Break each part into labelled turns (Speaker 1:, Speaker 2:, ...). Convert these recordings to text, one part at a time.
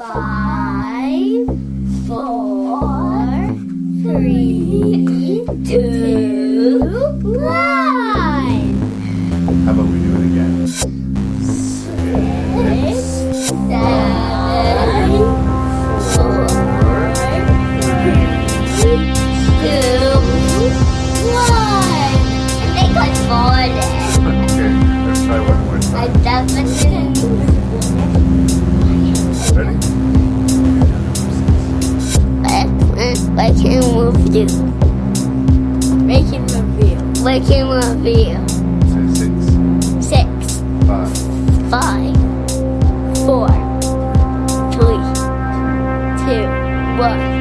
Speaker 1: 5, 4, 3, 2, 1.
Speaker 2: How about we do it again?
Speaker 1: 6, 7, 4, 3, 2, 1. I think I farted.
Speaker 2: Okay, let's try one more
Speaker 1: I
Speaker 2: time.
Speaker 1: definitely
Speaker 2: Ready?
Speaker 1: I can move you. Making reveal. Making reveal.
Speaker 2: Say 6,
Speaker 1: 6,
Speaker 2: 5,
Speaker 1: 5, 4, 3, 2, 1.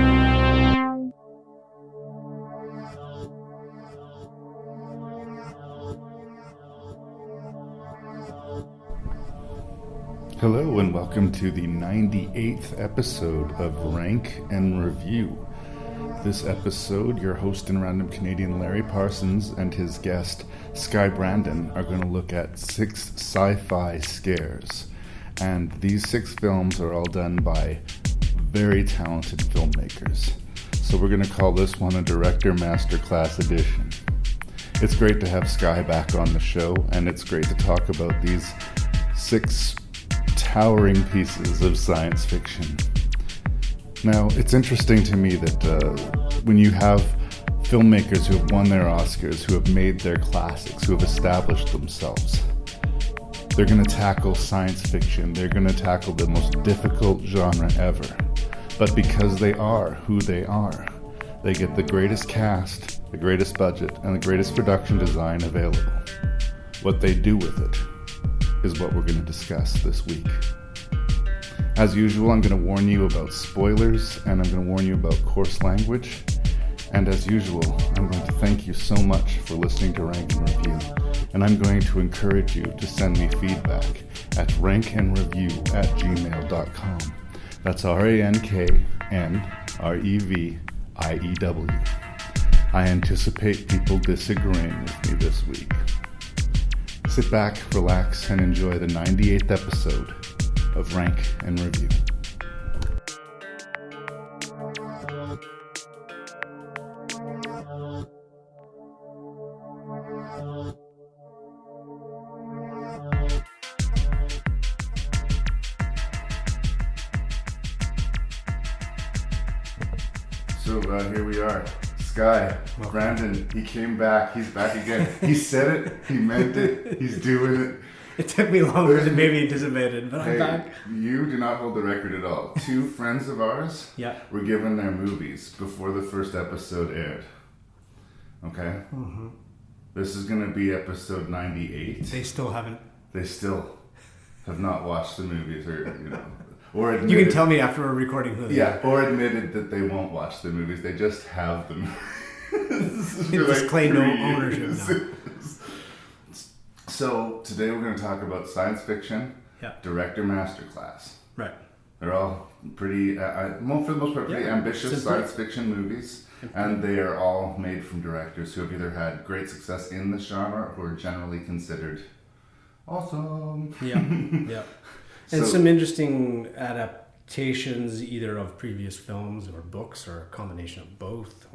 Speaker 2: Hello and welcome to the 98th episode of Rank and Review. This episode, your host and random Canadian Larry Parsons and his guest Skye Brandon are going to look at 6 sci-fi scares. And these 6 films are all done by very talented filmmakers. So we're going to call this one a Director Masterclass edition. It's great to have Skye back on the show, and it's great to talk about these 6 towering pieces of science fiction. Now, it's interesting to me that when you have filmmakers who have won their Oscars, who have made their classics, who have established themselves, they're going to tackle science fiction, they're going to tackle the most difficult genre ever. But because they are who they are, they get the greatest cast, the greatest budget, and the greatest production design available. What they do with it is what we're going to discuss this week. As usual, I'm going to warn you about spoilers, and I'm going to warn you about coarse language. And as usual, I'm going to thank you so much for listening to Rank and Review. And I'm going to encourage you to send me feedback at rankandreview@gmail.com. That's RANKNREVIEW. I anticipate people disagreeing with me this week. Sit back, relax, and enjoy the 98th episode of Rank and Review. So here we are. Skye Brandon, he came back. He's back again. He said it. He meant it. He's doing it.
Speaker 3: It took me longer than maybe anticipated, but I'm back.
Speaker 2: You do not hold the record at all. 2 friends of ours were given their movies before the first episode aired. Okay? Mm-hmm. This is going to be episode 98.
Speaker 3: They still haven't.
Speaker 2: They still have not watched the movies, or admitted,
Speaker 3: you can tell me after we're recording who they are.
Speaker 2: or admitted that they won't watch the movies. They just have them.
Speaker 3: They just claim no ownership now.
Speaker 2: So today we're going to talk about science fiction, Director Masterclass.
Speaker 3: Right.
Speaker 2: They're all pretty, for the most part, pretty ambitious science fiction movies, and they are all made from directors who have either had great success in the genre or are generally considered awesome.
Speaker 3: Yeah. And some interesting adaptations, either of previous films or books, or a combination of both.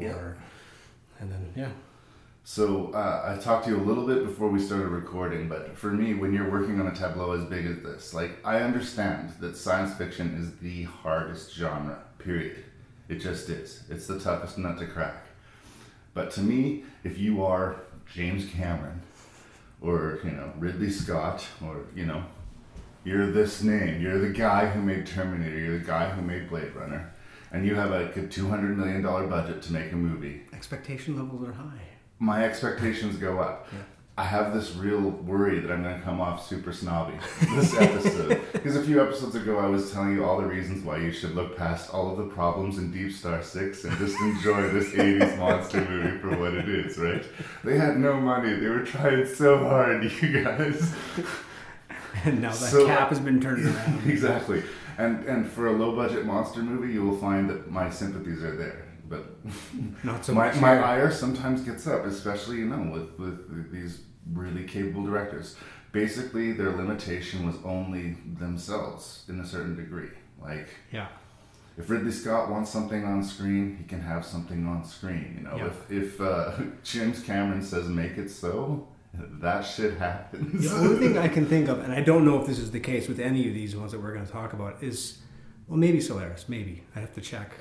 Speaker 2: So I talked to you a little bit before we started recording, but for me, when you're working on a tableau as big as this, I understand that science fiction is the hardest genre, period. It just is. It's the toughest nut to crack. But to me, if you are James Cameron, or, Ridley Scott, or, you're this name, you're the guy who made Terminator, you're the guy who made Blade Runner, and you have a $200 million budget to make a movie.
Speaker 3: Expectation levels are high.
Speaker 2: My expectations go up. Yeah. I have this real worry that I'm going to come off super snobby this episode. Because a few episodes ago I was telling you all the reasons why you should look past all of the problems in Deep Star 6 and just enjoy this 80s monster movie for what it is, right? They had no money. They were trying so hard, you guys.
Speaker 3: And now that cap has been turned around.
Speaker 2: Exactly. And for a low-budget monster movie, you will find that my sympathies are there. But
Speaker 3: not so
Speaker 2: much. My ire sometimes gets up, especially with these really capable directors. Basically, their limitation was only themselves in a certain degree. Like,
Speaker 3: Yeah.
Speaker 2: if Ridley Scott wants something on screen, he can have something on screen. You know,
Speaker 3: Yeah.
Speaker 2: if James Cameron says make it so, that shit happens.
Speaker 3: The only thing I can think of, and I don't know if this is the case with any of these ones that we're going to talk about, is, well, maybe Solaris, maybe. I have to check.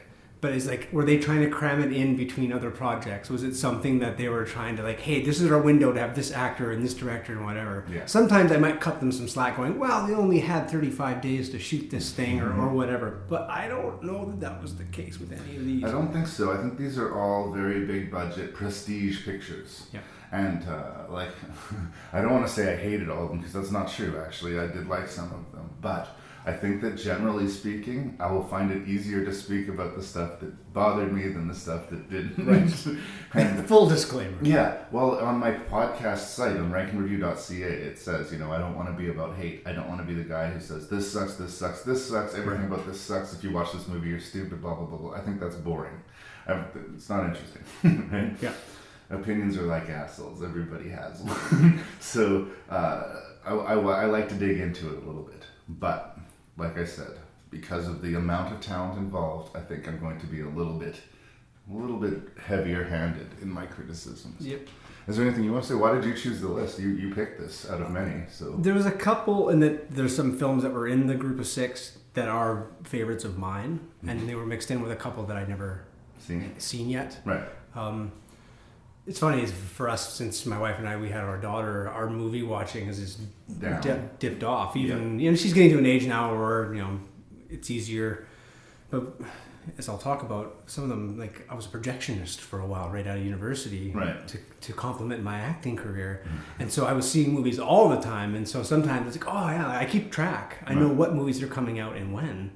Speaker 3: But it's like, were they trying to cram it in between other projects? Was it something that they were trying to like, hey, this is our window to have this actor and this director and whatever?
Speaker 2: Yeah.
Speaker 3: Sometimes I might cut them some slack going, well, they only had 35 days to shoot this thing or whatever. But I don't know that that was the case with any of these.
Speaker 2: I don't think so. I think these are all very big budget prestige pictures.
Speaker 3: Yeah.
Speaker 2: And like, I don't want to say I hated all of them because that's not true. Actually, I did like some of them, but I think that generally speaking, I will find it easier to speak about the stuff that bothered me than the stuff that didn't.
Speaker 3: Right.
Speaker 2: And
Speaker 3: full disclaimer.
Speaker 2: yeah, well, on my podcast site on rankandreview.ca, it says, you know, I don't want to be about hate. I don't want to be the guy who says this sucks, this sucks, this sucks, everything about this sucks. If you watch this movie, you're stupid, blah blah blah blah. I think that's boring. It's not interesting, right?
Speaker 3: Yeah.
Speaker 2: Opinions are like assholes. Everybody has one. So I like to dig into it a little bit, but like I said, because of the amount of talent involved, I think I'm going to be a little bit heavier-handed in my criticisms.
Speaker 3: Yep.
Speaker 2: Is there anything you want to say? Why did you choose the list? You picked this out of many. So
Speaker 3: There was a couple, and there's some films that were in the group of 6 that are favorites of mine, and they were mixed in with a couple that I'd never seen yet.
Speaker 2: Right.
Speaker 3: It's funny for us, since my wife and I, we had our daughter, our movie watching has just dipped off. Even you know, she's getting to an age now where, you know, it's easier. But as I'll talk about, some of them, like I was a projectionist for a while right out of university,
Speaker 2: right,
Speaker 3: to complement my acting career, and so I was seeing movies all the time. And so sometimes it's like, oh yeah, I keep track. I know what movies are coming out and when.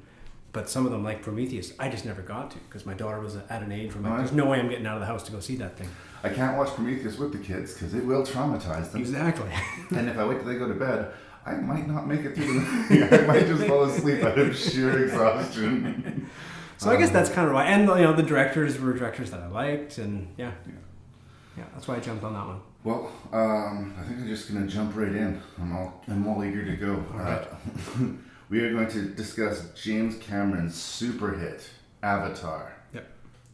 Speaker 3: But some of them, like Prometheus, I just never got to because my daughter was at an age where there's no way I'm getting out of the house to go see that thing.
Speaker 2: I can't watch Prometheus with the kids because it will traumatize them.
Speaker 3: Exactly.
Speaker 2: And if I wait till they go to bed, I might not make it through the movie. I might just fall asleep out of sheer exhaustion.
Speaker 3: So I guess that's kind of why. And, you know, the directors were directors that I liked. And, yeah, that's why I jumped on that one.
Speaker 2: Well, I think I'm just going to jump right in. I'm all eager to go.
Speaker 3: All right.
Speaker 2: We are going to discuss James Cameron's super hit, Avatar.
Speaker 3: Yep.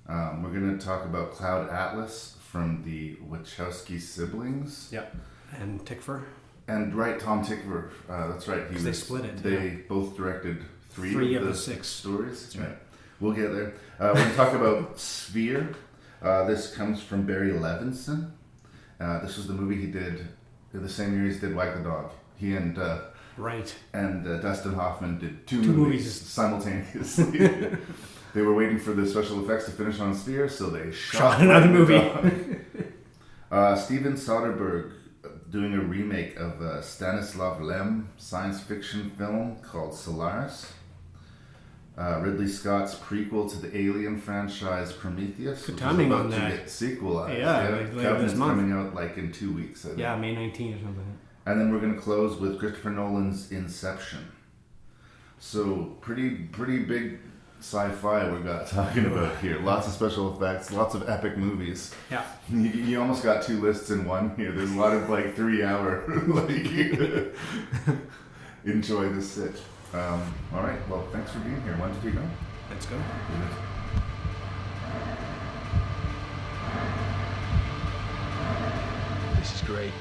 Speaker 2: We're going to talk about Cloud Atlas from the Wachowski siblings.
Speaker 3: Yep. And Tickfer.
Speaker 2: And right, Tom Tickver. That's right.
Speaker 3: They split it.
Speaker 2: They both directed three of the 6 stories.
Speaker 3: That's right.
Speaker 2: We'll get there. We're going to talk about Sphere. This comes from Barry Levinson. This was the movie he did the same year he did Wag the Dog. He and
Speaker 3: right.
Speaker 2: And Dustin Hoffman did two movies simultaneously. They were waiting for the special effects to finish on Sphere, so they shot
Speaker 3: another movie.
Speaker 2: Steven Soderbergh doing a remake of a Stanislav Lem science fiction film called Solaris. Ridley Scott's prequel to the Alien franchise Prometheus.
Speaker 3: Good timing on that.
Speaker 2: To get sequelized.
Speaker 3: Yeah, later this month.
Speaker 2: Coming out like in 2 weeks.
Speaker 3: Yeah, May 19 or something.
Speaker 2: And then we're going to close with Christopher Nolan's Inception. So pretty big sci-fi we got talking about here. Lots of special effects, lots of epic movies.
Speaker 3: Yeah.
Speaker 2: You almost got 2 lists in one here. There's a lot of like 3-hour enjoy this sit. All right. Well, thanks for being here. When did we go?
Speaker 3: Let's go.
Speaker 4: This is great.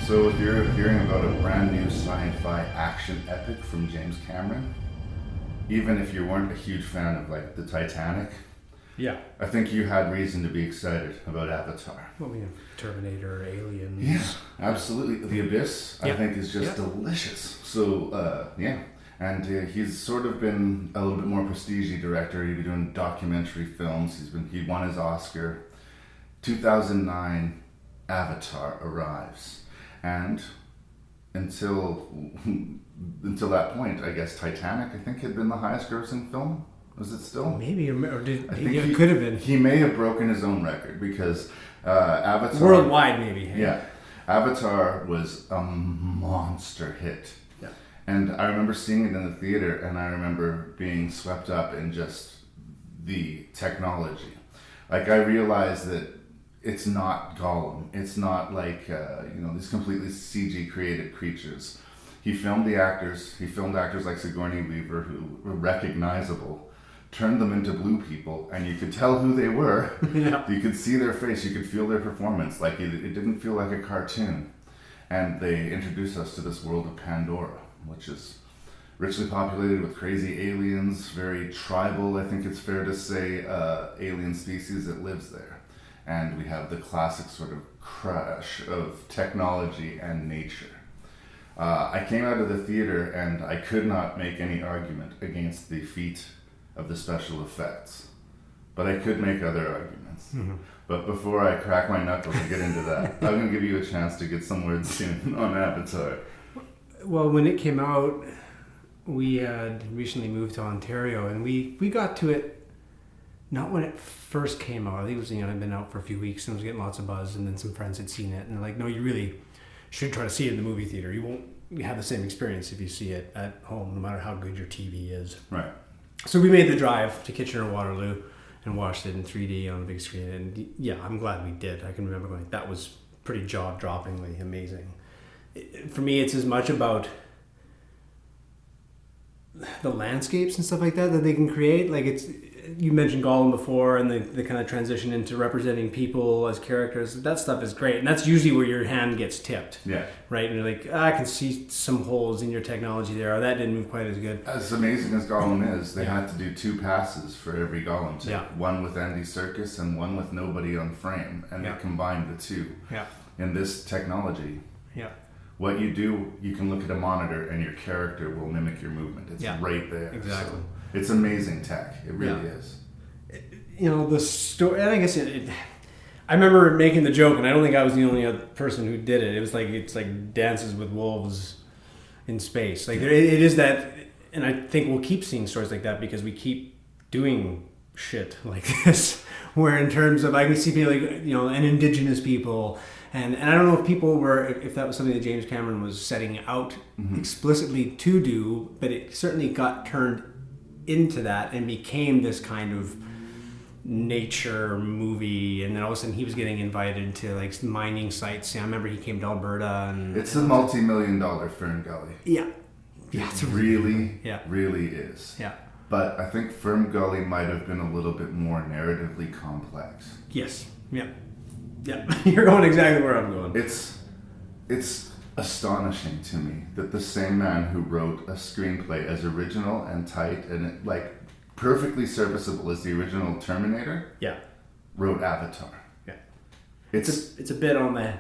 Speaker 2: So if you're hearing about a brand new sci-fi action epic from James Cameron, even if you weren't a huge fan of like the Titanic,
Speaker 3: yeah,
Speaker 2: I think you had reason to be excited about Avatar.
Speaker 3: Well, we have Terminator, Aliens.
Speaker 2: Yeah, absolutely. The Abyss, I think, is just delicious. So, and he's sort of been a little bit more prestige-y director. He'd be doing documentary films. He won his Oscar. 2009, Avatar arrives, and until that point, I guess Titanic, I think, had been the highest-grossing film. Was it still?
Speaker 3: Maybe, it could have been.
Speaker 2: He may have broken his own record because Avatar...
Speaker 3: Worldwide, maybe. Hey?
Speaker 2: Yeah. Avatar was a monster hit.
Speaker 3: Yeah.
Speaker 2: And I remember seeing it in the theater, and I remember being swept up in just the technology. Like, I realized that it's not Gollum. It's not like, these completely CG created creatures. He filmed the actors. He filmed actors like Sigourney Weaver, who were recognizable, turned them into blue people, and you could tell who they were.
Speaker 3: Yeah.
Speaker 2: You could see their face. You could feel their performance. Like, it didn't feel like a cartoon. And they introduced us to this world of Pandora, which is richly populated with crazy aliens, very tribal, I think it's fair to say, alien species that lives there. And we have the classic sort of crash of technology and nature. I came out of the theater and I could not make any argument against the feat of the special effects. But I could make other arguments. Mm-hmm. But before I crack my knuckles and get into that, I'm going to give you a chance to get some words in on Avatar.
Speaker 3: Well, when it came out, we had recently moved to Ontario, and we got to it not when it first came out. I think it was, I'd been out for a few weeks and was getting lots of buzz, and then some friends had seen it, and they're like, no, you really should try to see it in the movie theater. You won't have the same experience if you see it at home, no matter how good your TV is.
Speaker 2: Right.
Speaker 3: So we made the drive to Kitchener-Waterloo and watched it in 3D on a big screen, and yeah, I'm glad we did. I can remember going, that was pretty jaw-droppingly amazing. For me, it's as much about the landscapes and stuff like that they can create. Like, it's, you mentioned Gollum before, and the kind of transition into representing people as characters. That stuff is great, and that's usually where your hand gets tipped.
Speaker 2: Yeah.
Speaker 3: Right? And you're like, I can see some holes in your technology there, or that didn't move quite as good.
Speaker 2: As amazing as Gollum is, they had to do 2 passes for every Gollum take.
Speaker 3: Yeah.
Speaker 2: One with Andy Serkis and one with nobody on frame, and they combined the 2.
Speaker 3: Yeah.
Speaker 2: In this technology,
Speaker 3: Yeah.
Speaker 2: what you do, you can look at a monitor and your character will mimic your movement. It's right there.
Speaker 3: Exactly.
Speaker 2: So it's amazing tech. It really is.
Speaker 3: The story, and I guess I remember making the joke, and I don't think I was the only other person who did it. It was like, it's like Dances with Wolves in space. Like, it is that, and I think we'll keep seeing stories like that because we keep doing shit like this, where in terms of, I can see people like, and indigenous people, and I don't know if that was something that James Cameron was setting out explicitly to do, but it certainly got turned into that and became this kind of nature movie, and then all of a sudden he was getting invited to like mining sites. I remember he came to Alberta, and
Speaker 2: it's a multi-million-dollar Fern Gully.
Speaker 3: Yeah,
Speaker 2: it really is.
Speaker 3: Yeah.
Speaker 2: But I think Fern Gully might have been a little bit more narratively complex.
Speaker 3: Yes. Yeah. You're going exactly where I'm going.
Speaker 2: It's astonishing to me that the same man who wrote a screenplay as original and tight and like perfectly serviceable as the original Terminator, wrote Avatar. Yeah, it's
Speaker 3: a bit on the.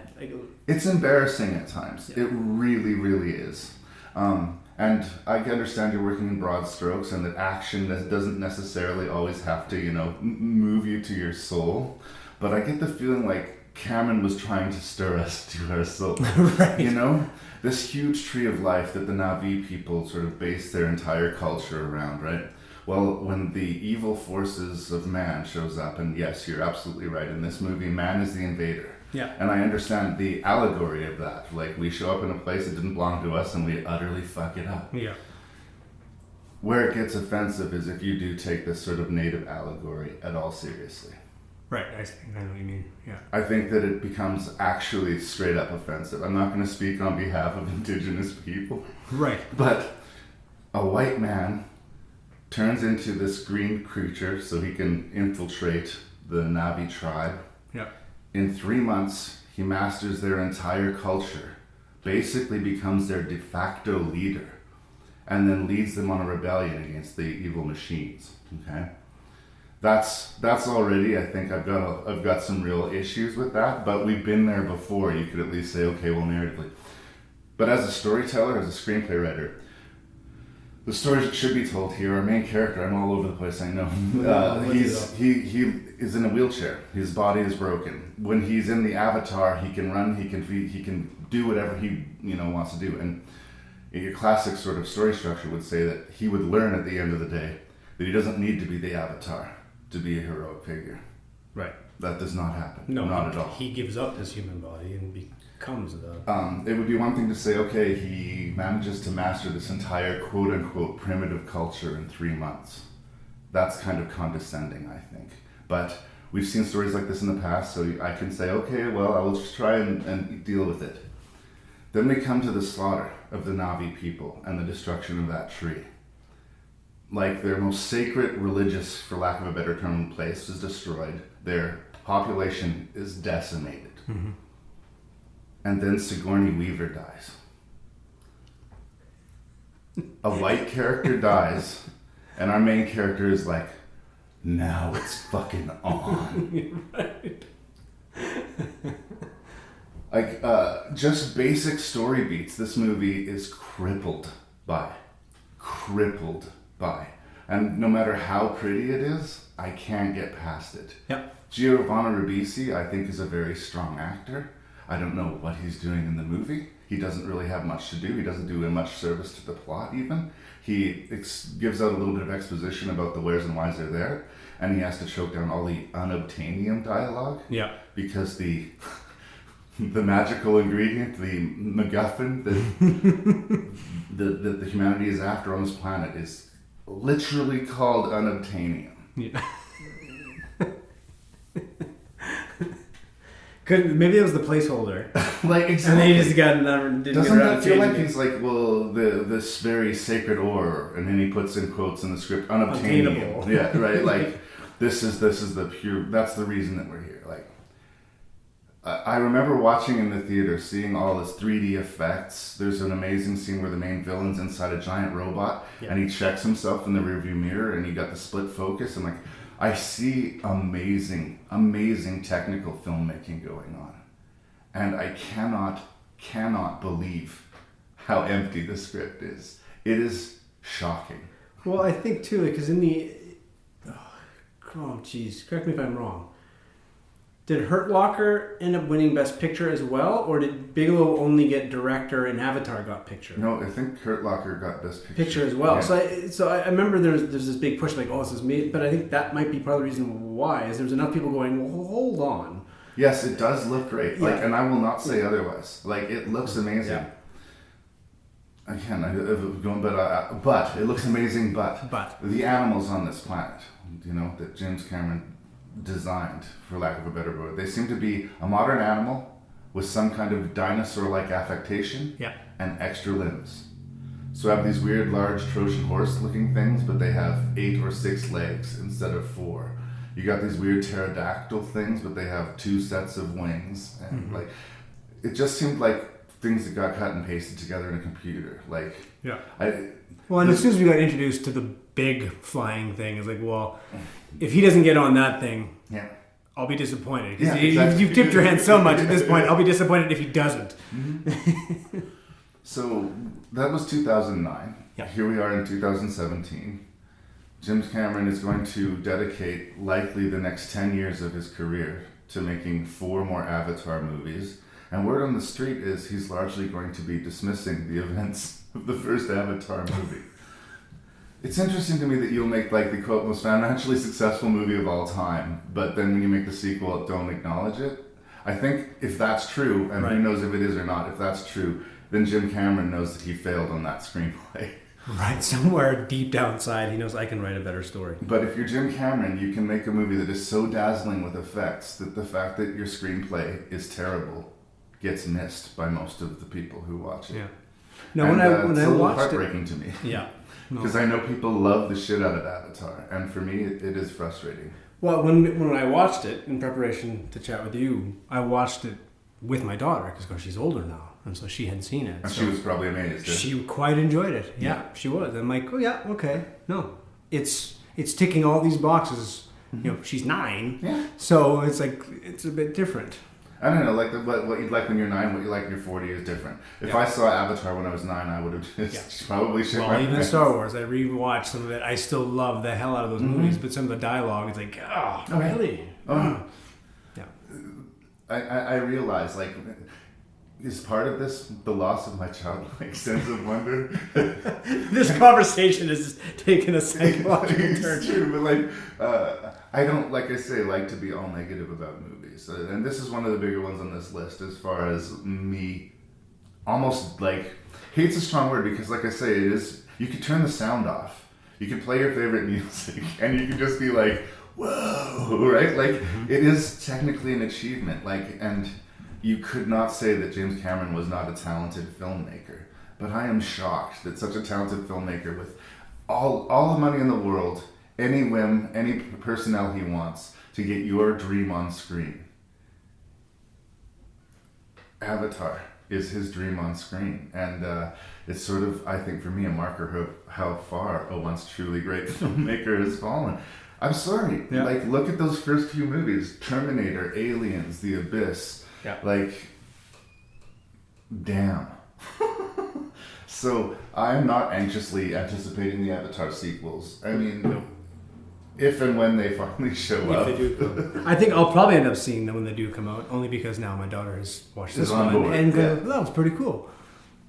Speaker 2: It's embarrassing at times. Yeah. It really, really is. And I understand you're working in broad strokes, and that action doesn't necessarily always have to, move you to your soul. But I get the feeling like Cameron was trying to stir us to our soul. Right. This huge tree of life that the Na'vi people sort of base their entire culture around, right? Well, when the evil forces of man shows up, and yes, you're absolutely right, in this movie, man is the invader.
Speaker 3: Yeah.
Speaker 2: And I understand the allegory of that. Like, we show up in a place that didn't belong to us and we utterly fuck it up.
Speaker 3: Yeah.
Speaker 2: Where it gets offensive is if you do take this sort of native allegory at all seriously.
Speaker 3: Right, I think I know what you mean. Yeah.
Speaker 2: I think that it becomes actually straight up offensive. I'm not going to speak on behalf of indigenous people.
Speaker 3: Right.
Speaker 2: But a white man turns into this green creature so he can infiltrate the Na'vi tribe.
Speaker 3: Yeah.
Speaker 2: In 3 months, he masters their entire culture, basically becomes their de facto leader, and then leads them on a rebellion against the evil machines. Okay, that's already. I think I've got some real issues with that, but we've been there before. You could at least say, okay, well, narratively. But as a storyteller, as a screenplay writer, The stories that should be told here. Our main character, I'm all over the place, I know. He is in a wheelchair. His body is broken. When he's in the avatar, he can run, he can do whatever he wants to do. And a classic sort of story structure would say that he would learn at the end of the day that he doesn't need to be the avatar to be a heroic figure.
Speaker 3: Right.
Speaker 2: That does not happen.
Speaker 3: No,
Speaker 2: not at all.
Speaker 3: He gives up his human body and becomes the...
Speaker 2: It would be one thing to say, okay, he manages to master this entire quote-unquote primitive culture in 3 months. That's kind of condescending, I think. But we've seen stories like this in the past, so I can say, okay, well, I will just try and deal with it. Then we come to the slaughter of the Na'vi people and the destruction of that tree. Like, their most sacred religious, for lack of a better term, place is destroyed. Their population is decimated. Mm-hmm. And then Sigourney Weaver dies. A white character dies, and our main character is like, now it's fucking on.
Speaker 3: Right.
Speaker 2: Like, just basic story beats, this movie is crippled by. And no matter how pretty it is, I can't get past it.
Speaker 3: Yep.
Speaker 2: Giovanni Ribisi, I think, is a very strong actor. I don't know what he's doing in the movie. He doesn't really have much to do. He doesn't do much service to the plot, even. He gives out a little bit of exposition about the wheres and whys they're there, and he has to choke down all the unobtainium dialogue.
Speaker 3: Yeah.
Speaker 2: Because the magical ingredient, the MacGuffin that the humanity is after on this planet is literally called unobtainium.
Speaker 3: Yeah. Maybe it was the placeholder.
Speaker 2: Like, exactly.
Speaker 3: And then he just got another.
Speaker 2: Doesn't that feel like he's like, well, this very sacred ore, and then he puts in quotes in the script, unobtainable. Yeah, right. Like, this is the pure. That's the reason that we're here. Like, I remember watching in the theater, seeing all this 3D effects. There's an amazing scene where the main villain's inside a giant robot, and he checks himself in the rearview mirror, and he got the split focus, and like, I see amazing technical filmmaking going on, and I cannot believe how empty the script is. It is shocking.
Speaker 3: Well, I think too, because in the correct me if I'm wrong. Did Hurt Locker end up winning Best Picture as well, or did Bigelow only get Director and Avatar got Picture?
Speaker 2: No, I think Hurt Locker got Best Picture
Speaker 3: as well.
Speaker 2: Yeah.
Speaker 3: So I remember there's this big push like, oh, this is me, but I think that might be part of the reason why is there's enough people going, well, hold on.
Speaker 2: Yes, it does look great.
Speaker 3: Yeah.
Speaker 2: Like, and I will not say otherwise. Like, it looks amazing.
Speaker 3: Yeah.
Speaker 2: But it looks amazing. But the animals on this planet, that James Cameron designed, for lack of a better word, they seem to be a modern animal with some kind of dinosaur-like affectation and extra limbs. So I have these weird, large Trojan horse-looking things, but they have 8 or 6 legs instead of 4. You got these weird pterodactyl things, but they have 2 sets of wings, and like, it just seemed like things that got cut and pasted together in a computer. Like,
Speaker 3: and as soon as we got introduced to the big flying thing, it's like, well, if he doesn't get on that thing, I'll be disappointed. Because you've tipped your hand so much at this point, I'll be disappointed if he doesn't.
Speaker 2: Mm-hmm. So that was 2009.
Speaker 3: Yeah.
Speaker 2: Here we are in 2017. James Cameron is going to dedicate likely the next 10 years of his career to making 4 more Avatar movies. And word on the street is he's largely going to be dismissing the events of the first Avatar movie. It's interesting to me that you'll make like the quote most financially successful movie of all time, but then when you make the sequel, don't acknowledge it. I think if that's true, and who knows if it is or not, if that's true, then Jim Cameron knows that he failed on that screenplay.
Speaker 3: Right, somewhere deep down inside, he knows I can write a better story.
Speaker 2: But if you're Jim Cameron, you can make a movie that is so dazzling with effects that the fact that your screenplay is terrible gets missed by most of the people who watch it.
Speaker 3: Yeah. No, when I watched it,
Speaker 2: heartbreaking to me.
Speaker 3: Yeah.
Speaker 2: Because I know people love the shit out of Avatar, and for me, it is frustrating.
Speaker 3: Well, when I watched it in preparation to chat with you, I watched it with my daughter because she's older now, and so she hadn't seen it.
Speaker 2: And she was probably amazed.
Speaker 3: She quite enjoyed it. Yeah, she was. I'm like, oh yeah, okay. No, it's ticking all these boxes. She's 9.
Speaker 2: Yeah.
Speaker 3: So it's like it's a bit different.
Speaker 2: I don't know, like what you'd like when you're 9, what you like when you're 40 is different. If I saw Avatar when I was 9, I would have just probably shit my
Speaker 3: even
Speaker 2: pants.
Speaker 3: Star Wars, I rewatched some of it. I still love the hell out of those movies, but some of the dialogue is like, oh, really?
Speaker 2: Oh.
Speaker 3: Yeah.
Speaker 2: I realize, like, is part of this the loss of my childlike sense of wonder?
Speaker 3: This conversation has taken a psychological turn.
Speaker 2: It's true, but like, I don't, like I say, like to be all negative about movies. And this is one of the bigger ones on this list as far as me almost like, hate's a strong word because, like I say, it is, you could turn the sound off. You could play your favorite music and you could just be like, whoa, right? Like, it is technically an achievement. Like, and you could not say that James Cameron was not a talented filmmaker. But I am shocked that such a talented filmmaker with all the money in the world, any whim, any personnel he wants to get your dream on screen. Avatar is his dream on screen. And it's sort of, I think for me, a marker of how far a once truly great filmmaker has fallen. I'm sorry.
Speaker 3: Yeah.
Speaker 2: Like, look at those first few movies. Terminator, Aliens, The Abyss.
Speaker 3: Yeah.
Speaker 2: Like, damn. So I'm not anxiously anticipating the Avatar sequels. I mean, if and when they finally show up.
Speaker 3: If they do, I think I'll probably end up seeing them when they do come out, only because now my daughter has watched this
Speaker 2: on
Speaker 3: one
Speaker 2: board,
Speaker 3: and
Speaker 2: yeah.
Speaker 3: that was pretty cool.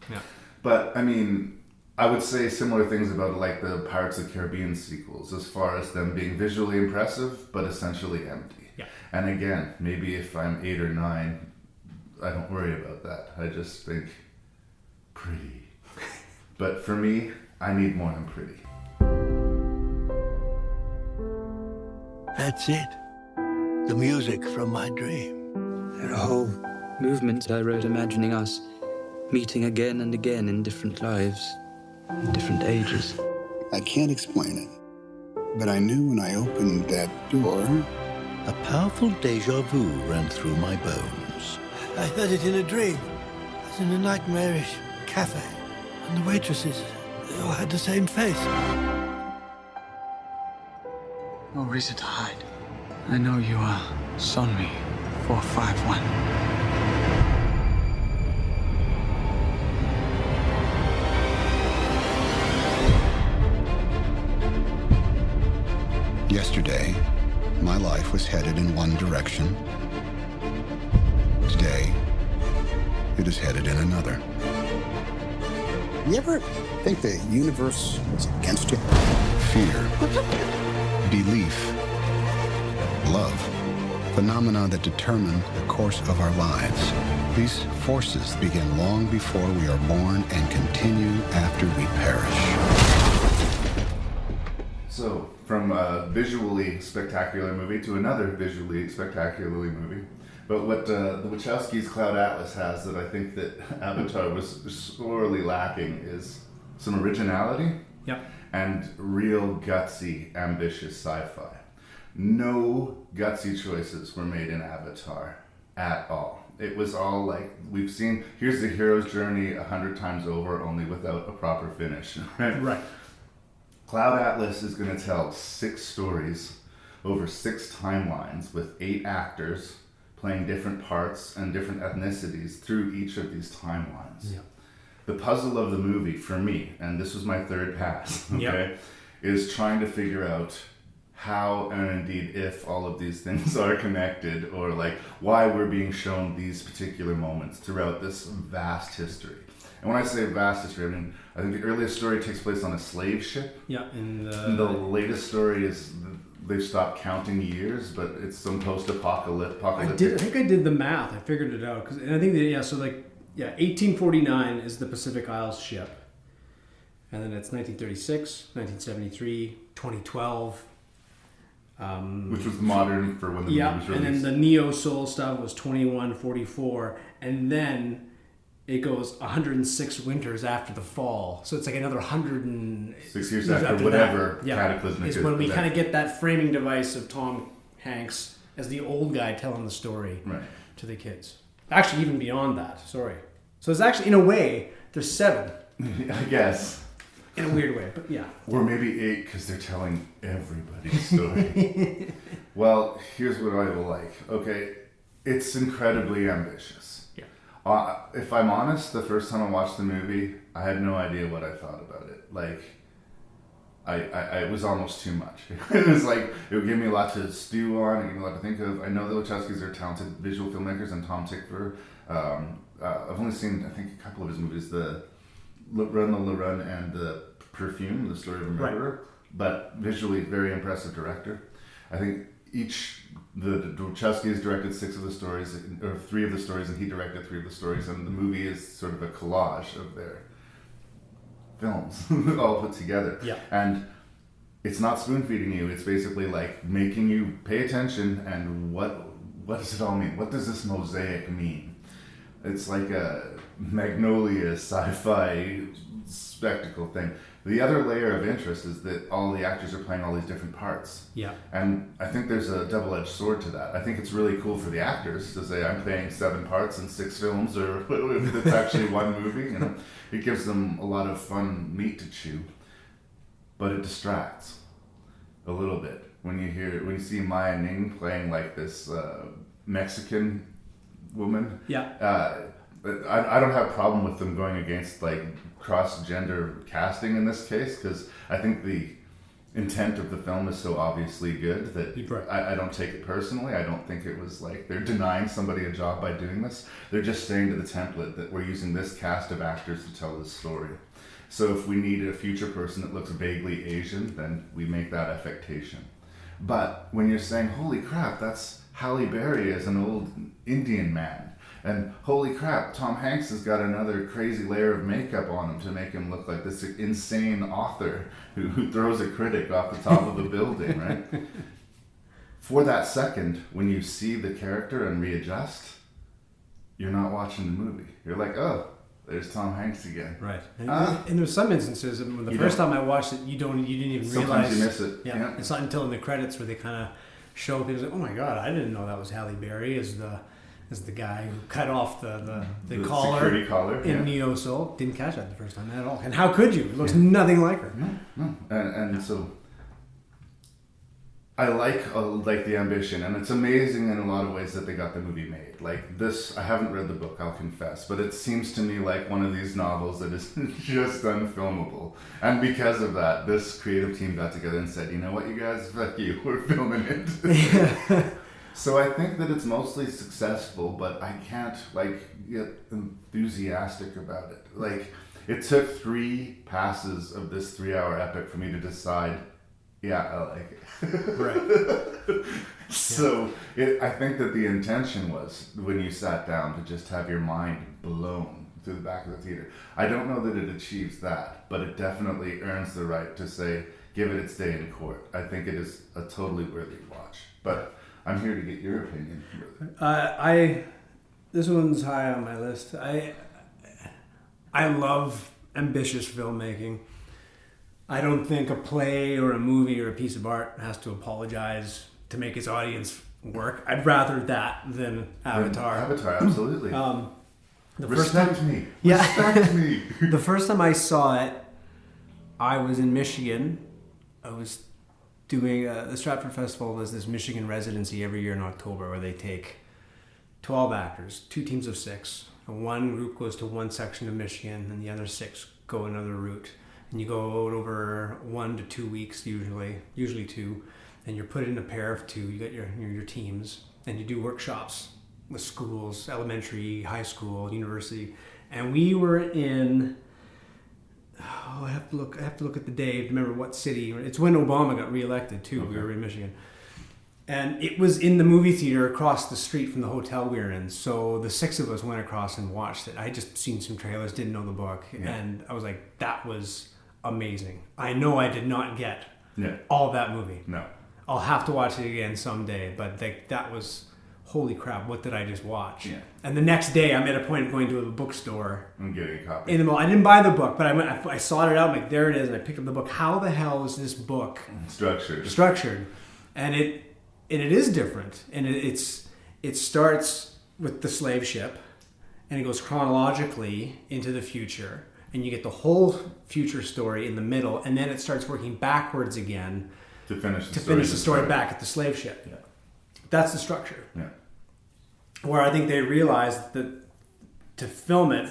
Speaker 3: Yeah.
Speaker 2: But, I mean, I would say similar things about, like, the Pirates of the Caribbean sequels, as far as them being visually impressive, but essentially empty.
Speaker 3: Yeah.
Speaker 2: And again, maybe if I'm 8 or 9, I don't worry about that. I just think pretty. But for me, I need more than pretty.
Speaker 4: That's it. The music from my dream.
Speaker 5: There are whole movements I wrote imagining us meeting again and again in different lives, in different ages.
Speaker 6: I can't explain it, but I knew when I opened that door.
Speaker 4: A powerful deja vu ran through my bones. I heard it in a dream. I was in a nightmarish cafe, and the waitresses, they all had the same face.
Speaker 5: No reason to hide. I know you are Sonmi 451.
Speaker 6: Yesterday, my life was headed in one direction. Today, it is headed in another. You ever think the universe was against you? Fear, belief, love, phenomena that determine the course of our lives. These forces begin long before we are born and continue after we perish.
Speaker 2: So, from a visually spectacular movie to another visually spectacularly movie. But what the Wachowskis' Cloud Atlas has that I think that Avatar was sorely lacking is some originality and real gutsy, ambitious sci-fi. No gutsy choices were made in Avatar at all. It was all like, we've seen, here's the hero's journey 100 times over, only without a proper finish.
Speaker 3: Right.
Speaker 2: Cloud Atlas is going to tell 6 stories over 6 timelines with 8 actors playing different parts and different ethnicities through each of these timelines.
Speaker 3: Yep.
Speaker 2: The puzzle of the movie, for me, and this was my third pass, okay, is trying to figure out how and indeed if all of these things are connected, or like why we're being shown these particular moments throughout this vast history. And when I say vast history, I mean, I think the earliest story takes place on a slave ship.
Speaker 3: Yeah, and
Speaker 2: The latest story is they've stopped counting years, but it's some post-apocalyptic.
Speaker 3: I think I did the math. I figured it out, and I think that 1849 is the Pacific Isles ship, and then it's 1936, 1973, 2012.
Speaker 2: Which was modern for when the movie was released.
Speaker 3: And then the Neo-Soul stuff was 2144, and then it goes 106 winters after the fall. So it's like another
Speaker 2: 6 years after whatever cataclysmic
Speaker 3: is when we kind of get that framing device of Tom Hanks as the old guy telling the story to the kids. Actually, even beyond that, sorry. So it's actually, in a way, there's 7.
Speaker 2: I guess.
Speaker 3: In a weird way, but yeah.
Speaker 2: Or maybe 8 because they're telling everybody's story. Well, here's what I will like. Okay, it's incredibly ambitious.
Speaker 3: Yeah.
Speaker 2: If I'm honest, the first time I watched the movie, I had no idea what I thought about it. Like, it was almost too much. It was like, it would give me a lot to stew on, it would give me a lot to think of. I know the Wachowskis are talented visual filmmakers, and Tom Tykwer. I've only seen, I think, a couple of his movies, the Run the Run and the Perfume, the story of a murderer. Right. But visually, very impressive director. I think the Wachowskis directed 6 of the stories, or 3 of the stories, and he directed 3 of the stories, and the movie is sort of a collage of their films all put together.
Speaker 3: Yeah.
Speaker 2: And it's not spoon feeding you, it's basically like making you pay attention and what does it all mean? What does this mosaic mean? It's like a Magnolia sci-fi spectacle thing. The other layer of interest is that all the actors are playing all these different parts.
Speaker 3: Yeah.
Speaker 2: And I think there's a double-edged sword to that. I think it's really cool for the actors to say, I'm playing 7 parts in 6 films, or if it's actually one movie. You know, it gives them a lot of fun meat to chew, but it distracts a little bit when you see Maya Ning playing like this Mexican woman.
Speaker 3: Yeah.
Speaker 2: I don't have a problem with them going against like cross-gender casting in this case, because I think the intent of the film is so obviously good that I don't take it personally. I don't think it was like they're denying somebody a job by doing this. They're just saying to the template that we're using this cast of actors to tell this story. So if we need a future person that looks vaguely Asian, then we make that affectation. But when you're saying, holy crap, that's Halle Berry as an old Indian man, and holy crap, Tom Hanks has got another crazy layer of makeup on him to make him look like this insane author who throws a critic off the top of a building, right? For that second, when you see the character and readjust, you're not watching the movie. You're like, oh, there's Tom Hanks again.
Speaker 3: Right. And there's some instances, the first time I watched it, you didn't even
Speaker 2: sometimes
Speaker 3: realize.
Speaker 2: Sometimes you miss it.
Speaker 3: Yeah. It's not until in the credits where they kind of show people like, oh my God, I didn't know that was Halle Berry as the guy who cut off the collar,
Speaker 2: security collar
Speaker 3: in Neo Soul. Didn't catch that the first time at all. And how could you? It looks nothing like her.
Speaker 2: No. And so I like the ambition, and it's amazing in a lot of ways that they got the movie made. Like this, I haven't read the book, I'll confess, but it seems to me like one of these novels that is just unfilmable. And because of that, this creative team got together and said, you know what, you guys, fuck you, we're filming it. So I think that it's mostly successful, but I can't get enthusiastic about it. Like, it took 3 passes of this 3-hour epic for me to decide, yeah, I like it.
Speaker 3: Right.
Speaker 2: So I think that the intention was, when you sat down, to just have your mind blown through the back of the theater. I don't know that it achieves that, but it definitely earns the right to say, give it its day in court. I think it is a totally worthy watch. But I'm here to get your opinion.
Speaker 3: This one's high on my list. I love ambitious filmmaking. I don't think a play or a movie or a piece of art has to apologize to make its audience work. I'd rather that than Avatar.
Speaker 2: Avatar, absolutely.
Speaker 3: Respect
Speaker 2: me.
Speaker 3: The first time I saw it, I was in Michigan. I was doing the Stratford Festival does this Michigan residency every year in October where they take 12 actors, 2 teams of 6. And one group goes to one section of Michigan and the other 6 go another route. And you go out over 1 to 2 weeks usually 2, and you're put in a pair of 2. You got your teams, and you do workshops with schools, elementary, high school, university. And we were in, I have to look at the day to remember what city. It's when Obama got reelected too. Okay. We were in Michigan. And it was in the movie theater across the street from the hotel we were in. So the 6 of us went across and watched it. I had just seen some trailers, didn't know the book. Yeah. And I was like, that was amazing. I know I did not get all that movie.
Speaker 2: No.
Speaker 3: I'll have to watch it again someday. But that was, holy crap, what did I just watch?
Speaker 2: Yeah.
Speaker 3: And the next day I'm at a point of going to a bookstore.
Speaker 2: And getting a copy.
Speaker 3: In the mall. I didn't buy the book, but I sought it out. I'm like, there it is. And I picked up the book. How the hell is this book structured? And it is different. And it starts with the slave ship, and it goes chronologically into the future. And you get the whole future story in the middle, and then it starts working backwards again
Speaker 2: to finish the story
Speaker 3: back at the slave ship.
Speaker 2: Yeah.
Speaker 3: That's the structure.
Speaker 2: Yeah.
Speaker 3: where I think they realized that to film it,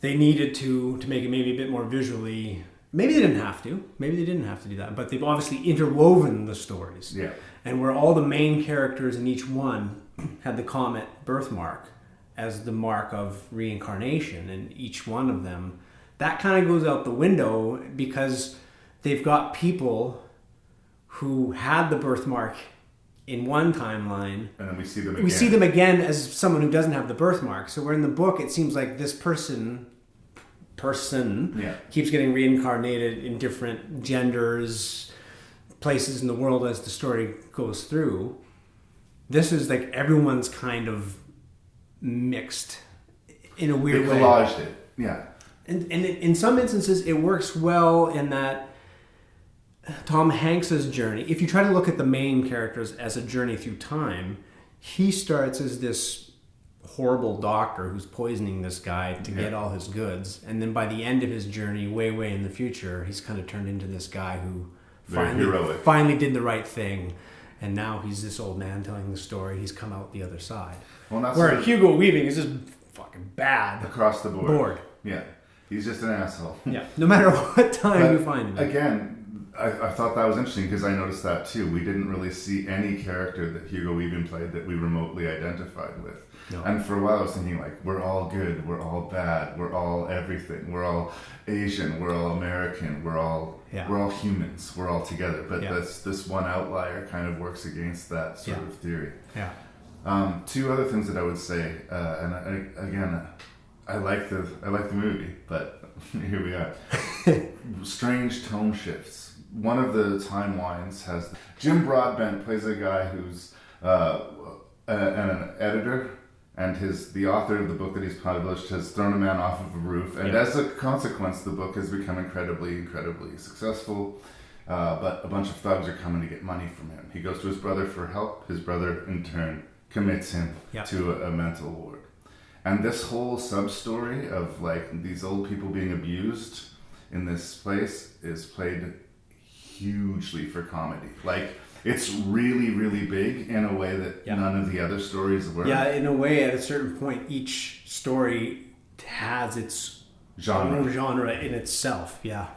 Speaker 3: they needed to make it maybe a bit more visually. Maybe they didn't have to. Maybe they didn't have to do that. But they've obviously interwoven the stories.
Speaker 2: Yeah.
Speaker 3: And where all the main characters in each one had the comet birthmark as the mark of reincarnation, and each one of them, that kind of goes out the window because they've got people who had the birthmark in one timeline.
Speaker 2: And then we see them again.
Speaker 3: We see them again as someone who doesn't have the birthmark. So where in the book it seems like this person keeps getting reincarnated in different genders, places in the world as the story goes through. This is like everyone's kind of mixed in a weird way.
Speaker 2: They collaged it, yeah.
Speaker 3: And in some instances, it works well in that Tom Hanks's journey, if you try to look at the main characters as a journey through time, he starts as this horrible doctor who's poisoning this guy to get all his goods. And then by the end of his journey, way in the future, he's kind of turned into this guy who finally did the right thing. And now he's this old man telling the story. He's come out the other side.
Speaker 2: Well, that's
Speaker 3: where Hugo Weaving is just fucking bad.
Speaker 2: Across the board. Yeah. He's just an asshole.
Speaker 3: Yeah. No matter what time you find him.
Speaker 2: Again, I thought that was interesting because I noticed that too. We didn't really see any character that Hugo Weaving played that we remotely identified with. No. And for a while I was thinking like, we're all good, we're all bad, we're all everything, we're all Asian, we're all American, we're all humans, we're all together. But this one outlier kind of works against that sort of theory. Yeah. Two other things that I would say, I like the movie, but here we are. Strange tone shifts. One of the timelines has Jim Broadbent plays a guy who's an editor, and the author of the book that he's published has thrown a man off of a roof, and as a consequence, the book has become incredibly successful. But a bunch of thugs are coming to get money from him. He goes to his brother for help. His brother, in turn, commits him to a mental ward. And this whole sub-story of like these old people being abused in this place is played hugely for comedy. Like it's really big in a way that none of the other stories were. Yeah,
Speaker 3: in a way, at a certain point, each story has its genre in itself. Yeah.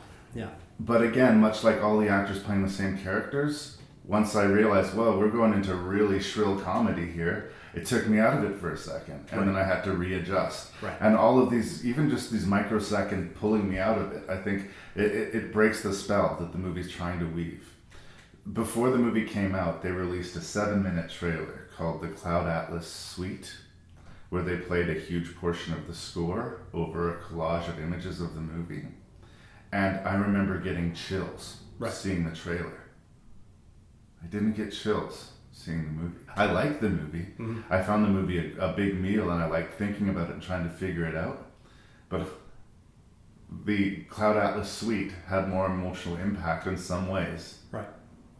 Speaker 2: But again, much like all the actors playing the same characters, once I realized, well, we're going into really shrill comedy here, it took me out of it for a second, and then I had to readjust. Right. And all of these, even just these microsecond pulling me out of it, I think it breaks the spell that the movie's trying to weave. Before the movie came out, they released a 7-minute trailer called The Cloud Atlas Suite, where they played a huge portion of the score over a collage of images of the movie. And I remember getting chills seeing the trailer. I didn't get chills seeing the movie. I liked the movie. Mm-hmm. I found the movie a big meal, and I liked thinking about it and trying to figure it out. But the Cloud Atlas Suite had more emotional impact in some ways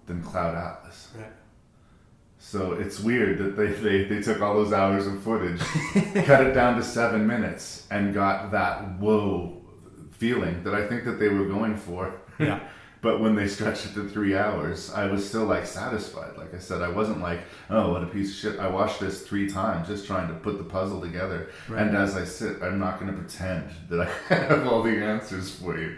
Speaker 2: than Cloud Atlas. Right. So it's weird that they took all those hours of footage, cut it down to 7 minutes, and got that whoa feeling that I think that they were going for. Yeah. But when they stretched it to 3 hours, I was still like satisfied. Like I said, I wasn't like, oh, what a piece of shit. I watched this 3 times just trying to put the puzzle together. Right. And as I sit, I'm not going to pretend that I have all the answers for you.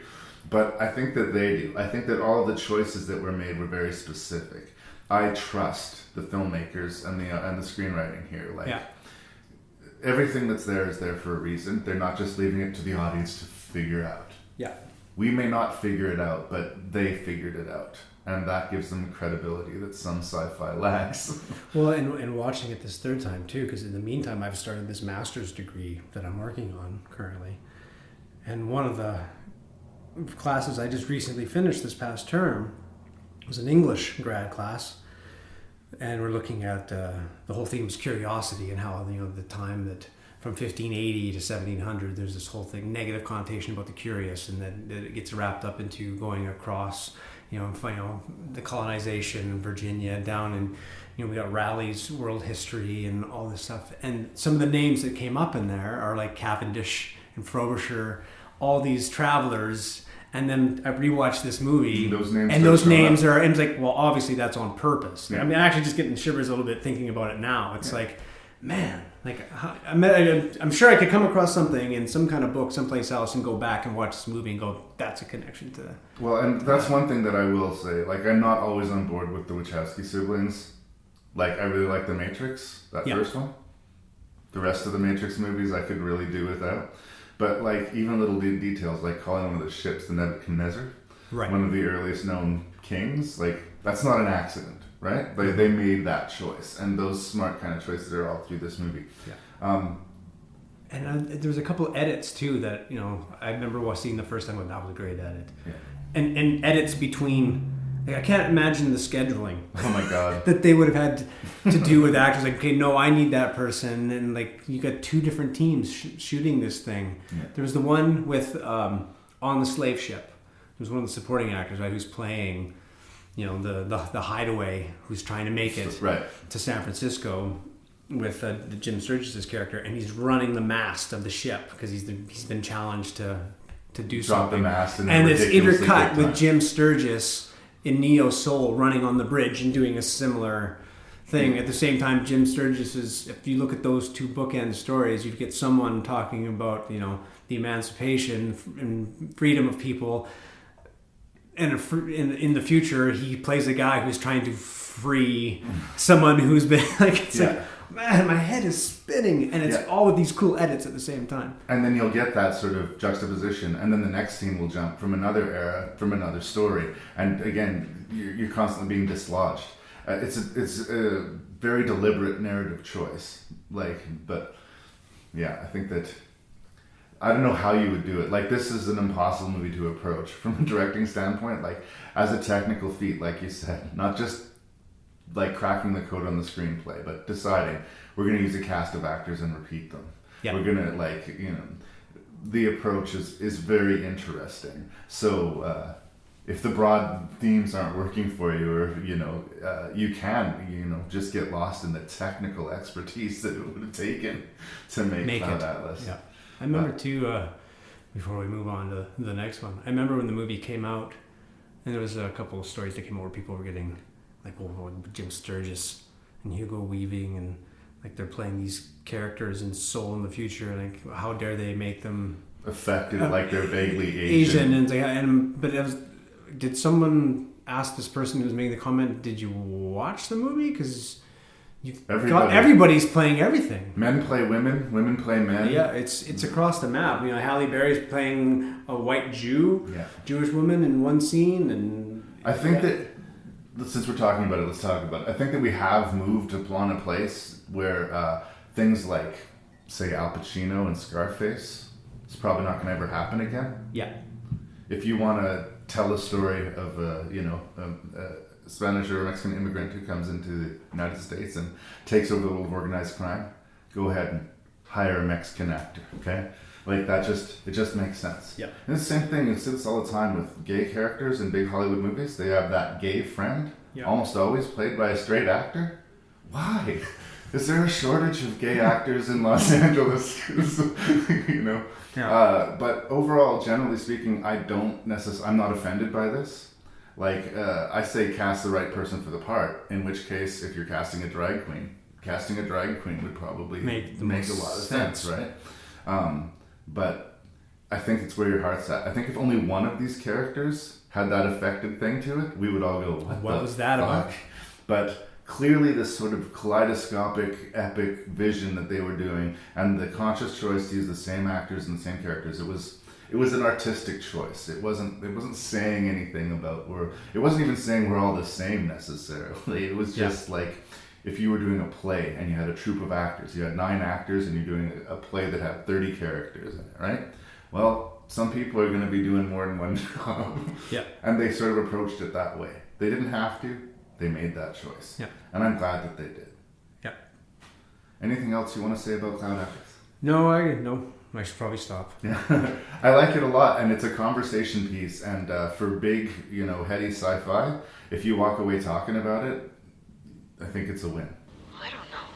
Speaker 2: But I think that they do. I think that all the choices that were made were very specific. I trust the filmmakers and the screenwriting here. Like everything that's there is there for a reason. They're not just leaving it to the audience to figure out. Yeah. We may not figure it out, but they figured it out. And that gives them credibility that some sci-fi lacks.
Speaker 3: Well, and watching it this third time, too, because in the meantime, I've started this master's degree that I'm working on currently. And one of the classes I just recently finished this past term was an English grad class. And we're looking at the whole theme is curiosity and how, the time that from 1580 to 1700, there's this whole thing, negative connotation about the curious, and then it gets wrapped up into going across, the colonization in Virginia down, and we got Raleigh's world history and all this stuff. And some of the names that came up in there are like Cavendish and Frobisher, all these travelers. And then I rewatched this movie, and those names and it's like, well, obviously that's on purpose. Yeah. I mean, I'm actually just getting shivers a little bit thinking about it now. It's like, man, like I'm sure I could come across something in some kind of book someplace else and go back and watch this movie and go, that's a connection to that.
Speaker 2: Well, and that's one thing that I will say. Like, I'm not always on board with the Wachowski siblings. Like, I really like The Matrix, that first one. The rest of the Matrix movies I could really do without. But, like, even little details, like calling one of the ships the Nebuchadnezzar, one of the earliest known kings, like, that's not an accident, right? They made that choice. And those smart kind of choices are all through this movie.
Speaker 3: Yeah. And there was a couple of edits, too, that, you know, I remember seeing the first time when that was a great edit.
Speaker 2: Yeah.
Speaker 3: And edits between... Like, I can't imagine the scheduling.
Speaker 2: Oh my God.
Speaker 3: that they would have had to do with actors. Like, okay, no, I need that person. And, like, you got two different teams shooting this thing. Yeah. There was the one with On the Slave Ship. It was one of the supporting actors, right, who's playing, you know, the hideaway who's trying to make it to San Francisco with the Jim Sturgis' character. And he's running the mast of the ship because he's been challenged to do
Speaker 2: Drop
Speaker 3: something.
Speaker 2: the mast
Speaker 3: and it's intercut with Jim Sturgis in Neo Soul running on the bridge and doing a similar thing. At the same time, Jim Sturgis is, if you look at those two bookend stories, you'd get someone talking about, you know, the emancipation and freedom of people. And in the future, he plays a guy who's trying to free someone who's been like, it's like, man, my head is spinning, and it's all of these cool edits at the same time.
Speaker 2: And then you'll get that sort of juxtaposition, and then the next scene will jump from another era, from another story, and again, you're constantly being dislodged. It's a very deliberate narrative choice, but yeah, I think that I don't know how you would do it. Like, this is an impossible movie to approach from a directing standpoint, like as a technical feat, like you said, not just like cracking the code on the screenplay, but deciding we're going to use a cast of actors and repeat them. Yeah. We're going to the approach is very interesting. So if the broad themes aren't working for you, or you can just get lost in the technical expertise that it would have taken to make Cloud Atlas.
Speaker 3: Yeah, I remember too. Before we move on to the next one, I remember when the movie came out, and there was a couple of stories that came out where people were getting like, Jim Sturgis and Hugo Weaving, and like they're playing these characters in Soul in the future. Like, how dare they make them
Speaker 2: affected like they're vaguely Asian?
Speaker 3: Did someone ask this person who was making the comment, did you watch the movie? Because everybody's playing everything.
Speaker 2: Men play women, women play men.
Speaker 3: Yeah, it's across the map. You know, Halle Berry's playing a white Jewish woman in one scene, and
Speaker 2: I think that since we're talking about it, let's talk about it. I think that we have moved upon a place where things like, say, Al Pacino and Scarface, it's probably not going to ever happen again.
Speaker 3: Yeah.
Speaker 2: If you want to tell a story of a Spanish or Mexican immigrant who comes into the United States and takes over the world of organized crime, go ahead and hire a Mexican actor, okay? Like, it just makes sense.
Speaker 3: Yeah.
Speaker 2: And it's the same thing, it's all the time with gay characters in big Hollywood movies. They have that gay friend, almost always played by a straight actor. Why? Is there a shortage of gay actors in Los Angeles? But overall, generally speaking, I'm not offended by this. Like, I say cast the right person for the part, in which case, if you're casting a drag queen would probably make a lot of sense, right? But I think it's where your heart's at. I think if only one of these characters had that affected thing to it, we would all go, what
Speaker 3: was that about?
Speaker 2: But clearly this sort of kaleidoscopic, epic vision that they were doing, and the conscious choice to use the same actors and the same characters, it was an artistic choice. It wasn't saying anything about it wasn't even saying we're all the same necessarily. It was just like, if you were doing a play and you had a troupe of actors, you had 9 actors and you're doing a play that had 30 characters in it, right? Well, some people are going to be doing more than one job. Yeah. And they sort of approached it that way. They didn't have to. They made that choice. Yeah. And I'm glad that they did.
Speaker 3: Yeah.
Speaker 2: Anything else you want to say about Cloud Atlas?
Speaker 3: No, I should probably stop.
Speaker 2: Yeah. I like it a lot, and it's a conversation piece. And for big, heady sci-fi, if you walk away talking about it, I think it's a win.
Speaker 7: I don't know.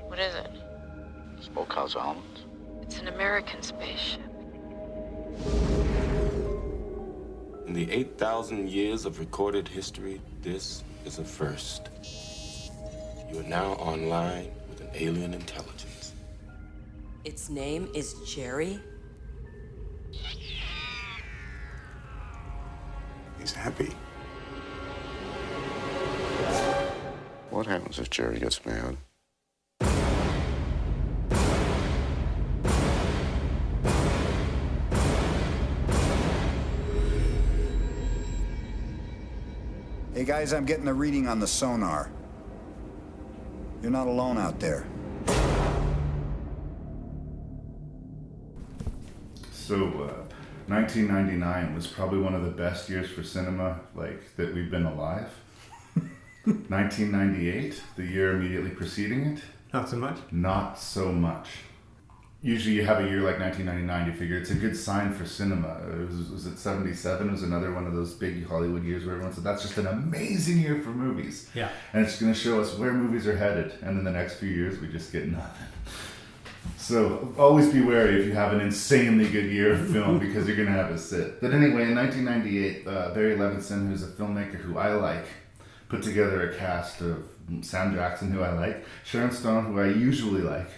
Speaker 7: What is it?
Speaker 6: Smokehouse Island?
Speaker 7: It's an American spaceship.
Speaker 8: In the 8,000 years of recorded history, this is a first. You are now online alien intelligence.
Speaker 9: Its name is Jerry?
Speaker 6: He's happy. What happens if Jerry gets mad?
Speaker 10: Hey guys, I'm getting a reading on the sonar. You're not alone out there.
Speaker 2: So, 1999 was probably one of the best years for cinema, that we've been alive. 1998, the year immediately preceding it.
Speaker 3: Not so much?
Speaker 2: Not so much. Usually you have a year like 1999, you figure it's a good sign for cinema. Was it 77? Was another one of those big Hollywood years where everyone said, that's just an amazing year for movies.
Speaker 3: Yeah.
Speaker 2: And it's going to show us where movies are headed. And in the next few years, we just get nothing. So always be wary if you have an insanely good year of film because you're going to have a sit. But anyway, in 1998, Barry Levinson, who's a filmmaker who I like, put together a cast of Sam Jackson, who I like, Sharon Stone, who I usually like.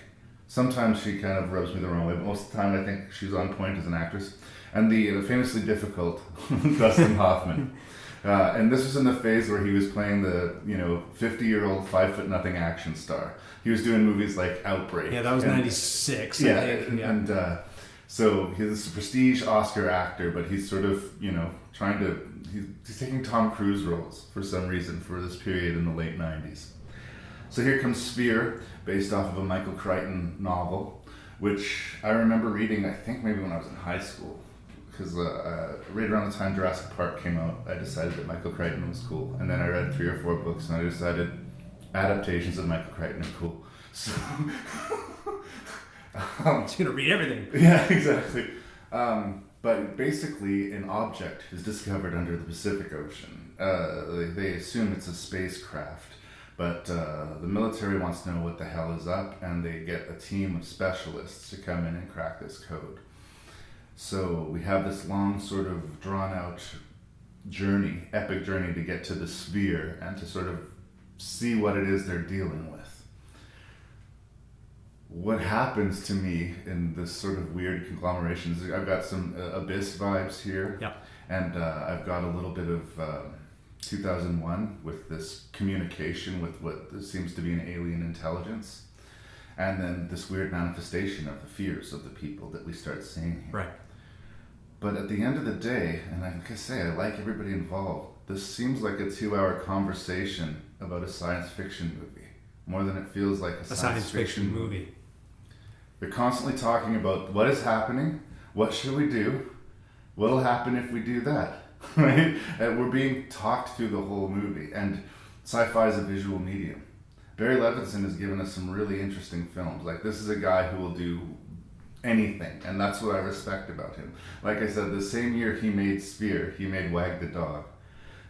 Speaker 2: Sometimes she kind of rubs me the wrong way, but most of the time I think she's on point as an actress. And the famously difficult Dustin Hoffman. And this was in the phase where he was playing the 50-year-old 5'0" action star. He was doing movies like Outbreak.
Speaker 3: Yeah, that was 96.
Speaker 2: Yeah,
Speaker 3: I think. Yeah.
Speaker 2: And so he's a prestige Oscar actor, but he's sort of trying to he's taking Tom Cruise roles for some reason for this period in the late 90s. So here comes Sphere, based off of a Michael Crichton novel, which I remember reading, I think maybe when I was in high school, because right around the time Jurassic Park came out, I decided that Michael Crichton was cool. And then I read 3 or 4 books, and I decided adaptations of Michael Crichton are cool. So,
Speaker 3: He's going to read everything.
Speaker 2: Yeah, exactly. But basically, an object is discovered under the Pacific Ocean. They assume it's a spacecraft. But the military wants to know what the hell is up, and they get a team of specialists to come in and crack this code. So we have this long, sort of drawn-out journey, epic journey to get to the sphere and to sort of see what it is they're dealing with. What happens to me in this sort of weird conglomeration is I've got some Abyss vibes here, and I've got a little bit of 2001 with this communication with what seems to be an alien intelligence, and then this weird manifestation of the fears of the people that we start seeing here.
Speaker 3: Right.
Speaker 2: But at the end of the day, and like I say, I like everybody involved, this seems like a 2-hour conversation about a science fiction movie, more than it feels like a science fiction movie. They're constantly talking about what is happening, what should we do, what'll happen if we do that. Right? And we're being talked through the whole movie, and sci-fi is a visual medium. Barry Levinson has given us some really interesting films. Like, this is a guy who will do anything, and that's what I respect about him. Like I said, the same year he made Sphere, he made Wag the Dog.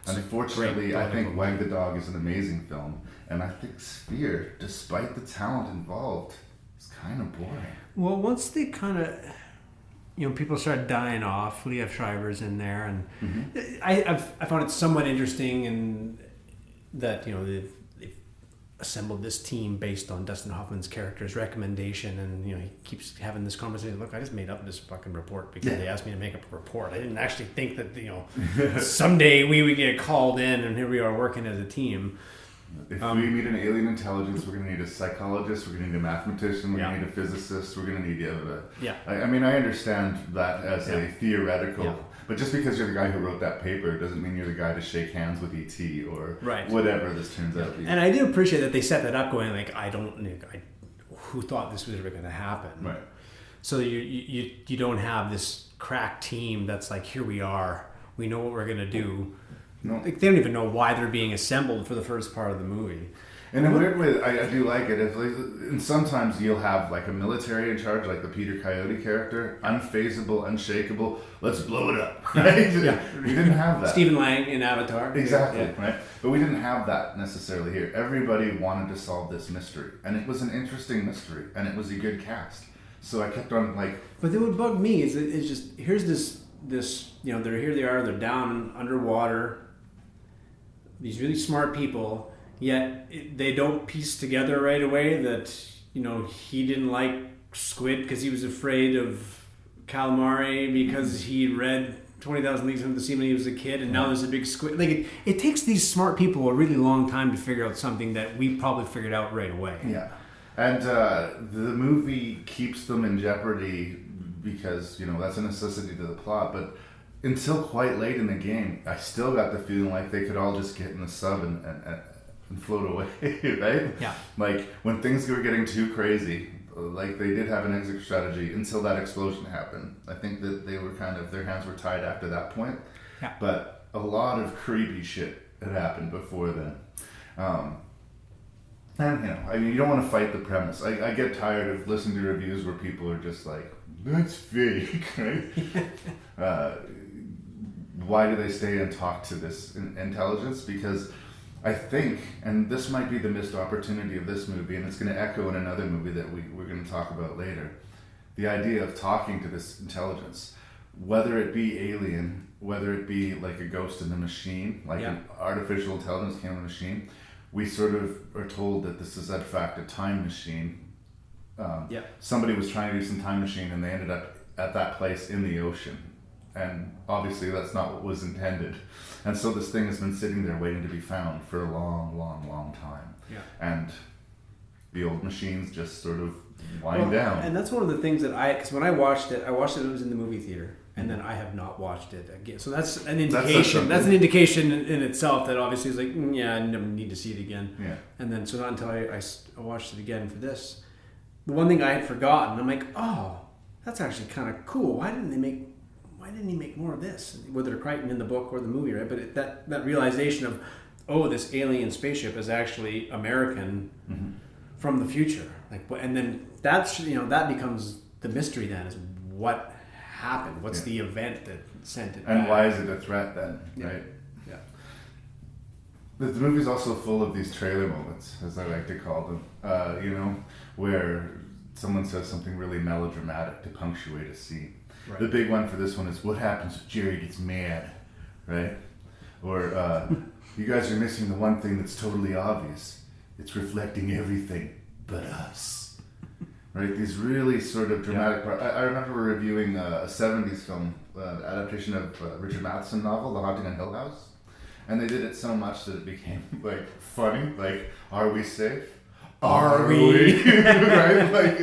Speaker 2: Unfortunately, I think Wag the Dog is an amazing film, and I think Sphere, despite the talent involved, is kind of boring.
Speaker 3: Well, once they kind of... people start dying off. Liev Schreiber's in there, and I found it somewhat interesting, and that they've assembled this team based on Dustin Hoffman's character's recommendation, and he keeps having this conversation. Look, I just made up this fucking report because they asked me to make up a report. I didn't actually think that someday we would get called in, and here we are working as a team.
Speaker 2: If we meet an alien intelligence, we're going to need a psychologist, we're going to need a mathematician, we're going to need a physicist, we're going to need I mean, I understand that as a theoretical, but just because you're the guy who wrote that paper doesn't mean you're the guy to shake hands with E.T. or whatever this turns out to be.
Speaker 3: And I do appreciate that they set that up going who thought this was ever going to happen?
Speaker 2: Right.
Speaker 3: So you don't have this crack team that's like, here we are, we know what we're going to do.
Speaker 2: No.
Speaker 3: They don't even know why they're being assembled for the first part of the movie.
Speaker 2: In a weird way, I do like it. And sometimes you'll have like a military in charge, like the Peter Coyote character, unfazable, unshakable. Let's blow it up, right?
Speaker 3: Yeah.
Speaker 2: We didn't have that.
Speaker 3: Stephen Lang in Avatar.
Speaker 2: Exactly, right? But we didn't have that necessarily here. Everybody wanted to solve this mystery, and it was an interesting mystery, and it was a good cast. So I kept on
Speaker 3: But then what bugged me is it's just here's this they're here, they are, they're down underwater. These really smart people, yet they don't piece together right away that he didn't like squid because he was afraid of calamari because he read 20,000 Leagues Under the Sea when he was a kid, and now there's a big squid. Like it takes these smart people a really long time to figure out something that we probably figured out right away.
Speaker 2: Yeah, and the movie keeps them in jeopardy because that's a necessity to the plot. But until quite late in the game, I still got the feeling like they could all just get in the sub and float away, right?
Speaker 3: Yeah.
Speaker 2: Like when things were getting too crazy, like they did have an exit strategy until that explosion happened. I think that they were their hands were tied after that point.
Speaker 3: Yeah.
Speaker 2: But a lot of creepy shit had happened before then. And you don't want to fight the premise. I get tired of listening to reviews where people are just like, that's fake, right? Why do they stay and talk to this intelligence? Because I think, and this might be the missed opportunity of this movie, and it's going to echo in another movie that we're going to talk about later, the idea of talking to this intelligence, whether it be alien, whether it be like a ghost in the machine, like an artificial intelligence came in a machine, we sort of are told that this is in fact a time machine. Somebody was trying to do some time machine and they ended up at that place in the ocean. And obviously that's not what was intended. And so this thing has been sitting there waiting to be found for a long, long, long time.
Speaker 3: Yeah.
Speaker 2: And the old machines just sort of wind down.
Speaker 3: And that's one of the things that because when I watched it, it was in the movie theater. And then I have not watched it again. So that's an indication. That's an indication in itself that obviously is like, I never need to see it again.
Speaker 2: Yeah.
Speaker 3: And then so not until I watched it again for this. The one thing I had forgotten, I'm like, oh, that's actually kind of cool. Why didn't he make more of this? Whether Crichton in the book or the movie, right? But that realization of, this alien spaceship is actually American from the future. And then that's that becomes the mystery. Then is what happened? What's the event that sent it?
Speaker 2: And
Speaker 3: back?
Speaker 2: why is it a threat then? Right?
Speaker 3: Yeah.
Speaker 2: The movie's also full of these trailer moments, as I like to call them. Where someone says something really melodramatic to punctuate a scene. Right. The big one for this one is what happens if Jerry gets mad, right? Or you guys are missing the one thing that's totally obvious. It's reflecting everything but us, right? These really sort of dramatic parts. I remember reviewing a 70s film, adaptation of Richard Matheson novel, The Haunting on Hill House. And they did it so much that it became funny, are we safe? Are we? Right?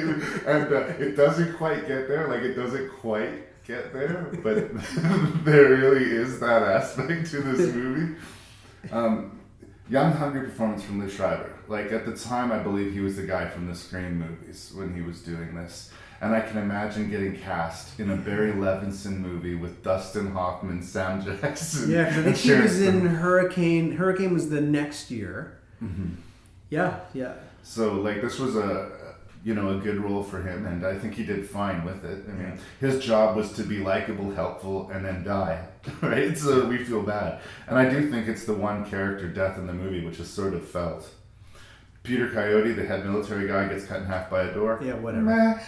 Speaker 2: It doesn't quite get there. It doesn't quite get there, but there really is that aspect to this movie. Young, hungry performance from Liv Schreiber. At the time, I believe he was the guy from the Scream movies when he was doing this. And I can imagine getting cast in a Barry Levinson movie with Dustin Hoffman, Sam Jackson.
Speaker 3: Yeah, because I think he was in Hurricane. Hurricane was the next year. Mm-hmm. Yeah.
Speaker 2: So this was a good role for him, and I think he did fine with it. I mean, his job was to be likable, helpful, and then die, right? So we feel bad. And I do think it's the one character death in the movie which is sort of felt. Peter Coyote, the head military guy, gets cut in half by a door.
Speaker 3: Yeah, whatever.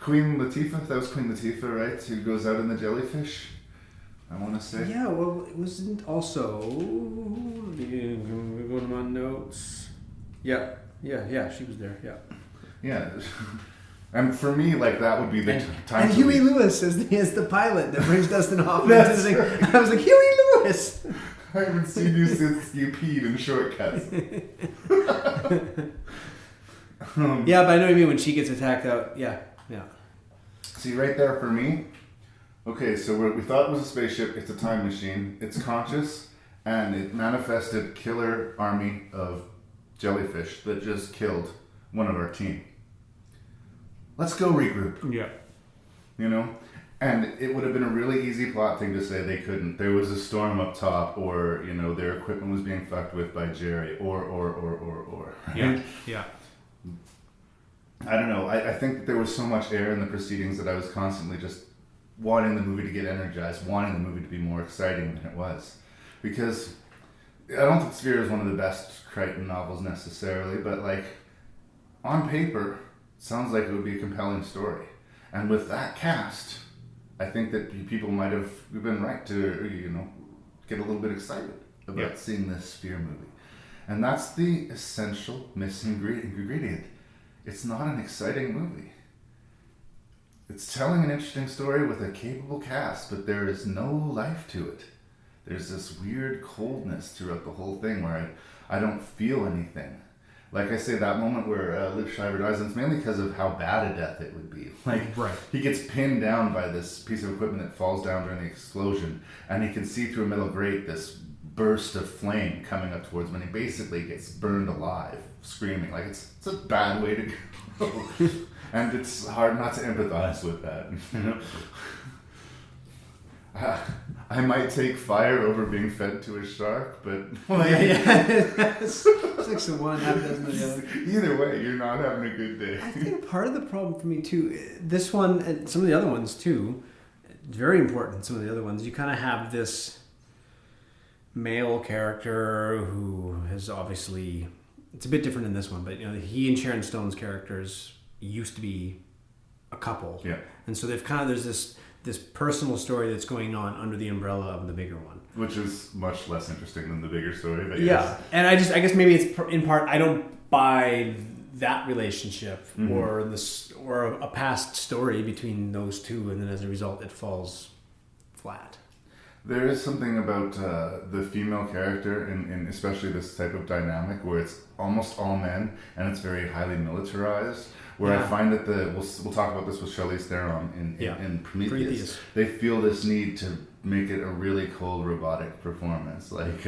Speaker 2: Queen Latifah, that was Queen Latifah, right? Who goes out in the jellyfish, I want to say.
Speaker 3: Yeah, well, it wasn't also... Go to my notes. Yeah, she was there,
Speaker 2: Yeah. And for me, that would be the time.
Speaker 3: And Huey Lewis is the pilot that brings Dustin Hoffman to the thing. I was like, Huey Lewis!
Speaker 2: I haven't seen you since you peed in Shortcuts.
Speaker 3: Yeah, but I know what you mean when she gets attacked out. Yeah.
Speaker 2: See, right there for me, okay, so we thought it was a spaceship, it's a time machine, it's conscious, and it manifested killer army of jellyfish that just killed one of our team. Let's go regroup.
Speaker 3: Yeah.
Speaker 2: And it would have been a really easy plot thing to say they couldn't. There was a storm up top, or, their equipment was being fucked with by Jerry, or. Right?
Speaker 3: Yeah.
Speaker 2: I don't know. I think that there was so much air in the proceedings that I was constantly just wanting the movie to get energized, wanting the movie to be more exciting than it was. Because I don't think Sphere is one of the best Crichton novels necessarily, but on paper, it sounds like it would be a compelling story. And with that cast, I think that people might have been right to, get a little bit excited about seeing this Sphere movie. And that's the essential missing ingredient. it's not an exciting movie. It's telling an interesting story with a capable cast, but there is no life to it. There's this weird coldness throughout the whole thing where I don't feel anything. Like I say, that moment where Liv Schreiber dies, and it's mainly because of how bad a death it would be. Like, he gets pinned down by this piece of equipment that falls down during the explosion, and he can see through a metal grate this burst of flame coming up towards him, and he basically gets burned alive, screaming. Like, it's a bad way to go. And it's hard not to empathize with that, you know? I might take fire over being fed to a shark, but like,
Speaker 3: it's 6 of one, half a dozen of the other.
Speaker 2: Either way, you're not having a good day.
Speaker 3: I think part of the problem for me too, this one and some of the other ones too, it's very important. Some of the other ones, you kind of have this male character who has obviously, it's a bit different in this one, but you know, he and Sharon Stone's characters used to be a couple, and so they've kind of, there's this personal story that's going on under the umbrella of the bigger one, which is much less interesting than the bigger story. But yes. And I guess maybe it's in part I don't buy that relationship or a past story between those two, and then as a result it falls flat.
Speaker 2: There is something about the female character in especially this type of dynamic where it's almost all men and it's very highly militarized. Where I find that we'll talk about this with Charlize Theron in Prometheus. They feel this need to make it a really cold robotic performance. Like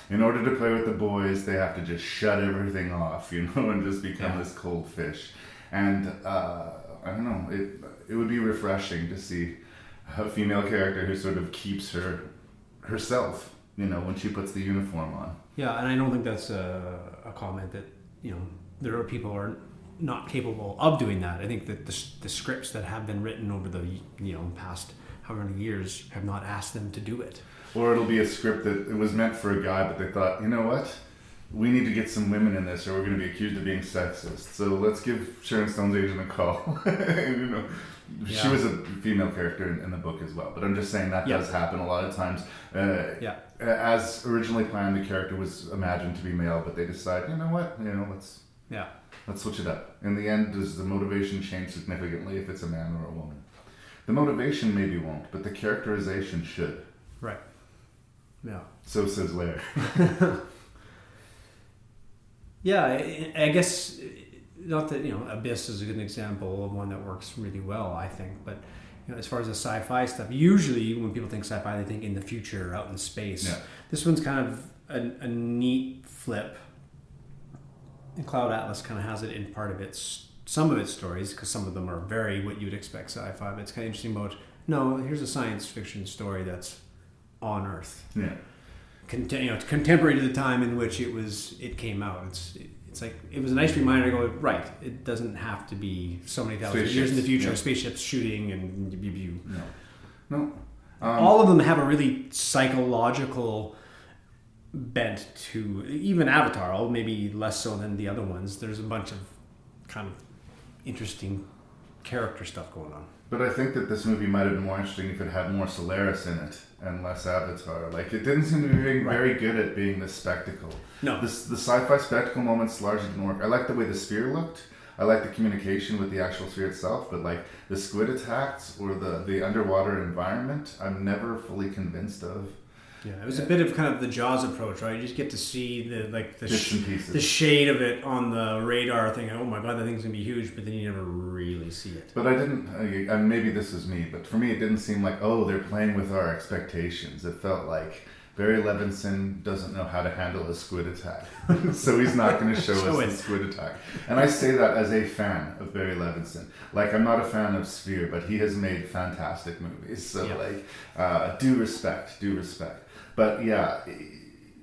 Speaker 2: in order to play with the boys, they have to just shut everything off, you know, and just become this cold fish. And I don't know, it would be refreshing to see a female character who sort of keeps herself, you know, when she puts the uniform on. Yeah, and I don't think that's a comment that, you know, there are people who are not capable of doing that. I think that the scripts that have been written over the, you know, past however many years have not asked them to do it. Or it'll be a script that it was meant for a guy, but they thought, you know what? We need to get some women in this or we're going to be accused of being sexist. So let's give Sharon Stone's agent a call. You know, she was a female character in the book as well. But I'm just saying that does happen a lot of times. As originally planned, the character was imagined to be male, but they decide, you know what? You know, let's switch it up. In the end, does the motivation change significantly if it's a man or a woman? The motivation maybe won't, but the characterization should. Right. Yeah. So says Larry. Yeah, I guess, not that, you know, Abyss is a good example of one that works really well, I think, but you know, as far as the sci-fi stuff, usually when people think sci-fi, they think in the future, out in space. Yeah. This one's kind of a neat flip. And Cloud Atlas kind of has it in part of some of its stories, because some of them are very what you'd expect sci-fi, but it's kind of interesting about, no, here's a science fiction story that's on Earth. Yeah. It's contemporary to the time in which it came out. It's like, it was a nice reminder to go, right, it doesn't have to be so many thousand years in the future, spaceships shooting and No. All of them have a really psychological bent to, even Avatar, maybe less so than the other ones. There's a bunch of kind of interesting character stuff going on. But I think that this movie might have been more interesting if it had more Solaris in it and less Avatar. Like, it didn't seem to be being very good at being this spectacle. No. The sci-fi spectacle moments largely didn't work. I liked the way the sphere looked. I liked the communication with the actual sphere itself, but like the squid attacks or the underwater environment, I'm never fully convinced of. Yeah, it was a bit of kind of the Jaws approach, right? You just get to see the shade of it on the radar thing. Oh my God, that thing's gonna be huge, but then you never really see it. But I didn't. And maybe this is me, but for me, it didn't seem like, oh, they're playing with our expectations. It felt like Barry Levinson doesn't know how to handle a squid attack, so he's not going to show us the squid attack. And I say that as a fan of Barry Levinson. Like, I'm not a fan of Sphere, but he has made fantastic movies. So due respect. But yeah,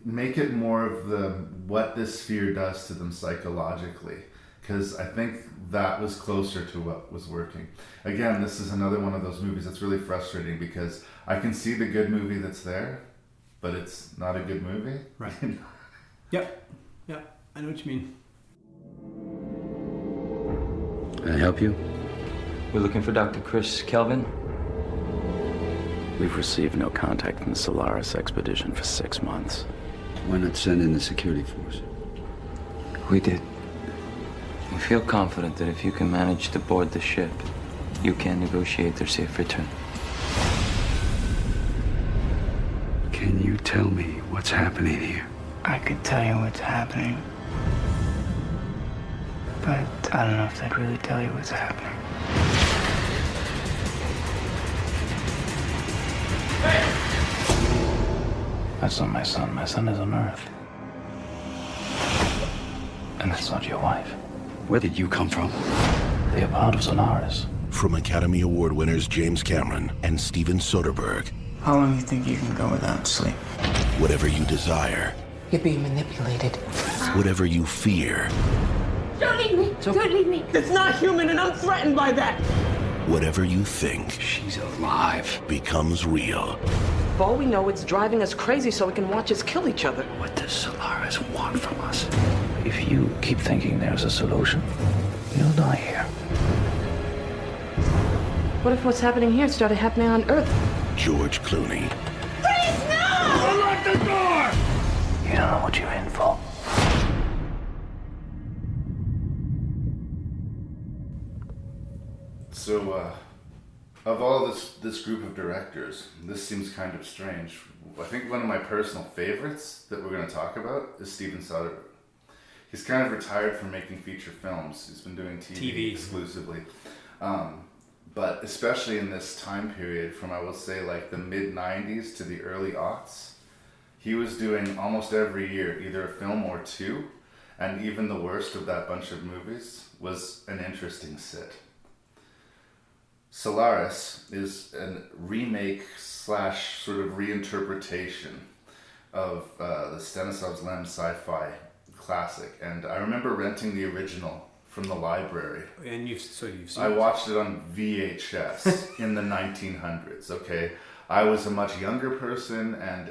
Speaker 2: make it more of what this sphere does to them psychologically, because I think that was closer to what was working. Again, this is another one of those movies that's really frustrating because I can see the good movie that's there, but it's not a good movie. Right. Yep, I know what you mean.
Speaker 5: Can I help you?
Speaker 11: We're looking for Dr. Chris Kelvin.
Speaker 12: We've received no contact from the Solaris expedition for 6 months.
Speaker 13: Why not send in the security force?
Speaker 11: We did. We feel confident that if you can manage to board the ship, you can negotiate their safe return.
Speaker 13: Can you tell me what's happening here?
Speaker 14: I could tell you what's happening. But I don't know if I'd really tell you what's happening. That's not my son. My son is on Earth. And that's not your wife.
Speaker 13: Where did you come from?
Speaker 14: They are part of Solaris.
Speaker 15: From Academy Award winners James Cameron and Steven Soderbergh.
Speaker 14: How long do you think you can go without sleep?
Speaker 15: Whatever you desire.
Speaker 14: You're being manipulated.
Speaker 15: Whatever you fear.
Speaker 1: Don't leave me! Don't leave me!
Speaker 14: It's not human and I'm threatened by that!
Speaker 15: Whatever you think.
Speaker 13: She's alive.
Speaker 15: Becomes real.
Speaker 9: For all we know, it's driving us crazy so we can watch us kill each other.
Speaker 14: What does Solaris want from us? If you keep thinking there's a solution, you'll die here.
Speaker 9: What if what's happening here started happening on Earth?
Speaker 15: George Clooney.
Speaker 1: Please, no!
Speaker 13: Unlock the door!
Speaker 14: You don't know what you're in for.
Speaker 2: So, of all this group of directors, this seems kind of strange. I think one of my personal favorites that we're going to talk about is Steven Soderbergh. He's kind of retired from making feature films. He's been doing TV. Exclusively. But especially in this time period from, I will say, like the mid-90s to the early aughts, he was doing almost every year either a film or two, and even the worst of that bunch of movies was an interesting sit. Solaris is a remake / sort of reinterpretation of the Stanisław Lem sci-fi classic, and I remember renting the original from the library.
Speaker 3: And you've seen
Speaker 2: I watched it on VHS in the 1900s. Okay, I was a much younger person, and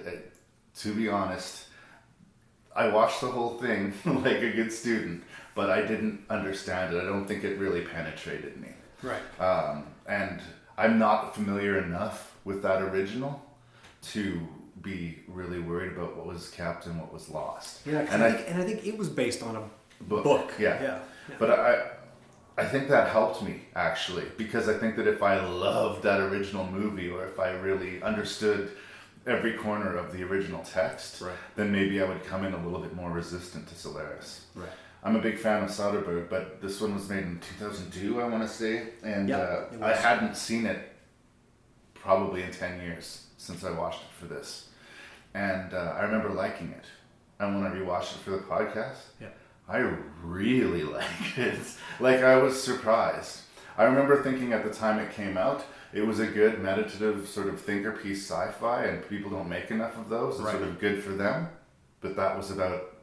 Speaker 2: to be honest, I watched the whole thing like a good student, but I didn't understand it. I don't think it really penetrated me.
Speaker 3: Right.
Speaker 2: And I'm not familiar enough with that original to be really worried about what was kept and what was lost.
Speaker 3: Yeah, and I think it was based on a book.
Speaker 2: Yeah. But I think that helped me, actually, because I think that if I loved that original movie, or if I really understood every corner of the original text,
Speaker 3: right,
Speaker 2: then maybe I would come in a little bit more resistant to Solaris.
Speaker 3: Right.
Speaker 2: I'm a big fan of Soderbergh, but this one was made in 2002, I want to say, and I hadn't seen it probably in 10 years since I watched it for this. And I remember liking it. And when I rewatched it for the podcast, I really liked it. Like, I was surprised. I remember thinking at the time it came out, it was a good meditative sort of thinker piece sci-fi, and people don't make enough of those. It's sort of good for them. But that was about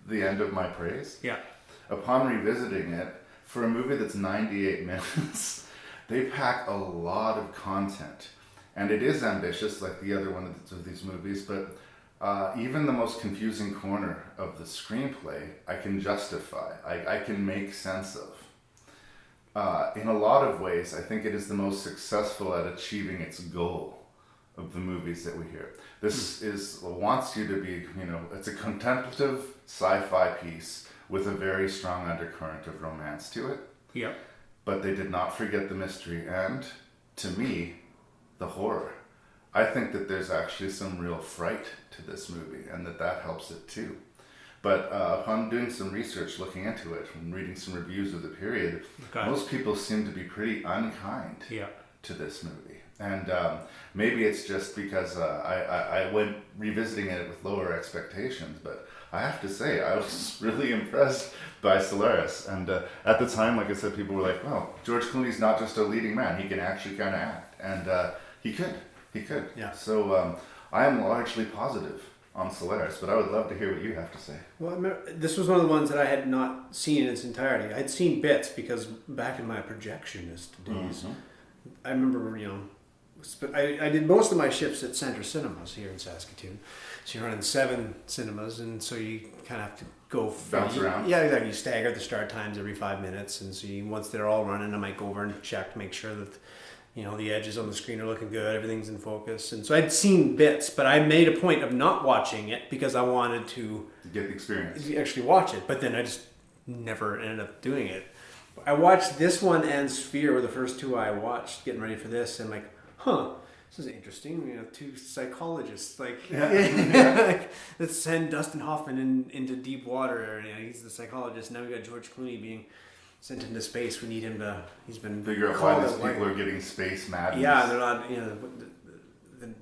Speaker 2: the end of my praise.
Speaker 3: Yeah.
Speaker 2: Upon revisiting it, for a movie that's 98 minutes, they pack a lot of content. And it is ambitious, like the other one of these movies, but even the most confusing corner of the screenplay, I can justify. I can make sense of. In a lot of ways, I think it is the most successful at achieving its goal of the movies that we hear. This wants you to be, it's a contemplative sci-fi piece with a very strong undercurrent of romance to it.
Speaker 3: Yeah.
Speaker 2: But they did not forget the mystery and, to me, the horror. I think that there's actually some real fright to this movie, and that helps it too. But upon doing some research, looking into it, and reading some reviews of the period, most people seem to be pretty unkind to this movie. And maybe it's just because I went revisiting it with lower expectations, but I have to say, I was really impressed by Solaris. And at the time, like I said, people were like, well, George Clooney's not just a leading man, he can actually kind of act. And he could. Yeah. So I am largely positive on Solaris, but I would love to hear what you have to say.
Speaker 3: Well, I remember, this was one of the ones that I had not seen in its entirety. I'd seen bits because back in my projectionist days, I remember, I did most of my shifts at Center Cinemas here in Saskatoon. So you're running 7 cinemas, and so you kind of have to go
Speaker 2: bounce around.
Speaker 3: Yeah, exactly. You stagger the start times every 5 minutes, and so once they're all running, I might go over and check to make sure that the edges on the screen are looking good, everything's in focus. And so I'd seen bits, but I made a point of not watching it because I wanted to
Speaker 2: get the experience.
Speaker 3: Actually watch it. But then I just never ended up doing it. I watched this one and Sphere were the first two I watched getting ready for this, and like, this is interesting. You know, two psychologists like let's send Dustin Hoffman into deep water. You know, he's the psychologist. Now we got George Clooney being sent into space. We need him to. He's been
Speaker 2: figure out why these people are getting space madness.
Speaker 3: Yeah, they're not. You know,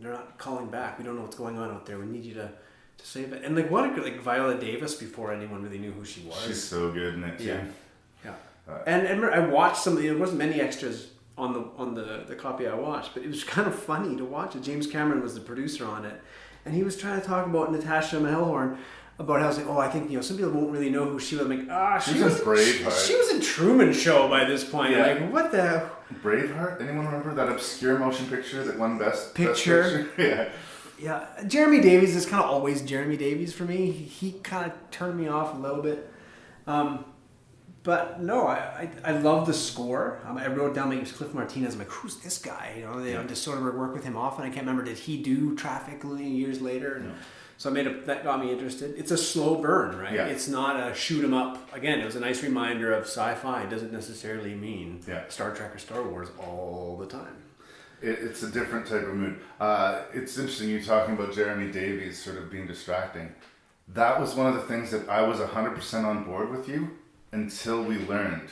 Speaker 3: they're not calling back. We don't know what's going on out there. We need you to save it. And like what like Viola Davis before anyone really knew who she was.
Speaker 2: She's so good in it too.
Speaker 3: Yeah. And I watched some. There wasn't many extras on the copy I watched, but it was kind of funny to watch it. James Cameron was the producer on it, and he was trying to talk about Natasha Mahellhorn about how it's like, I think some people won't really know who she was. I'm like, she was Braveheart. She was in Truman Show by this point. Yeah. Like, what the
Speaker 2: Braveheart? Anyone remember that obscure motion picture that won Best
Speaker 3: Picture? Yeah. Jeremy Davies is kind of always Jeremy Davies for me. He kind of turned me off a little bit. But no, I love the score. I wrote down, it was Cliff Martinez. I'm like, who's this guy? You know, just sort of work with him often. I can't remember, did he do Traffic years later? No. So that got me interested. It's a slow burn, right? Yeah. It's not a shoot 'em up. Again, it was a nice reminder of sci-fi. It doesn't necessarily mean Star Trek or Star Wars all the time.
Speaker 2: It's a different type of mood. It's interesting you talking about Jeremy Davies sort of being distracting. That was one of the things that I was 100% on board with you until we learned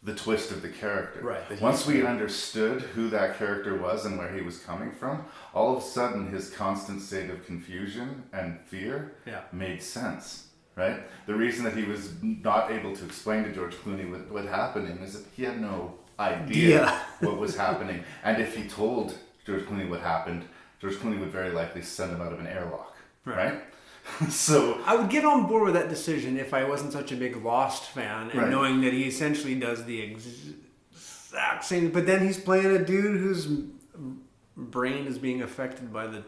Speaker 2: the twist of the character.
Speaker 3: Right.
Speaker 2: Once we understood who that character was and where he was coming from, all of a sudden his constant state of confusion and fear made sense. Right? The reason that he was not able to explain to George Clooney what happening is that he had no idea what was happening. And if he told George Clooney what happened, George Clooney would very likely send him out of an airlock. Right? So
Speaker 3: I would get on board with that decision if I wasn't such a big Lost fan and knowing that he essentially does the exact same. But then he's playing a dude whose brain is being affected by the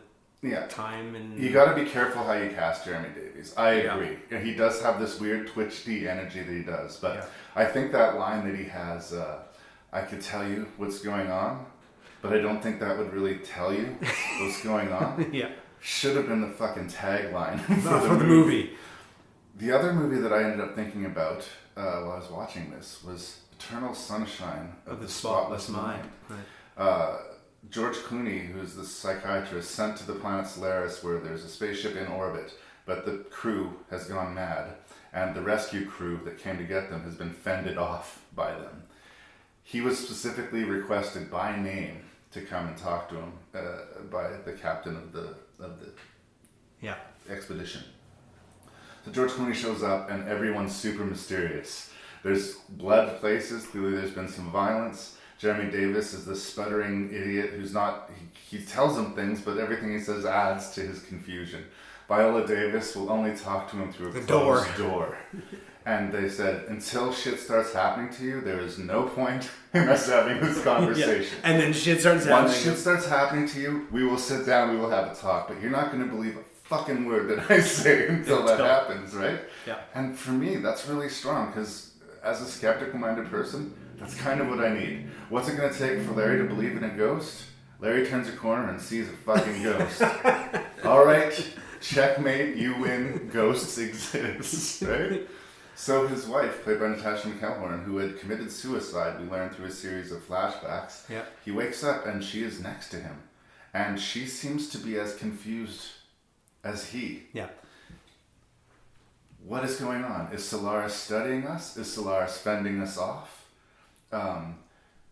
Speaker 3: time. And
Speaker 2: you got to be careful how you cast Jeremy Davies. I agree. He does have this weird twitchy energy that he does. But I think that line that he has, I could tell you what's going on, but I don't think that would really tell you what's going on. Should have been the fucking tagline for the movie. The other movie that I ended up thinking about while I was watching this was Eternal Sunshine of the Spotless Mind. Right. George Clooney, who's the psychiatrist, sent to the planet Solaris where there's a spaceship in orbit, but the crew has gone mad, and the rescue crew that came to get them has been fended off by them. He was specifically requested by name to come and talk to him by the captain of the expedition. So George Clooney shows up and everyone's super mysterious. There's blood places, clearly there's been some violence. Jeremy Davis is this sputtering idiot who's not, he tells him things, but everything he says adds to his confusion. Viola Davis will only talk to him through a closed door. And they said, until shit starts happening to you, there is no point in us having this conversation.
Speaker 3: And then shit starts happening.
Speaker 2: Once shit starts happening to you, we will sit down, we will have a talk. But you're not going to believe a fucking word that I say until that happens, right?
Speaker 3: Yeah.
Speaker 2: And for me, that's really strong, because as a skeptical-minded person, that's kind of what I need. What's it going to take for Larry to believe in a ghost? Larry turns a corner and sees a fucking ghost. All right, checkmate, you win, ghosts exist, right? So his wife, played by Natasha Mahellhorn, who had committed suicide, we learned through a series of flashbacks, he wakes up and she is next to him. And she seems to be as confused as he.
Speaker 3: Yeah.
Speaker 2: What is going on? Is Solaris studying us? Is Solaris fending us off?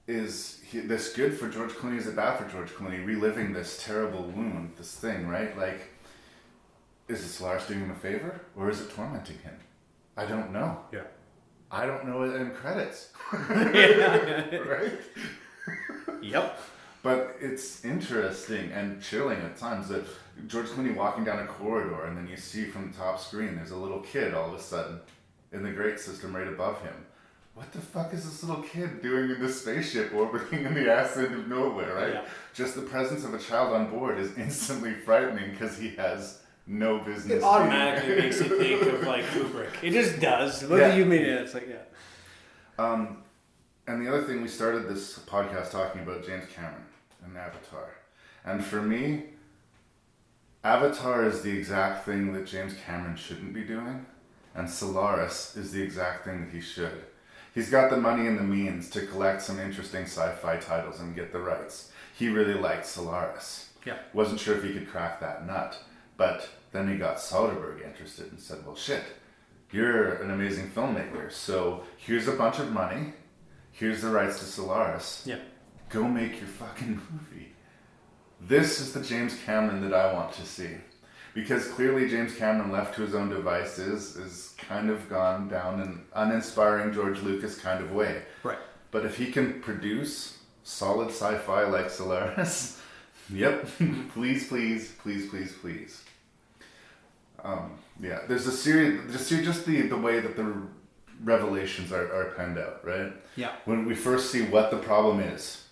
Speaker 2: Is this good for George Clooney? Is it bad for George Clooney? Reliving this terrible wound, this thing, right? Like, is it Solaris doing him a favor? Or is it tormenting him? I don't know.
Speaker 3: Yeah.
Speaker 2: I don't know it in credits. Right?
Speaker 3: Yep.
Speaker 2: But it's interesting and chilling at times that George Clooney walking down a corridor and then you see from the top screen there's a little kid all of a sudden in the grate system right above him. What the fuck is this little kid doing in this spaceship orbiting in the ass end of nowhere, right?
Speaker 3: Yeah.
Speaker 2: Just the presence of a child on board is instantly frightening because he has no business.
Speaker 3: It automatically makes you think of like Kubrick. It just does. What do you mean? It's like,
Speaker 2: and the other thing, we started this podcast talking about James Cameron and Avatar. And for me, Avatar is the exact thing that James Cameron shouldn't be doing. And Solaris is the exact thing that he should. He's got the money and the means to collect some interesting sci-fi titles and get the rights. He really liked Solaris.
Speaker 3: Yeah.
Speaker 2: Wasn't sure if he could crack that nut. But then he got Soderbergh interested and said, well, shit, you're an amazing filmmaker. So here's a bunch of money. Here's the rights to Solaris.
Speaker 3: Yeah.
Speaker 2: Go make your fucking movie. This is the James Cameron that I want to see. Because clearly James Cameron, left to his own devices, is kind of gone down an uninspiring George Lucas kind of way.
Speaker 3: Right.
Speaker 2: But if he can produce solid sci-fi like Solaris, yep, please, please, please, please, please. Yeah, there's a series, just the way that the revelations are penned out, right?
Speaker 3: Yeah.
Speaker 2: When we first see what the problem is,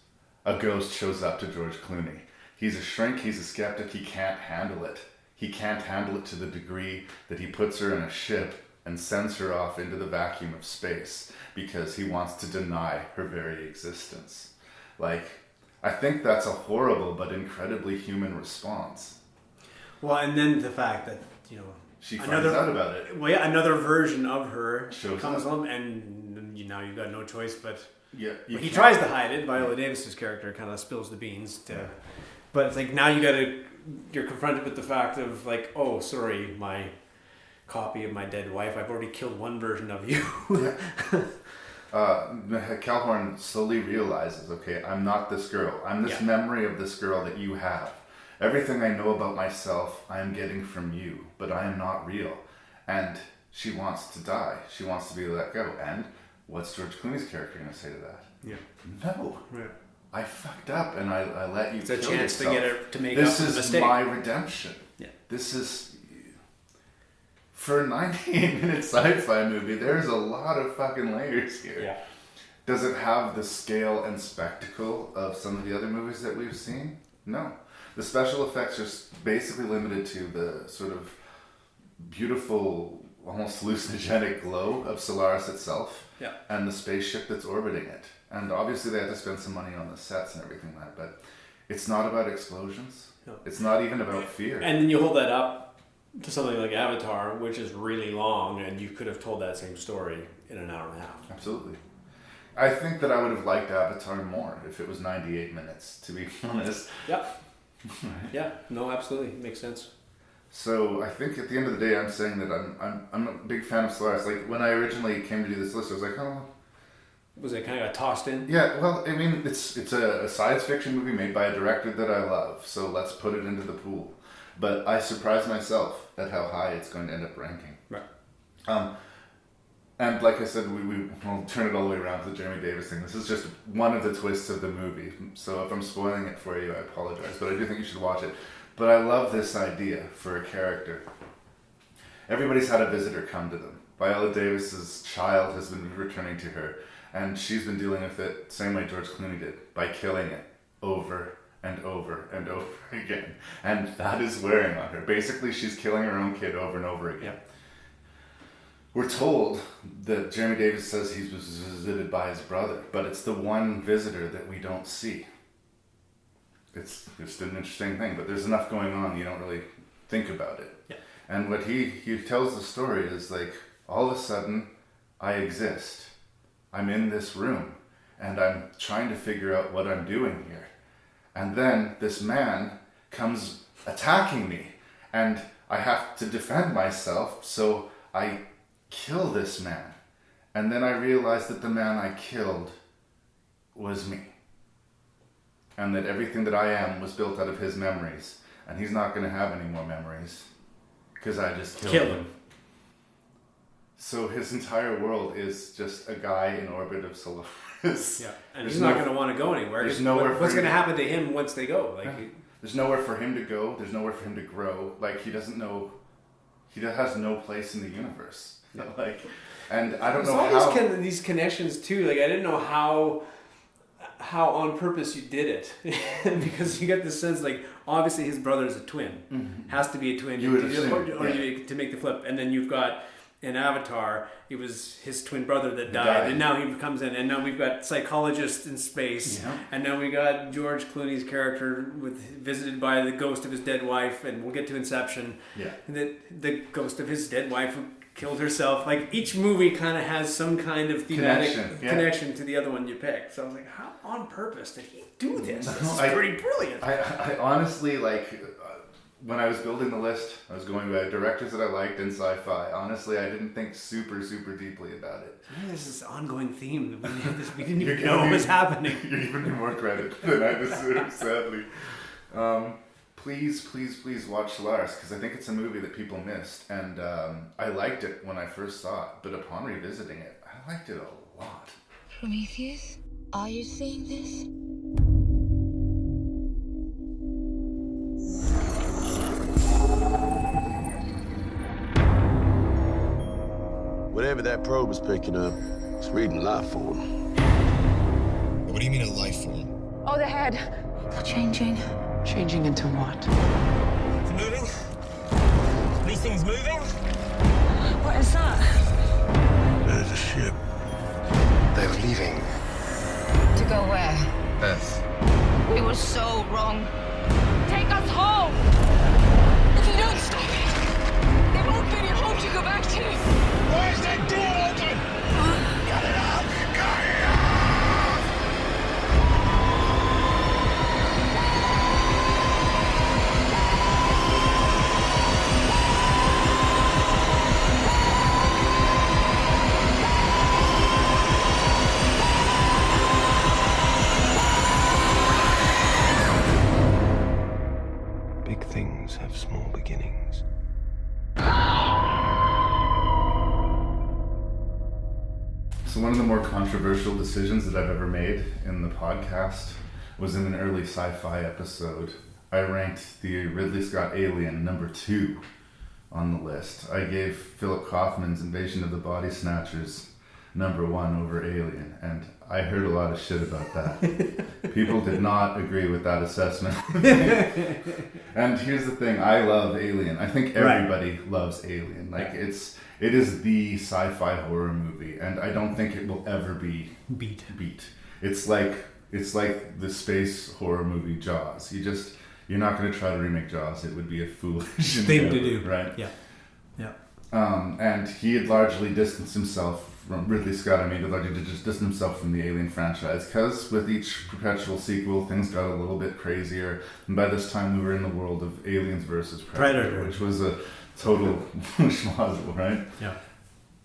Speaker 2: a ghost shows up to George Clooney. He's a shrink, he's a skeptic, he can't handle it. He can't handle it to the degree that he puts her in a ship and sends her off into the vacuum of space because he wants to deny her very existence. Like, I think that's a horrible but incredibly human response.
Speaker 3: Well, and then the fact that,
Speaker 2: she finds out about it.
Speaker 3: Well, yeah, another version of her
Speaker 2: shows
Speaker 3: comes
Speaker 2: up.
Speaker 3: along, and now you've got no choice but...
Speaker 2: Yeah,
Speaker 3: he tries to hide it. Viola Davis's character kind of spills the beans. But it's like, now you're confronted with the fact of, like, oh, sorry, my copy of my dead wife, I've already killed one version of you.
Speaker 2: Calhorn slowly realizes, okay, I'm not this girl. I'm this memory of this girl that you have. Everything I know about myself, I am getting from you, but I am not real. And she wants to die. She wants to be let go. And what's George Clooney's character going to say to that?
Speaker 3: Yeah.
Speaker 2: No.
Speaker 3: Yeah.
Speaker 2: I fucked up and I let you
Speaker 3: kill yourself. It's a chance to get her to make
Speaker 2: this
Speaker 3: up for the mistake.
Speaker 2: This is my redemption.
Speaker 3: Yeah.
Speaker 2: This is... For a 98-minute sci-fi movie, there's a lot of fucking layers here.
Speaker 3: Yeah.
Speaker 2: Does it have the scale and spectacle of some of the other movies that we've seen? No. The special effects are basically limited to the sort of beautiful, almost hallucinogenic glow of Solaris itself.
Speaker 3: Yeah.
Speaker 2: And the spaceship that's orbiting it. And obviously they had to spend some money on the sets and everything like that, but it's not about explosions. No. It's not even about fear.
Speaker 3: And then you hold that up to something like Avatar, which is really long, and you could have told that same story in an hour and a half.
Speaker 2: Absolutely. I think that I would have liked Avatar more if it was 98 minutes, to be honest.
Speaker 3: Yeah. Yeah, no, absolutely. It makes sense.
Speaker 2: So I think at the end of the day, I'm saying that I'm a big fan of Solaris. Like, when I originally came to do this list, I was like, oh...
Speaker 3: Was it kind of tossed in?
Speaker 2: Yeah, well, I mean, it's a science fiction movie made by a director that I love, so let's put it into the pool. But I surprised myself at how high it's going to end up ranking.
Speaker 3: Right.
Speaker 2: And like I said, we'll turn it all the way around to the Jeremy Davis thing. This is just one of the twists of the movie. So if I'm spoiling it for you, I apologize. But I do think you should watch it. But I love this idea for a character. Everybody's had a visitor come to them. Viola Davis's child has been returning to her. And she's been dealing with it same way George Clooney did, by killing it over and over and over again. And that is wearing on her. Basically, she's killing her own kid over and over again.
Speaker 3: Yeah.
Speaker 2: We're told that Jeremy Davis says he was visited by his brother, but it's the one visitor that we don't see. It's just an interesting thing, but there's enough going on, you don't really think about it.
Speaker 3: Yeah.
Speaker 2: And what he tells the story is like, all of a sudden, I exist. I'm in this room, and I'm trying to figure out what I'm doing here. And then this man comes attacking me, and I have to defend myself, so I kill this man. And then I realize that the man I killed was me. And that everything that I am was built out of his memories. And he's not going to have any more memories, because I just killed him. So his entire world is just a guy in orbit of Solaris.
Speaker 3: Yeah, and he's not going to want to go anywhere.
Speaker 2: There's nowhere.
Speaker 3: What's going to happen to him once they go? Like,
Speaker 2: yeah. There's nowhere for him to go. There's nowhere for him to grow. Like, he doesn't know. He has no place in the universe. Yeah. Like, and I don't know how.
Speaker 3: These connections too. Like, I didn't know how on purpose you did it, because you get the sense like obviously his brother is a twin, has to be a twin, to make the flip, and then you've got. In Avatar, it was his twin brother that died, and now he comes in, and now we've got psychologists in space, and now we got George Clooney's character visited by the ghost of his dead wife, and we'll get to Inception.
Speaker 2: Yeah,
Speaker 3: the ghost of his dead wife who killed herself. Like, each movie kind of has some kind of thematic connection to the other one you picked. So I was like, how on purpose did he do this? This is pretty brilliant.
Speaker 2: I honestly, like, when I was building the list, I was going by directors that I liked in sci-fi. Honestly, I didn't think super, super deeply about it.
Speaker 3: There's this ongoing theme that we didn't even know what was happening.
Speaker 2: You're giving me more credit than I deserve, sadly. Please watch Solaris, because I think it's a movie that people missed. And I liked it when I first saw it, but upon revisiting it, I liked it a lot.
Speaker 1: Prometheus, are you seeing this?
Speaker 15: Whatever that probe is picking up, it's reading life form.
Speaker 6: What do you mean a life form?
Speaker 1: Oh, the head. Changing.
Speaker 9: Changing into what?
Speaker 16: It's moving. These things moving.
Speaker 1: What is that?
Speaker 15: There's a ship.
Speaker 6: They're leaving.
Speaker 1: To go where?
Speaker 6: Earth.
Speaker 1: We were so wrong. Take us home! If you don't stop it, there won't be any home to go back to.
Speaker 15: Why is that door open? Cut it off! Cut it off! Big things have small beginnings.
Speaker 2: So one of the more controversial decisions that I've ever made in the podcast was in an early sci-fi episode. I ranked the Ridley Scott Alien number 2 on the list. I gave Philip Kaufman's Invasion of the Body Snatchers number 1 over Alien, and I heard a lot of shit about that. People did not agree with that assessment. And here's the thing, I love Alien. I think everybody loves Alien. Like, it is the sci-fi horror movie, and I don't think it will ever be beat. It's like the space horror movie Jaws. You're not going to try to remake Jaws. It would be a foolish
Speaker 3: thing to do,
Speaker 2: right?
Speaker 3: Yeah.
Speaker 2: And he had largely distanced himself from Ridley Scott. He largely just distanced himself from the Alien franchise, because with each perpetual sequel, things got a little bit crazier. And by this time, we were in the world of Aliens versus Predator. Which was a total schmozzle, right?
Speaker 3: Yeah.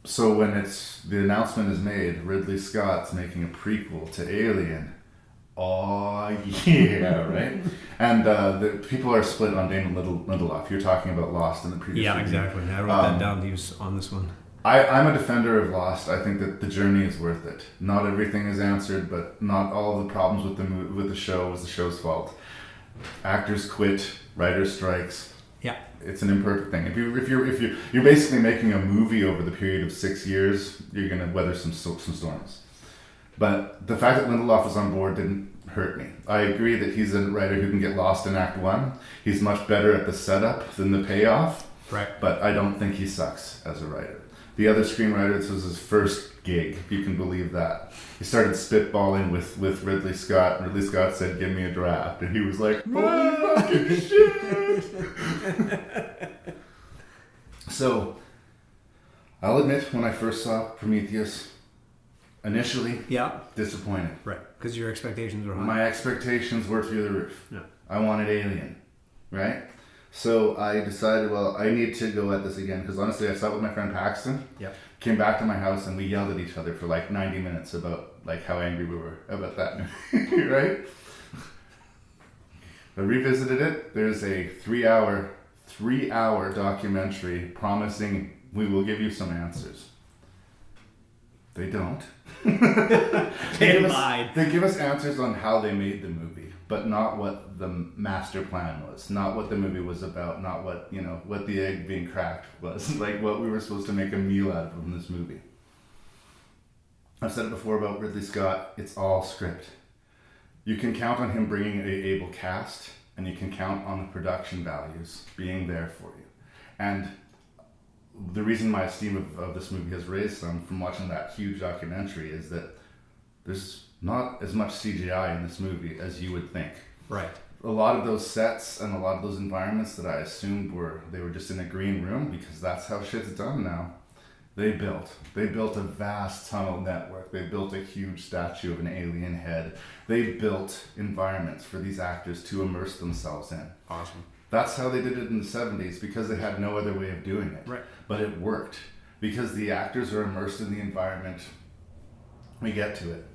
Speaker 2: So when the announcement is made, Ridley Scott's making a prequel to Alien. Oh yeah, right. And the people are split on Damon Lindelof. You're talking about Lost in the previous.
Speaker 3: Yeah, exactly. I wrote that down. He was on this one.
Speaker 2: I'm a defender of Lost. I think that the journey is worth it. Not everything is answered, but not all of the problems with the show was the show's fault. Actors quit, writers strikes.
Speaker 3: Yeah,
Speaker 2: it's an imperfect thing. If you're basically making a movie over the period of 6 years, you're gonna weather some storms. But the fact that Lindelof was on board didn't hurt me. I agree that he's a writer who can get lost in Act 1. He's much better at the setup than the payoff.
Speaker 3: Right.
Speaker 2: But I don't think he sucks as a writer. The other screenwriter, this was his first gig, if you can believe that. He started spitballing with Ridley Scott. Ridley Scott said, "Give me a draft." And he was like, "Holy fucking shit!" So, I'll admit, when I first saw Prometheus, initially, disappointed.
Speaker 3: Right, because your expectations were high.
Speaker 2: My expectations were through the roof.
Speaker 3: Yeah.
Speaker 2: I wanted Alien, right? So I decided, well, I need to go at this again, because honestly, I saw it with my friend Paxton.
Speaker 3: Yeah.
Speaker 2: Came back to my house and we yelled at each other for like 90 minutes about like how angry we were about that movie, right? I revisited it. There's a 3-hour documentary promising we will give you some answers. They don't.
Speaker 3: They lied.
Speaker 2: They give us answers on how they made the movie, but not what the master plan was, not what the movie was about, not what the egg being cracked was, like what we were supposed to make a meal out of in this movie. I've said it before about Ridley Scott, it's all script. You can count on him bringing an able cast, and you can count on the production values being there for you. And the reason my esteem of this movie has raised some from watching that huge documentary is that there's not as much CGI in this movie as you would think.
Speaker 3: Right.
Speaker 2: A lot of those sets and a lot of those environments that I assumed they were just in a green room, because that's how shit's done now. They built a vast tunnel network. They built a huge statue of an alien head. They built environments for these actors to immerse themselves in.
Speaker 3: Awesome.
Speaker 2: That's how they did it in the 70s, because they had no other way of doing it.
Speaker 3: Right.
Speaker 2: But it worked because the actors are immersed in the environment. We get to it.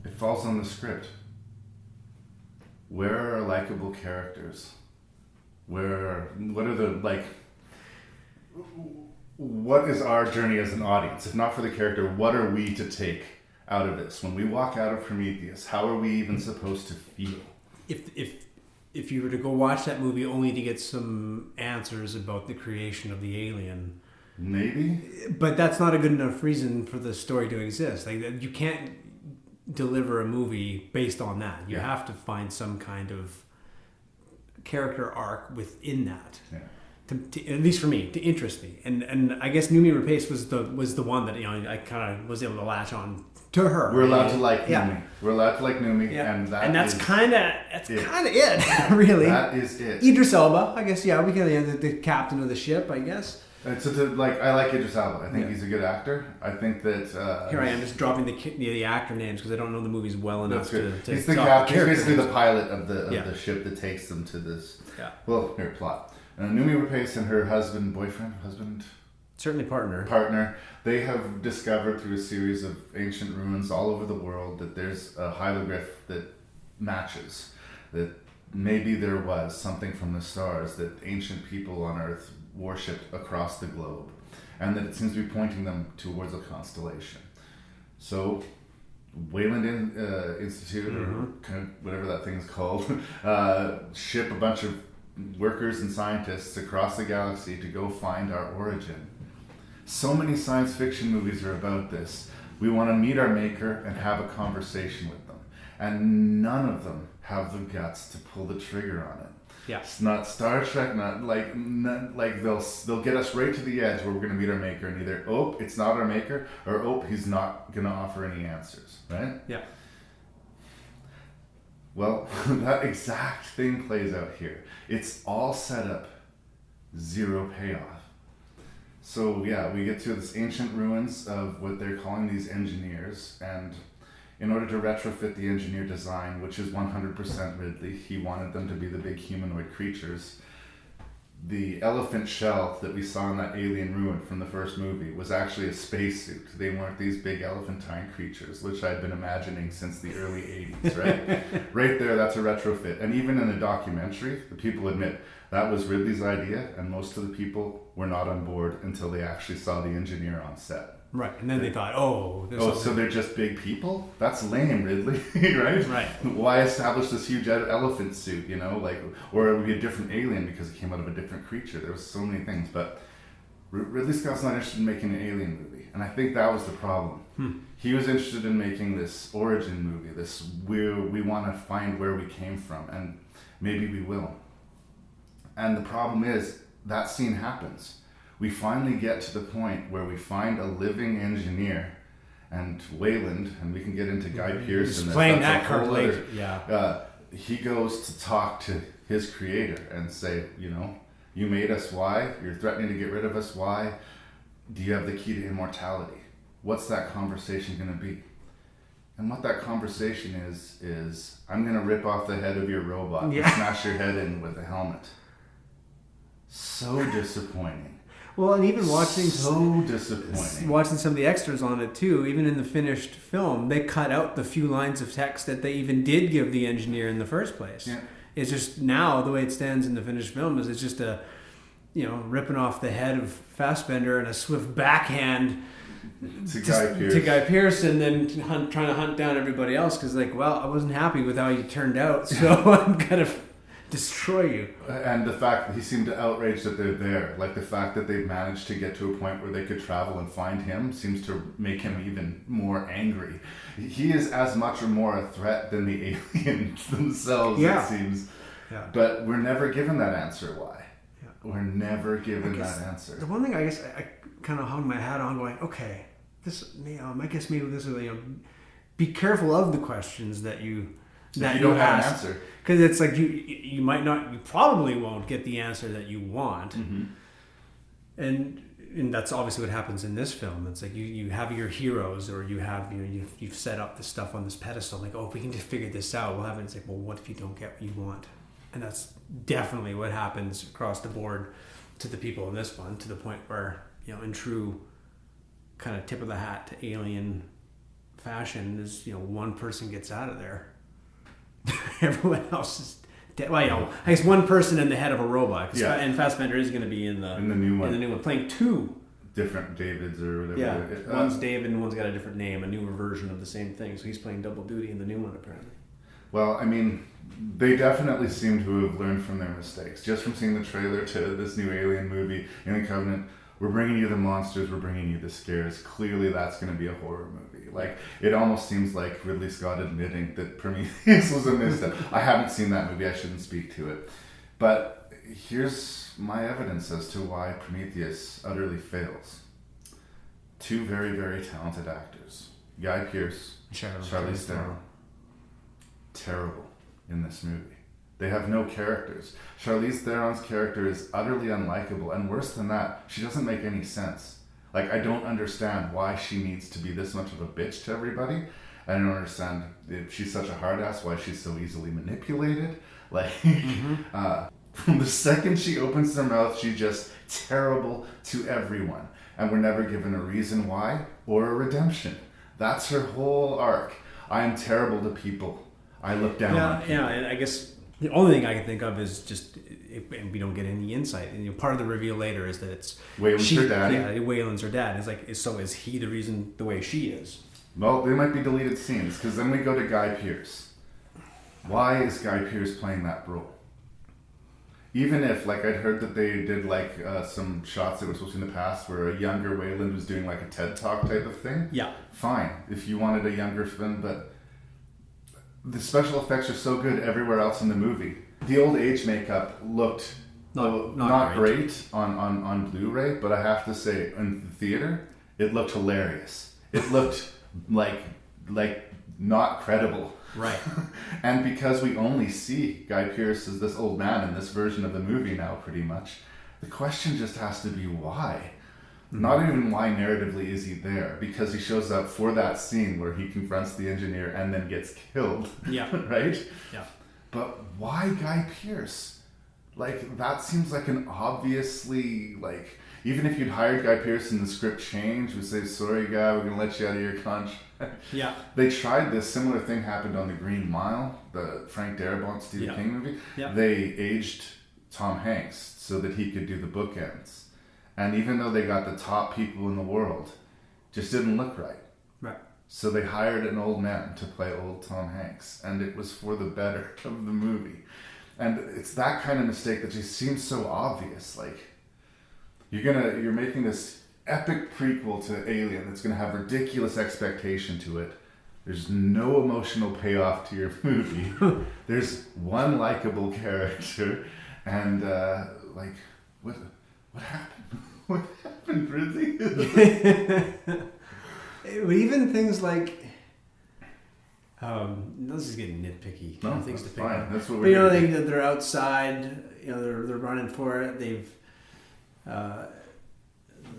Speaker 2: It falls on the script. Where are likable characters? What are the, like, what is our journey as an audience? If not for the character, what are we to take out of this? When we walk out of Prometheus, how are we even supposed to feel?
Speaker 3: If you were to go watch that movie only to get some answers about the creation of the alien,
Speaker 2: maybe,
Speaker 3: but that's not a good enough reason for the story to exist. Like, you can't deliver a movie based on that. You have to find some kind of character arc within that.
Speaker 2: Yeah.
Speaker 3: To, at least for me, to interest me, and I guess Noomi Rapace was the one that, you know, I kind of was able to latch on to her.
Speaker 2: We're allowed to like Noomi. We're allowed to like Noomi, and
Speaker 3: that's kind of it, really.
Speaker 2: That is it.
Speaker 3: Idris Elba, I guess. Yeah, we can the captain of the ship, I guess.
Speaker 2: I like Idris Elba. I think he's a good actor. I think that
Speaker 3: here I am just dropping the actor names because I don't know the movies well enough to
Speaker 2: he's the captain. He's basically the pilot of the ship that takes them to this.
Speaker 3: Yeah.
Speaker 2: Well, here, plot. Noomi Rapace and her husband,
Speaker 3: certainly
Speaker 2: partner, they have discovered through a series of ancient ruins all over the world that there's a hieroglyph that matches, that maybe there was something from the stars that ancient people on Earth worshipped across the globe, and that it seems to be pointing them towards a constellation. So Wayland Institute, or kind of whatever that thing's called, ship a bunch of workers and scientists across the galaxy to go find our origin. So many science fiction movies are about this. We want to meet our maker and have a conversation with them, and none of them have the guts to pull the trigger on it.
Speaker 3: Yeah.
Speaker 2: It's not Star Trek, not like they'll get us right to the edge where we're going to meet our maker, and either it's not our maker, or he's not going to offer any answers, right?
Speaker 3: Yeah.
Speaker 2: Well, that exact thing plays out here. It's all set up, zero payoff. So yeah, we get to this ancient ruins of what they're calling these engineers, and in order to retrofit the engineer design, which is 100% Ridley, he wanted them to be the big humanoid creatures. The elephant shell that we saw in that alien ruin from the first movie was actually a spacesuit. They weren't these big elephantine creatures, which I'd been imagining since the early 80s, right? Right there, that's a retrofit. And even in the documentary, the people admit that was Ridley's idea, and most of the people were not on board until they actually saw the engineer on set.
Speaker 3: Right, and then they thought,
Speaker 2: so they're just big people? That's lame, Ridley, right?
Speaker 3: Right.
Speaker 2: Why establish this huge elephant suit, or it would be a different alien because it came out of a different creature. There was so many things, but Ridley Scott's not interested in making an alien movie, and I think that was the problem. He was interested in making this origin movie, we want to find where we came from, and maybe we will. And the problem is, that scene happens. We finally get to the point where we find a living engineer, and Wayland, and we can get into Guy Pearce.
Speaker 3: He's playing that card later. Yeah.
Speaker 2: He goes to talk to his creator and say, you made us, why? You're threatening to get rid of us, why? Do you have the key to immortality? What's that conversation going to be? And what that conversation is I'm going to rip off the head of your robot and smash your head in with a helmet. So disappointing.
Speaker 3: Well, and even watching
Speaker 2: disappointing.
Speaker 3: Some of the extras on it too, even in the finished film, they cut out the few lines of text that they even did give the engineer in the first place. Yeah. It's just now the way it stands in the finished film is it's just ripping off the head of Fassbender and a swift backhand
Speaker 2: to Guy Pearce,
Speaker 3: and then trying to hunt down everybody else because I wasn't happy with how you turned out, so I'm gonna destroy you.
Speaker 2: And the fact that he seemed outraged that they're there, like the fact that they've managed to get to a point where they could travel and find him, seems to make him even more angry. He is as much or more a threat than the aliens themselves, it seems. Yeah. But we're never given that answer. Why? Yeah. We're never given that answer.
Speaker 3: The one thing I guess I kind of hung my hat on, going, okay, I guess maybe this is be careful of the questions that you
Speaker 2: don't have an answer.
Speaker 3: Because it's like you probably won't get the answer that you want.
Speaker 2: Mm-hmm.
Speaker 3: And and that's obviously what happens in this film. It's like you have your heroes, or you have, you've set up this stuff on this pedestal. Like, oh, if we can just figure this out, we'll have it. It's like, well, what if you don't get what you want? And that's definitely what happens across the board to the people in this one, to the point where, in true kind of tip of the hat to Alien fashion, is, one person gets out of there. Everyone else is dead. Well, I guess one person in the head of a robot. And Fassbender is going to be in the new one, playing two
Speaker 2: different Davids or whatever.
Speaker 3: Yeah, one's David and one's got a different name, a newer version of the same thing. So he's playing double duty in the new one, apparently.
Speaker 2: Well, I mean, they definitely seem to have learned from their mistakes. Just from seeing the trailer to this new Alien movie, Alien Covenant, we're bringing you the monsters, we're bringing you the scares. Clearly that's going to be a horror movie. Like, it almost seems like Ridley Scott admitting that Prometheus was a misstep. I haven't seen that movie, I shouldn't speak to it. But here's my evidence as to why Prometheus utterly fails. Two very, very talented actors. Guy Pearce, Charlize Theron. Terrible in this movie. They have no characters. Charlize Theron's character is utterly unlikable, and worse than that, she doesn't make any sense. Like, I don't understand why she needs to be this much of a bitch to everybody. I don't understand if she's such a hard ass, why she's so easily manipulated. Like, from the second she opens her mouth, she's just terrible to everyone. And we're never given a reason why or a redemption. That's her whole arc. I am terrible to people. I look down on people.
Speaker 3: Yeah, and I guess the only thing I can think of is just, and we don't get any insight. And part of the reveal later is that it's
Speaker 2: Wayland's her daddy.
Speaker 3: Yeah, Wayland's her dad. It's like, so is he the reason the way she is?
Speaker 2: Well, they might be deleted scenes, because then we go to Guy Pearce. Why is Guy Pearce playing that role? Even if, like, I'd heard that they did, like, some shots that were supposed to be in the past where a younger Wayland was doing, like, a TED Talk type of thing.
Speaker 3: Yeah.
Speaker 2: Fine, if you wanted a younger film, but the special effects are so good everywhere else in the movie. The old age makeup looked not great on Blu-ray, but I have to say, in the theater, it looked hilarious. It looked like not credible.
Speaker 3: Right.
Speaker 2: And because we only see Guy Pearce as this old man in this version of the movie now, pretty much, the question just has to be why. Mm-hmm. Not even why narratively is he there, because he shows up for that scene where he confronts the engineer and then gets killed.
Speaker 3: Yeah.
Speaker 2: Right?
Speaker 3: Yeah.
Speaker 2: But why Guy Pearce? Like, that seems like an obviously, like, even if you'd hired Guy Pearce and the script changed, we say, sorry guy, we're going to let you out of your contract.
Speaker 3: Yeah.
Speaker 2: They tried this. Similar thing happened on The Green Mile, the Frank Darabont, Stephen King movie.
Speaker 3: Yeah.
Speaker 2: They aged Tom Hanks so that he could do the bookends. And even though they got the top people in the world, just didn't look right.
Speaker 3: Right.
Speaker 2: So they hired an old man to play old Tom Hanks, and it was for the better of the movie. And it's that kind of mistake that just seems so obvious. Like, you're making this epic prequel to Alien that's going to have ridiculous expectation to it. There's no emotional payoff to your movie. There's one likable character, and like, what happened? What happened, Ridley?
Speaker 3: Even things like, this is getting nitpicky.
Speaker 2: No,
Speaker 3: things to pick
Speaker 2: fine.
Speaker 3: up.
Speaker 2: That's what we're
Speaker 3: doing. They're outside. They're running for it. They've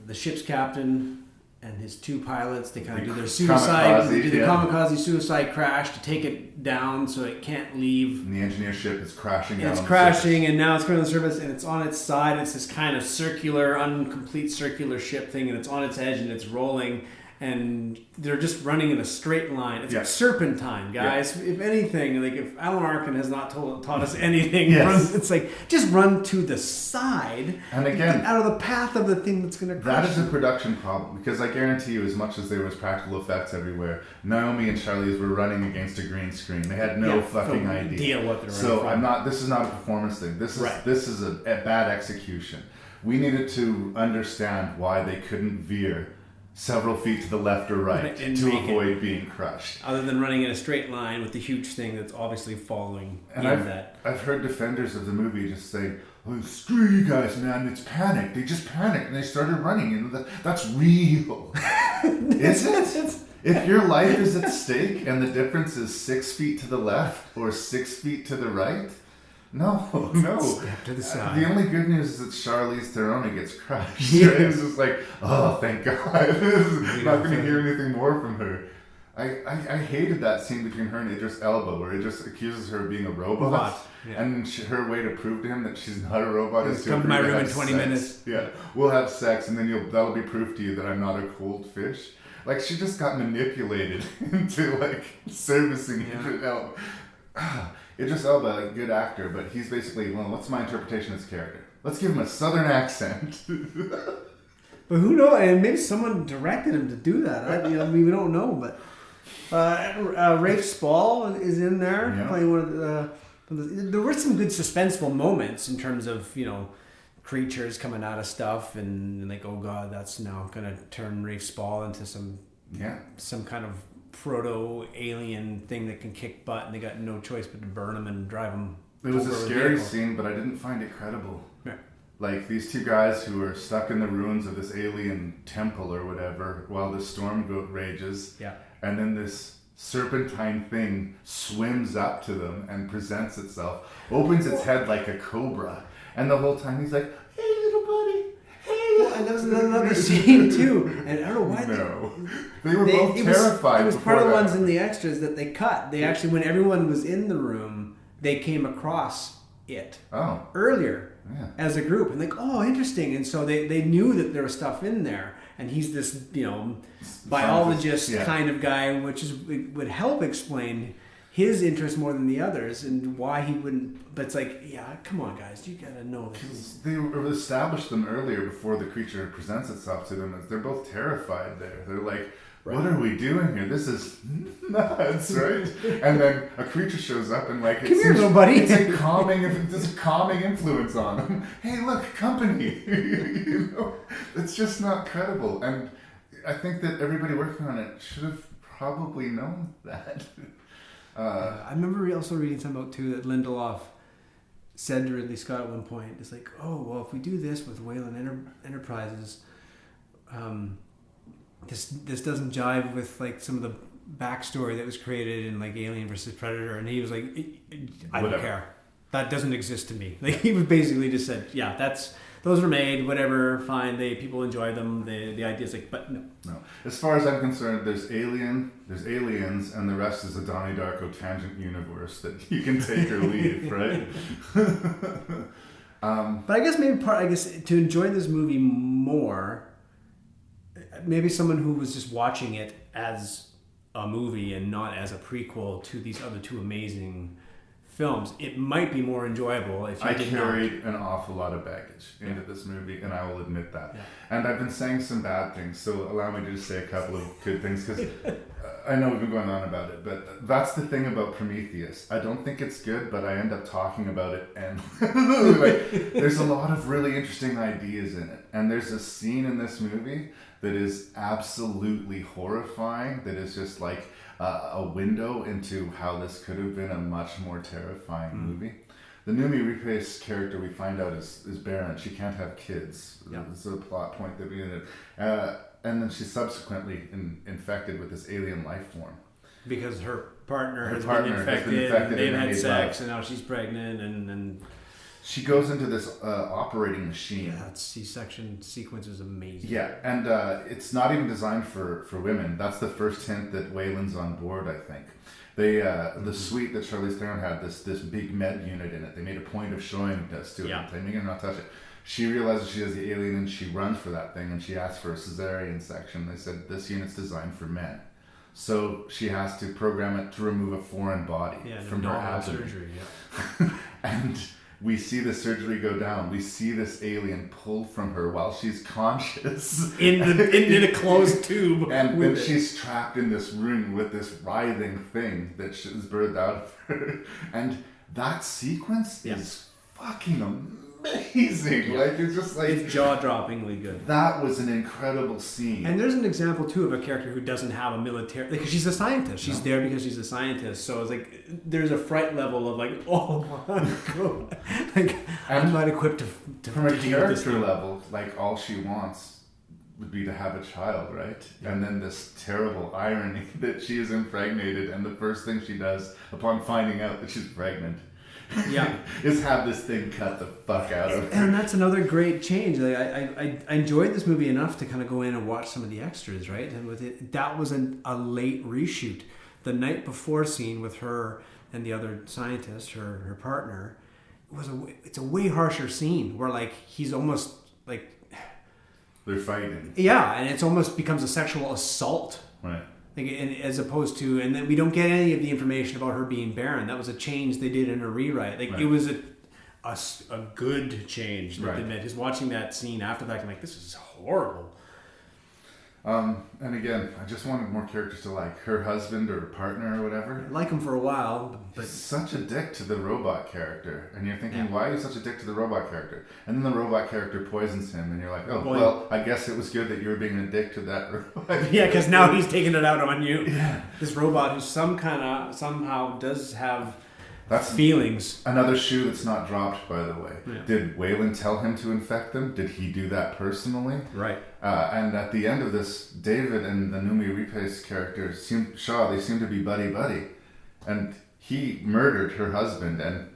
Speaker 3: the ship's captain and his two pilots. They kind of do their suicide. They do the kamikaze suicide crash to take it down so it can't leave.
Speaker 2: And the engineer ship is crashing.
Speaker 3: It's crashing, and now it's going on the surface, and it's on its side. It's this kind of circular, incomplete circular ship thing, and it's on its edge, and it's rolling. And they're just running in a straight line. It's like serpentine, guys. Yeah. If anything, like if Alan Arkin has not taught us anything, it's like just run to the side
Speaker 2: and again
Speaker 3: out of the path of the thing that's going to crash.
Speaker 2: That is a production problem, because I guarantee you, as much as there was practical effects everywhere, Naomi and Charlize were running against a green screen. They had no fucking idea
Speaker 3: what they're
Speaker 2: so
Speaker 3: running from.
Speaker 2: This is not a performance thing. This is a bad execution. We needed to understand why they couldn't veer several feet to the left or right to avoid being crushed.
Speaker 3: Other than running in a straight line with the huge thing that's obviously following that.
Speaker 2: I've heard defenders of the movie just say, oh, screw you guys, man, it's panic. They just panicked and they started running. And that's real. Is it? If your life is at stake and the difference is 6 feet to the left or 6 feet to the right, No.
Speaker 3: Step to the side.
Speaker 2: The only good news is that Charlize Theron gets crushed. Right? It's just like, oh, thank God. I'm not going to hear anything more from her. I hated that scene between her and Idris Elba where he just accuses her of being a robot.
Speaker 3: Yeah.
Speaker 2: And her way to prove to him that she's not a robot is to
Speaker 3: come to my
Speaker 2: agree
Speaker 3: room in
Speaker 2: have
Speaker 3: 20
Speaker 2: sex.
Speaker 3: minutes.
Speaker 2: Yeah, we'll have sex and then that'll be proof to you that I'm not a cold fish. Like, she just got manipulated into, like, servicing Idris Elba. Idris Elba, a good actor, but he's basically, well, what's my interpretation of his character? Let's give him a southern accent.
Speaker 3: But who knows? And maybe someone directed him to do that. I mean, we don't know, but... Rafe Spall is in there playing one of the... There were some good suspenseful moments in terms of, creatures coming out of stuff and like, oh God, that's now going to turn Rafe Spall into some kind of proto-alien thing that can kick butt, and they got no choice but to burn him and drive him.
Speaker 2: It was a scary scene, but I didn't find it credible.
Speaker 3: Yeah.
Speaker 2: Like, these two guys who are stuck in the ruins of this alien temple or whatever while the storm rages.
Speaker 3: Yeah.
Speaker 2: And then this serpentine thing swims up to them and presents itself, opens its head like a cobra, and the whole time he's like, "Hey, little buddy, hey."
Speaker 3: Well, and there was another scene too, and I don't know why.
Speaker 2: They were both terrified.
Speaker 3: It was part of the ones in the extras that they cut. They actually, when everyone was in the room, they came across it earlier as a group, and like, oh, interesting. And so they knew that there was stuff in there. And he's this, biologist kind of guy, which would help explain his interest more than the others and why he wouldn't. But it's like, come on, guys, you gotta know this.
Speaker 2: They established them earlier before the creature presents itself to them. They're both terrified there. They're like, what are we doing here? This is nuts, right? And then a creature shows up and like,
Speaker 3: come here, little buddy.
Speaker 2: It's a calming influence on them. Hey, look, company. It's just not credible. And I think that everybody working on it should have probably known that.
Speaker 3: I remember also reading something about too that Lindelof said to Ridley Scott at one point, it's like, oh, well, if we do this with Wayland Enterprises, this doesn't jive with like some of the backstory that was created in like Alien versus Predator, and he was like, I don't care, that doesn't exist to me. Like, he was basically just said, those were made, whatever, fine, people enjoy them, the idea is like, but no.
Speaker 2: As far as I'm concerned, there's aliens, and the rest is a Donnie Darko tangent universe that you can take or leave, right?
Speaker 3: But I guess to enjoy this movie more, maybe someone who was just watching it as a movie and not as a prequel to these other two amazing films, it might be more enjoyable if you did not.
Speaker 2: I carried an awful lot of baggage into this movie, and I will admit that. Yeah. And I've been saying some bad things, so allow me to just say a couple of good things, because I know we've been going on about it, but that's the thing about Prometheus. I don't think it's good, but I end up talking about it, and there's a lot of really interesting ideas in it. And there's a scene in this movie that is absolutely horrifying, that is just like a window into how this could have been a much more terrifying movie. The Noomi Rapace's character, we find out, is barren. She can't have kids. Yeah. This is a plot point that we ended. And then she's subsequently infected with this alien life form.
Speaker 3: Because her partner has been infected and they've had sex, and now she's pregnant, and
Speaker 2: she goes into this operating machine.
Speaker 3: Yeah, that C-section sequence is amazing.
Speaker 2: Yeah, and it's not even designed for women. That's the first hint that Wayland's on board, I think. The suite that Charlize Theron had, this big med unit in it, they made a point of showing this to her, telling her not to touch it. She realizes she has the alien and she runs for that thing, and she asks for a cesarean section. They said, this unit's designed for men. So she has to program it to remove a foreign body from her abdomen.
Speaker 3: Surgery,
Speaker 2: And we see the surgery go down. We see this alien pull from her while she's conscious.
Speaker 3: In a closed tube.
Speaker 2: And then she's trapped in this room with this writhing thing that is birthed out of her. And that sequence is fucking amazing.
Speaker 3: Yeah.
Speaker 2: Like, it's just like...
Speaker 3: It's jaw-droppingly good.
Speaker 2: That was an incredible scene.
Speaker 3: And there's an example, too, of a character who doesn't have a military... Because she's a scientist. She's there because she's a scientist. So it's like, there's a fright level of like, oh my God. Like, I'm not equipped to
Speaker 2: from a
Speaker 3: deal with this
Speaker 2: character level, like, all she wants would be to have a child, right? Yeah. And then this terrible irony that she is impregnated, and the first thing she does upon finding out that she's pregnant is have this thing cut the fuck out of her.
Speaker 3: And that's another great change. Like I enjoyed this movie enough to kind of go in and watch some of the extras, right? And with it, that was a late reshoot. The night before scene with her and the other scientist, her partner, it's a way harsher scene where like he's almost like
Speaker 2: they're fighting.
Speaker 3: Yeah, and it's almost becomes a sexual assault.
Speaker 2: Right.
Speaker 3: Like, and as opposed to, and then we don't get any of the information about her being barren. That was a change they did in a rewrite. Like, right. It was a good change that they made. Just watching that scene after that, I'm like, this is horrible.
Speaker 2: And again, I just wanted more characters to like her husband or partner or whatever.
Speaker 3: I like him for a while, but
Speaker 2: he's such a dick to the robot character, and you're thinking, why are you such a dick to the robot character? And then the robot character poisons him, and you're like, oh, well, I guess it was good that you were being a dick to that robot.
Speaker 3: Yeah, because now he's taking it out on you. Yeah, this robot who somehow does have feelings.
Speaker 2: Another shoe that's not dropped, by the way.
Speaker 3: Yeah.
Speaker 2: Did Wayland tell him to infect them? Did he do that personally?
Speaker 3: Right.
Speaker 2: And at the end of this, David and the Numi Ripe's character seem to be buddy-buddy. And he murdered her husband and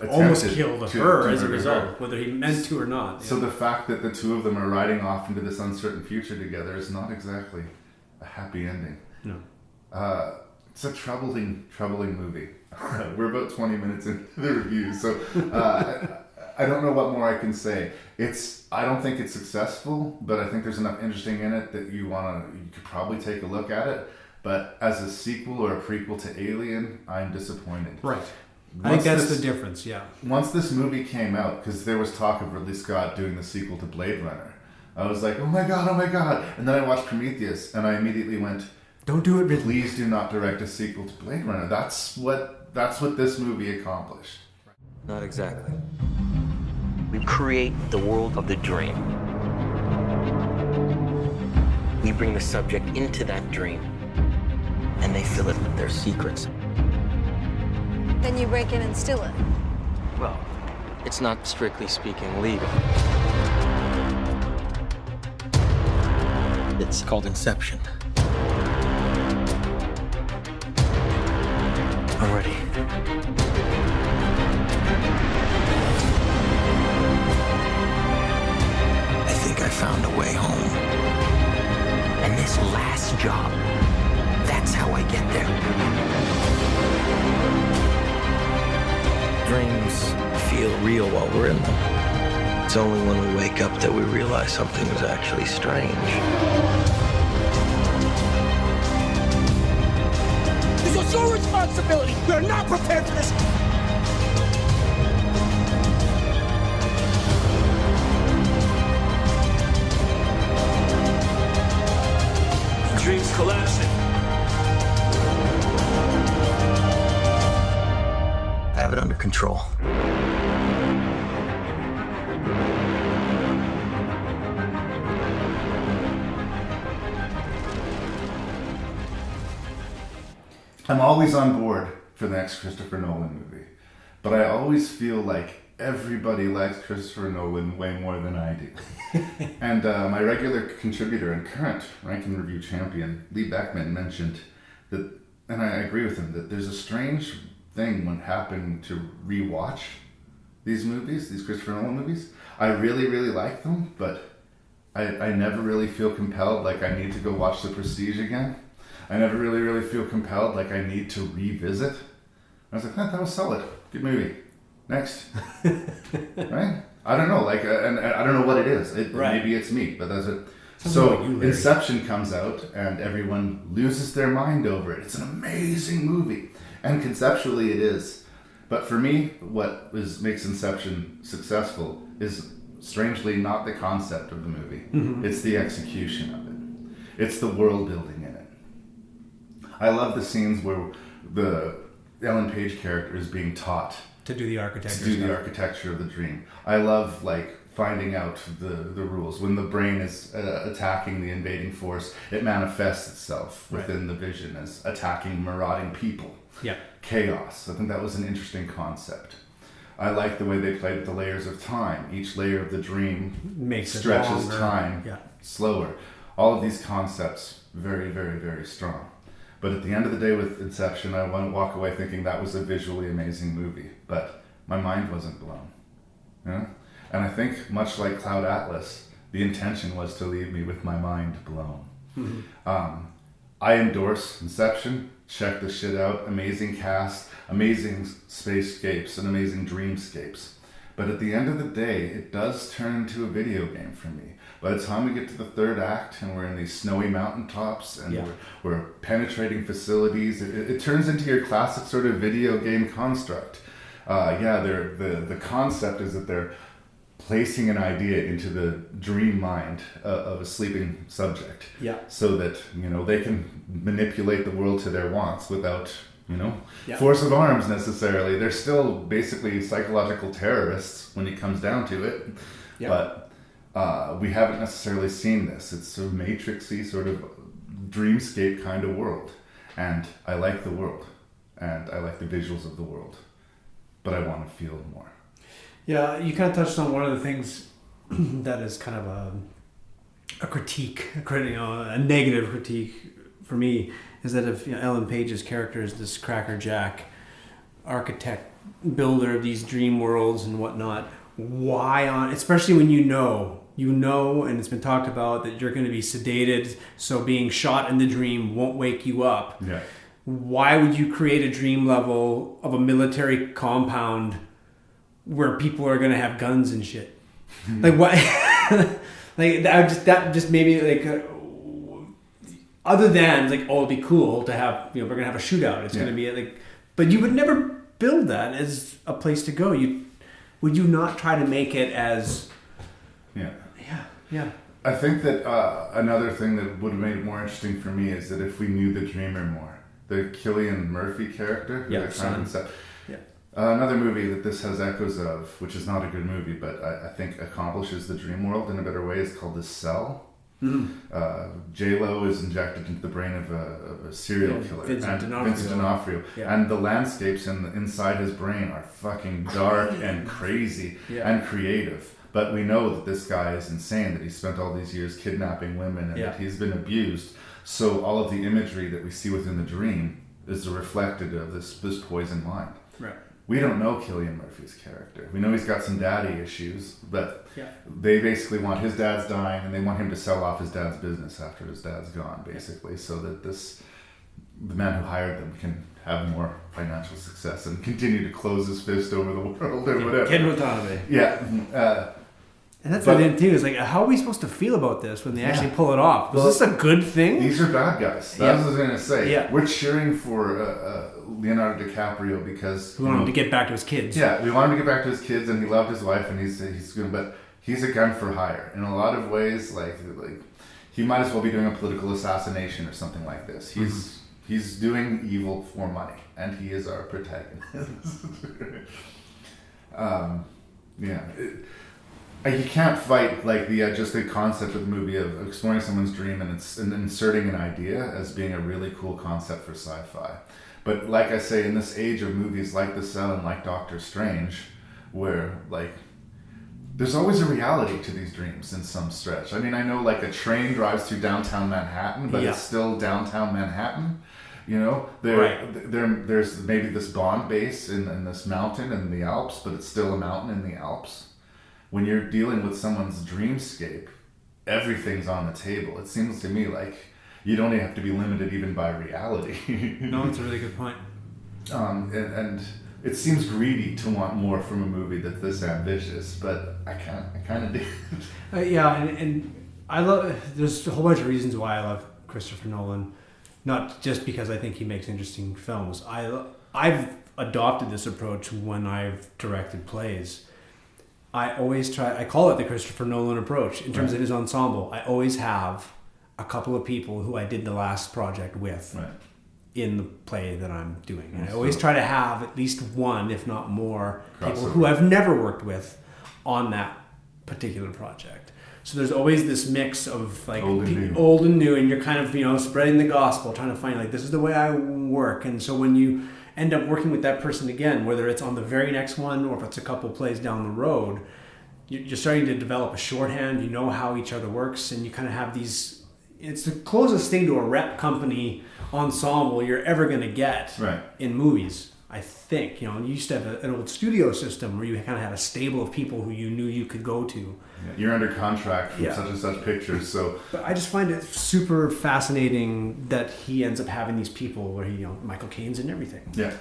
Speaker 3: almost killed her as a result, whether he meant to or not.
Speaker 2: So the fact that the two of them are riding off into this uncertain future together is not exactly a happy ending.
Speaker 3: No.
Speaker 2: It's a troubling movie. We're about 20 minutes into the review, so I don't know what more I can say. I don't think it's successful, but I think there's enough interesting in it that you could probably take a look at it. But as a sequel or a prequel to Alien, I'm disappointed.
Speaker 3: Right. I think that's the difference, yeah.
Speaker 2: Once this movie came out, because there was talk of Ridley Scott doing the sequel to Blade Runner, I was like, oh my god. And then I watched Prometheus, and I immediately went,
Speaker 3: don't do it, Ridley.
Speaker 2: Please do not direct a sequel to Blade Runner. That's what this movie accomplished.
Speaker 11: Not exactly. We create the world of the dream. We bring the subject into that dream, and they fill it with their secrets.
Speaker 17: Then you break in and steal it.
Speaker 11: Well, it's not strictly speaking legal. It's called Inception. Already. I think I found a way home. And this last job, that's how I get there. Dreams feel real while we're in them. It's only when we wake up that we realize something is actually strange.
Speaker 15: This was your responsibility. We are not prepared for this. The dream's collapsing.
Speaker 11: I have it under control.
Speaker 2: I'm always on board for the next Christopher Nolan movie, but I always feel like everybody likes Christopher Nolan way more than I do. And my regular contributor and current Rank and Review champion, Lee Beckman, mentioned that, and I agree with him, that there's a strange thing when happening to rewatch these movies, these Christopher Nolan movies. I really, really like them, but I never really feel compelled like I need to go watch The Prestige again. I never really, really feel compelled like I need to revisit. I was like, that was solid. Good movie. Next. Right? I don't know. And I don't know what it is. Maybe it's me, but that's it. So Inception comes out and everyone loses their mind over it. It's an amazing movie. And conceptually it is. But for me, what makes Inception successful is strangely not the concept of the movie. Mm-hmm. It's the execution of it. It's the world building in it. I love the scenes where the Ellen Page character is being taught
Speaker 3: to do the architecture.
Speaker 2: To do the architecture of the dream. I love finding out the rules. When the brain is attacking the invading force, it manifests itself within the vision as attacking marauding people.
Speaker 3: Yeah.
Speaker 2: Chaos. I think that was an interesting concept. I like the way they played with the layers of time. Each layer of the dream stretches time slower. All of these concepts, very, very, very strong. But at the end of the day with Inception, I want to walk away thinking that was a visually amazing movie. But my mind wasn't blown. Yeah? And I think, much like Cloud Atlas, the intention was to leave me with my mind blown. Mm-hmm. I endorse Inception. Check the shit out. Amazing cast, amazing spacescapes, and amazing dreamscapes. But at the end of the day, it does turn into a video game for me. By the time we get to the third act and we're in these snowy mountaintops and we're penetrating facilities, it turns into your classic sort of video game construct. The concept is that they're placing an idea into the dream mind of a sleeping subject, so that they can manipulate the world to their wants without force of arms necessarily. They're still basically psychological terrorists when it comes down to it, but we haven't necessarily seen this. It's a matrixy sort of dreamscape kind of world, and I like the world, and I like the visuals of the world, but I want to feel more.
Speaker 3: Yeah, you kind of touched on one of the things that is kind of a critique, a negative critique for me, is that if Ellen Page's character is this crackerjack architect, builder of these dream worlds and whatnot, especially when you know, and it's been talked about that you're going to be sedated, so being shot in the dream won't wake you up.
Speaker 2: Yeah.
Speaker 3: Why would you create a dream level of a military compound where people are gonna have guns and shit? Like what? Like that just made me other than it'd be cool to have, we're gonna have a shootout. It's gonna be but you would never build that as a place to go. Would you not try to make it as? Yeah.
Speaker 2: I think that another thing that would have made it more interesting for me is that if we knew the dreamer more, the Cillian Murphy character, who they're trying to concept. Another movie that this has echoes of, which is not a good movie, but I think accomplishes the dream world in a better way, is called The Cell. Mm-hmm. J-Lo is injected into the brain of a serial killer, Vincent D'Onofrio. And the landscapes inside his brain are fucking dark and crazy and creative. But we know that this guy is insane, that he spent all these years kidnapping women and that he's been abused. So all of the imagery that we see within the dream is reflected of this poisoned mind.
Speaker 3: Right.
Speaker 2: We don't know Cillian Murphy's character. We know he's got some daddy issues, but they basically want his dad's dying and they want him to sell off his dad's business after his dad's gone, basically, so that the man who hired them can have more financial success and continue to close his fist over the world or whatever.
Speaker 3: Ken Watanabe.
Speaker 2: Yeah.
Speaker 3: And that's the thing too, is how are we supposed to feel about this when they actually pull it off? Was this a good thing?
Speaker 2: These are bad guys. That's what I was going to say. Yeah. We're cheering for Leonardo DiCaprio because
Speaker 3: we want him to get back to his kids.
Speaker 2: Yeah, we want him to get back to his kids, and he loved his wife, and he's good, but he's a gun for hire in a lot of ways. Like he might as well be doing a political assassination or something like this. He's doing evil for money, and he is our protagonist. You can't fight just the concept of the movie of exploring someone's dream and inserting an idea as being a really cool concept for sci-fi. But like I say, in this age of movies like The Cell and like Doctor Strange, where there's always a reality to these dreams in some stretch. I mean, I know a train drives through downtown Manhattan, but it's still downtown Manhattan. There's maybe this Bond base in this mountain in the Alps, but it's still a mountain in the Alps. When you're dealing with someone's dreamscape, everything's on the table. It seems to me like you don't have to be limited even by reality.
Speaker 3: No, it's a really good point.
Speaker 2: And it seems greedy to want more from a movie that's this ambitious, but I kind of do.
Speaker 3: And I love. There's a whole bunch of reasons why I love Christopher Nolan, not just because I think he makes interesting films. I've adopted this approach when I've directed plays. I call it the Christopher Nolan approach in terms of his ensemble. I always have a couple of people who I did the last project with in the play that I'm doing. And I always try to have at least one, if not more, people who I've never worked with on that particular project. So there's always this mix of old and new, and you're kind of, spreading the gospel, trying to find this is the way I work. And so when you end up working with that person again, whether it's on the very next one or if it's a couple plays down the road, you're starting to develop a shorthand. You know how each other works, and you kind of have these. It's the closest thing to a rep company ensemble you're ever going to get in movies. I think, you used to have an old studio system where you kind of had a stable of people who you knew you could go to.
Speaker 2: Yeah, you're under contract for such and such pictures, so.
Speaker 3: But I just find it super fascinating that he ends up having these people where Michael Caine's and everything.
Speaker 2: Yeah.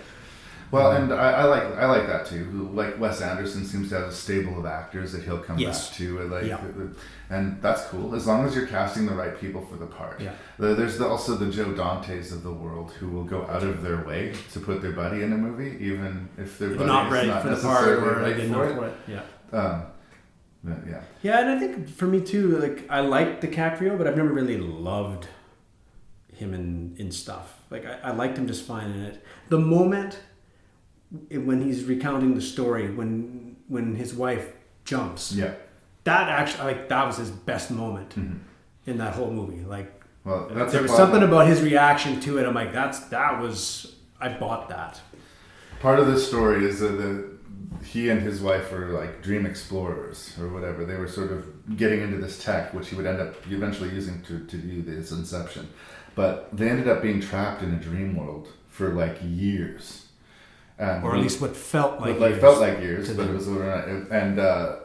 Speaker 2: Well, and I like that too. Like Wes Anderson seems to have a stable of actors that he'll come back to. And that's cool as long as you're casting the right people for the part.
Speaker 3: Yeah.
Speaker 2: There's also the Joe Dantes of the world who will go out of their way to put their buddy in a movie, even if their buddy
Speaker 3: not
Speaker 2: is
Speaker 3: ready
Speaker 2: not
Speaker 3: for the part
Speaker 2: necessarily
Speaker 3: or
Speaker 2: right for it.
Speaker 3: Yeah.
Speaker 2: Yeah.
Speaker 3: Yeah, and I think for me too, like I like DiCaprio, but I've never really loved him in stuff. Like I liked him just fine in it. The moment when he's recounting the story, when his wife jumps, that actually that was his best moment in that whole movie. Like,
Speaker 2: well,
Speaker 3: there was something about his reaction to it. I'm like, I bought that.
Speaker 2: Part of this story is that he and his wife were like dream explorers or whatever. They were sort of getting into this tech, which he would end up eventually using to do his inception. But they ended up being trapped in a dream world for like years.
Speaker 3: Or at least what felt like
Speaker 2: years, but it was overnight. And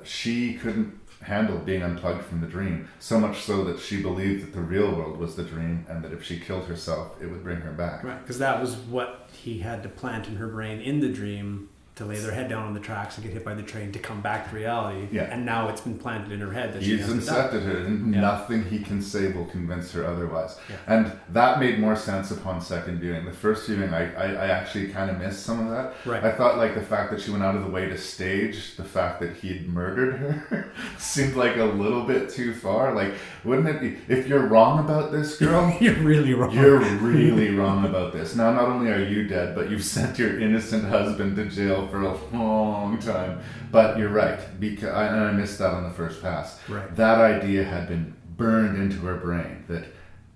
Speaker 2: she couldn't handle being unplugged from the dream, so much so that she believed that the real world was the dream, and that if she killed herself, it would bring her back.
Speaker 3: Right, because that was what he had to plant in her brain in the dream, to lay their head down on the tracks and get hit by the train to come back to reality.
Speaker 2: Yeah.
Speaker 3: And now it's been planted in her head that
Speaker 2: he's incepted her, and nothing he can say will convince her otherwise.
Speaker 3: Yeah.
Speaker 2: And that made more sense upon second viewing. The first viewing, I actually kind of missed some of that.
Speaker 3: Right.
Speaker 2: I thought like the fact that she went out of the way to stage the fact that he'd murdered her seemed like a little bit too far. Like, wouldn't it be, if you're wrong about this, girl,
Speaker 3: you're really wrong.
Speaker 2: You're really wrong about this. Now, not only are you dead, but you've sent your innocent husband to jail for a long time. But you're right, because I missed that on the first pass.
Speaker 3: Right.
Speaker 2: That idea had been burned into her brain, that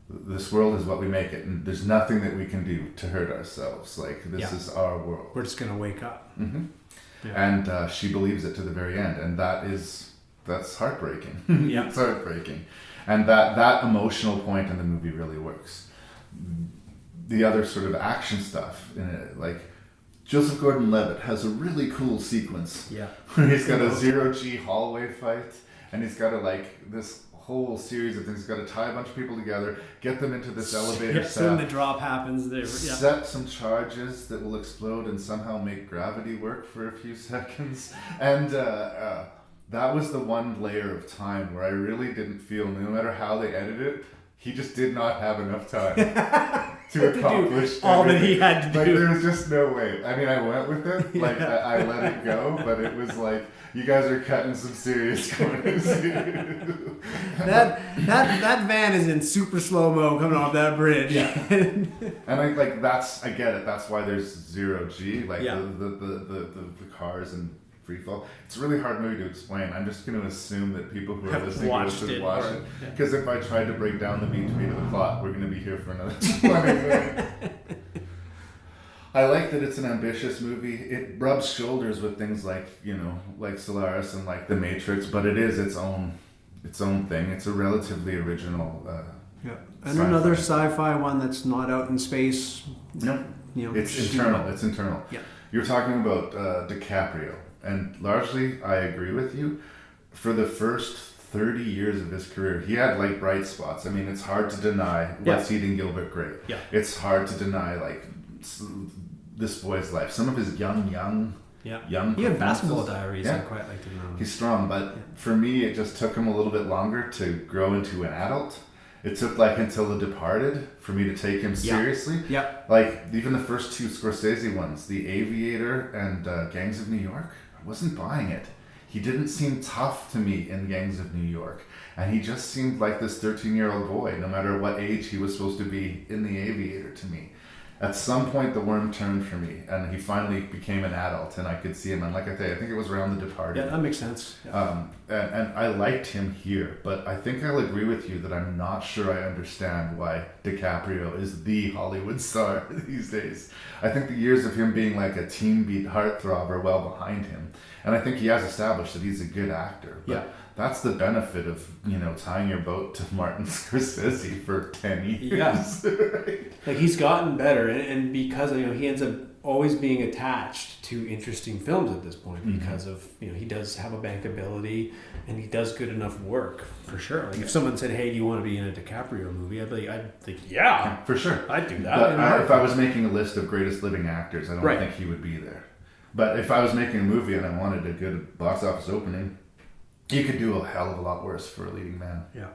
Speaker 2: this world is what we make it, and there's nothing that we can do to hurt ourselves. Like, this is our world.
Speaker 3: We're just gonna wake up.
Speaker 2: Mm-hmm.
Speaker 3: Yeah.
Speaker 2: And she believes it to the very end, and that's heartbreaking.
Speaker 3: Yeah.
Speaker 2: It's heartbreaking. And that emotional point in the movie really works. The other sort of action stuff in it, like Joseph Gordon-Levitt has a really cool sequence where he's got a zero-G hallway fight, and he's got this whole series of things. He's got to tie a bunch of people together, get them into this elevator
Speaker 3: So when the drop happens,
Speaker 2: set some charges that will explode and somehow make gravity work for a few seconds. And that was the one layer of time where I really didn't feel, no matter how they edited it, he just did not have enough time to accomplish
Speaker 3: all that he had to do.
Speaker 2: Like, there was just no way. I mean, I went with it. Like, I let it go, but it was like, you guys are cutting some serious corners.
Speaker 3: that van is in super slow-mo coming off that bridge.
Speaker 2: Yeah. And I get it. That's why there's zero G. Like, the cars and free fall. It's a really hard movie to explain. I'm just going to assume that people who are listening to this have watched it. Because if I tried to break down the beat to beat of the plot, we're going to be here for another 20 minutes. I like that it's an ambitious movie. It rubs shoulders with things like Solaris and like The Matrix, but it is its own thing. It's a relatively original.
Speaker 3: And another sci-fi one that's not out in space.
Speaker 2: No, it's internal. It's internal.
Speaker 3: Yeah.
Speaker 2: You're talking about DiCaprio. And largely, I agree with you. For the first 30 years of his career, he had like bright spots. I mean, it's hard to deny What's Eating Gilbert Grape.
Speaker 3: Yeah.
Speaker 2: It's hard to deny like This Boy's Life. Some of his young.
Speaker 3: He had Basketball Diaries.
Speaker 2: Yeah.
Speaker 3: I quite liked him.
Speaker 2: He's strong, but for me, it just took him a little bit longer to grow into an adult. It took until The Departed for me to take him seriously.
Speaker 3: Yeah.
Speaker 2: Like even the first two Scorsese ones, The Aviator and Gangs of New York, I wasn't buying it. He didn't seem tough to me in Gangs of New York. And he just seemed like this 13-year-old boy, no matter what age he was supposed to be in The Aviator to me. At some point, the worm turned for me, and he finally became an adult, and I could see him. And like I say, I think it was around The Departed.
Speaker 3: Yeah, that makes sense. Yeah.
Speaker 2: And I liked him here, but I think I'll agree with you that I'm not sure I understand why DiCaprio is the Hollywood star these days. I think the years of him being like a teen beat heartthrob are well behind him, and I think he has established that he's a good actor. But that's the benefit of tying your boat to Martin Scorsese for 10 years.
Speaker 3: Yeah. Right? Like he's gotten better, and because he ends up always being attached to interesting films at this point because of, he does have a bankability and he does good enough work for sure. Like if someone said, "Hey, do you want to be in a DiCaprio movie?" I'd think, yeah,
Speaker 2: for sure,
Speaker 3: I'd do that.
Speaker 2: But if I was making a list of greatest living actors, I don't think he would be there. But if I was making a movie and I wanted a good box office opening, you could do a hell of a lot worse for a leading man.
Speaker 3: Yeah.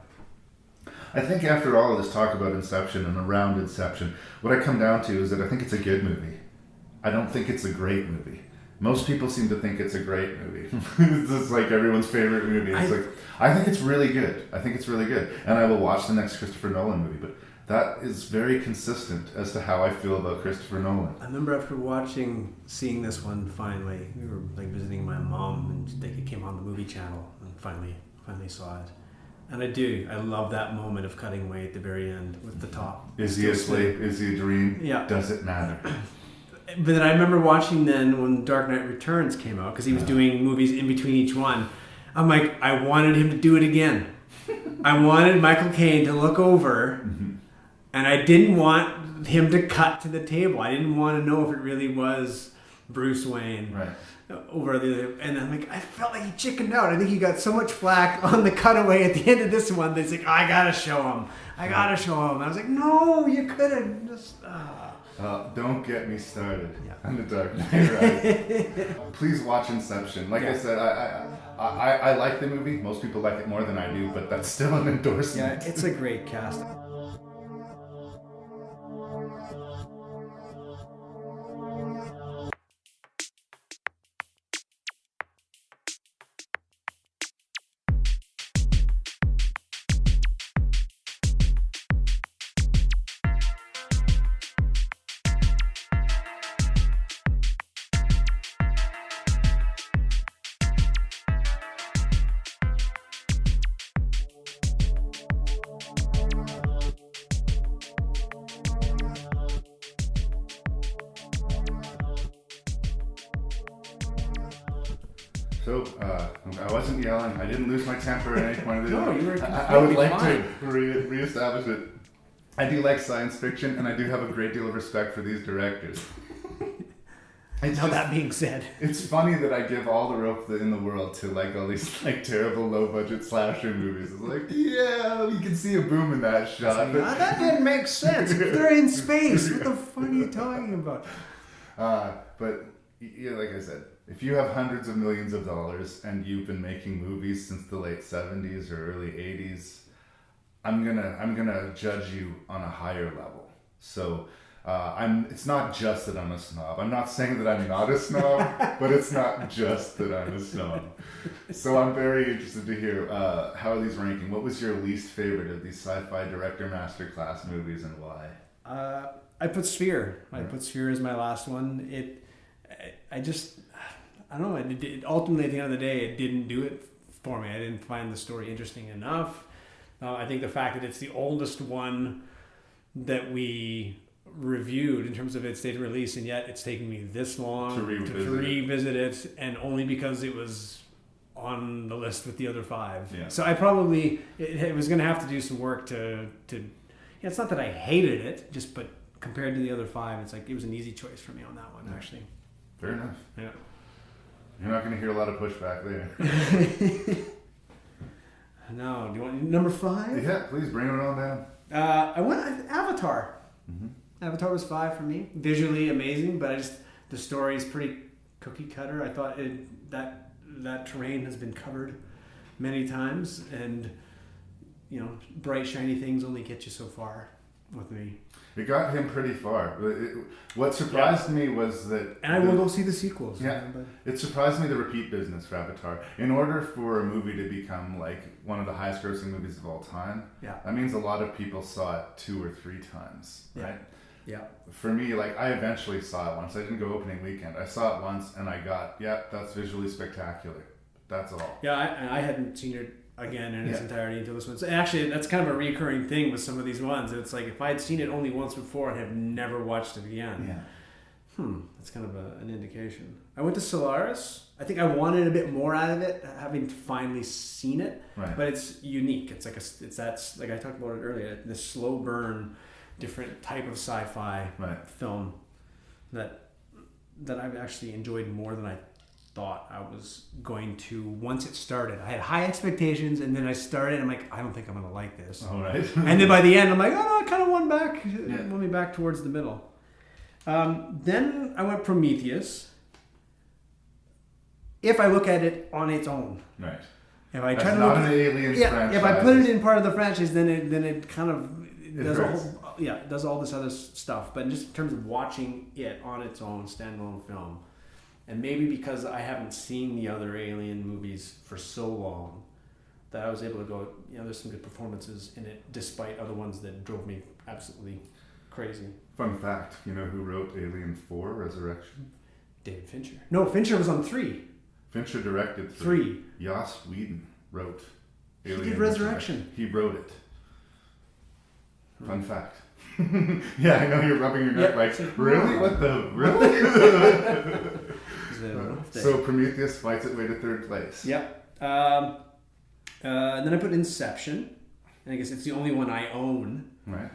Speaker 2: I think after all of this talk about Inception and around Inception, what I come down to is that I think it's a good movie. I don't think it's a great movie. Most people seem to think it's a great movie. It's just like everyone's favorite movie. It's I think it's really good. And I will watch the next Christopher Nolan movie, but that is very consistent as to how I feel about Christopher Nolan.
Speaker 3: I remember after seeing this one finally, we were like visiting my mom and it came on the movie channel and finally saw it. And I love that moment of cutting away at the very end with the top.
Speaker 2: Is he asleep? Is he a dream?
Speaker 3: Yeah.
Speaker 2: Does it matter?
Speaker 3: But then I remember watching then when Dark Knight Returns came out, because he was doing movies in between each one. I'm like, I wanted him to do it again. I wanted Michael Caine to look over, and I didn't want him to cut to the table. I didn't want to know if it really was Bruce Wayne.
Speaker 2: Right.
Speaker 3: Over the other, and I'm like, I felt like he chickened out. I think he got so much flack on the cutaway at the end of this one. They're like, I gotta show him. I was like, no, you could have just.
Speaker 2: Don't get me started on The Dark Knight Rises. Please watch Inception. Like I said, I like the movie. Most people like it more than I do, but that's still an endorsement.
Speaker 3: Yeah, it's a great cast.
Speaker 2: So, I wasn't yelling. I didn't lose my temper at any point of the
Speaker 3: No, you were
Speaker 2: I would like
Speaker 3: fine.
Speaker 2: to reestablish it. I do like science fiction, and I do have a great deal of respect for these directors.
Speaker 3: Now that being said,
Speaker 2: it's funny that I give all the rope in the world to like all these like terrible low budget slasher movies. It's like, yeah, you can see a boom in that shot. But
Speaker 3: that didn't make sense. They're in space. What the fuck are you talking about?
Speaker 2: But yeah, like I said, if you have hundreds of millions of dollars and you've been making movies since the late 70s or early 80s, I'm gonna judge you on a higher level. So it's not just that I'm a snob. I'm not saying that I'm not a snob, but it's not just that I'm a snob. So I'm very interested to hear how are these ranking. What was your least favorite of these sci-fi director masterclass movies and why?
Speaker 3: I put Sphere. I put Sphere as my last one. I don't know. Ultimately, at the end of the day, it didn't do it for me. I didn't find the story interesting enough. I think the fact that it's the oldest one that we reviewed in terms of its date of release, and yet it's taken me this long to revisit it, and only because it was on the list with the other five. Yeah. So I probably it was going to have to do some work to. Yeah, it's not that I hated it, but compared to the other five, it's like it was an easy choice for me on that one actually.
Speaker 2: Fair enough.
Speaker 3: Yeah.
Speaker 2: You're not going to hear a lot of pushback there.
Speaker 3: No. Do you want number 5?
Speaker 2: Yeah, please bring it on down.
Speaker 3: I went Avatar. Mm-hmm. Avatar was 5 for me. Visually amazing, but the story is pretty cookie cutter. I thought that terrain has been covered many times, and bright shiny things only get you so far with me.
Speaker 2: It got him pretty far. What surprised me was that...
Speaker 3: And I will go see the sequels.
Speaker 2: Yeah, it surprised me the repeat business for Avatar. In order for a movie to become like one of the highest grossing movies of all time, that means a lot of people saw it 2 or 3 times, right?
Speaker 3: Yeah.
Speaker 2: For me, like I eventually saw it once. I didn't go opening weekend. I saw it once and I got, that's visually spectacular. That's all.
Speaker 3: Yeah, I hadn't seen it again in its entirety until this one. So actually, that's kind of a recurring thing with some of these ones. It's like if I had seen it only once before, I have never watched it again.
Speaker 2: Yeah.
Speaker 3: That's kind of an indication. I went to Solaris. I think I wanted a bit more out of it, having finally seen it.
Speaker 2: Right.
Speaker 3: But it's unique. It's like like I talked about it earlier. The slow burn, different type of sci-fi film that that I've actually enjoyed more than I thought I was going to once it started. I had high expectations, and then I started, and I'm like, I don't think I'm going to like this.
Speaker 2: All right.
Speaker 3: And then by the end, I'm like, oh, no, I kind of won me back towards the middle. Then I went Prometheus. If I look at it on its own.
Speaker 2: Right.
Speaker 3: If I
Speaker 2: That's
Speaker 3: try to
Speaker 2: not
Speaker 3: look
Speaker 2: an Aliens franchise.
Speaker 3: If I put it in part of the franchise, then it kind of does
Speaker 2: hurts.
Speaker 3: does all this other stuff. But just in terms of watching it on its own standalone film, and maybe because I haven't seen the other Alien movies for so long, that I was able to go, there's some good performances in it, despite other ones that drove me absolutely crazy.
Speaker 2: Fun fact, you know who wrote Alien 4 Resurrection?
Speaker 3: David Fincher. No, Fincher was on 3.
Speaker 2: Fincher directed 3. Joss Whedon wrote Alien.
Speaker 3: He did Resurrection.
Speaker 2: He wrote it. Fun fact. Yeah, I know you're rubbing your neck like, really? What the? Really? So Prometheus fights its way to third place.
Speaker 3: Yep. And then I put Inception. And I guess it's the only one I own.
Speaker 2: Right.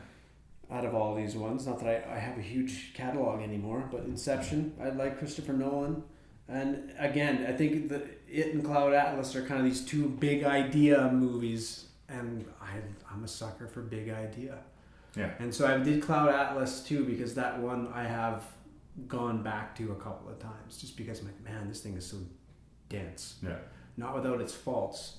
Speaker 3: Out of all these ones. Not that I have a huge catalog anymore, but Inception, I like Christopher Nolan. And again, I think that it and Cloud Atlas are kind of these two big idea movies. And I'm a sucker for big idea.
Speaker 2: Yeah.
Speaker 3: And so I did Cloud Atlas too, because that one I have gone back to a couple of times, just because I'm like, man, this thing is so dense.
Speaker 2: Yeah.
Speaker 3: Not without its faults,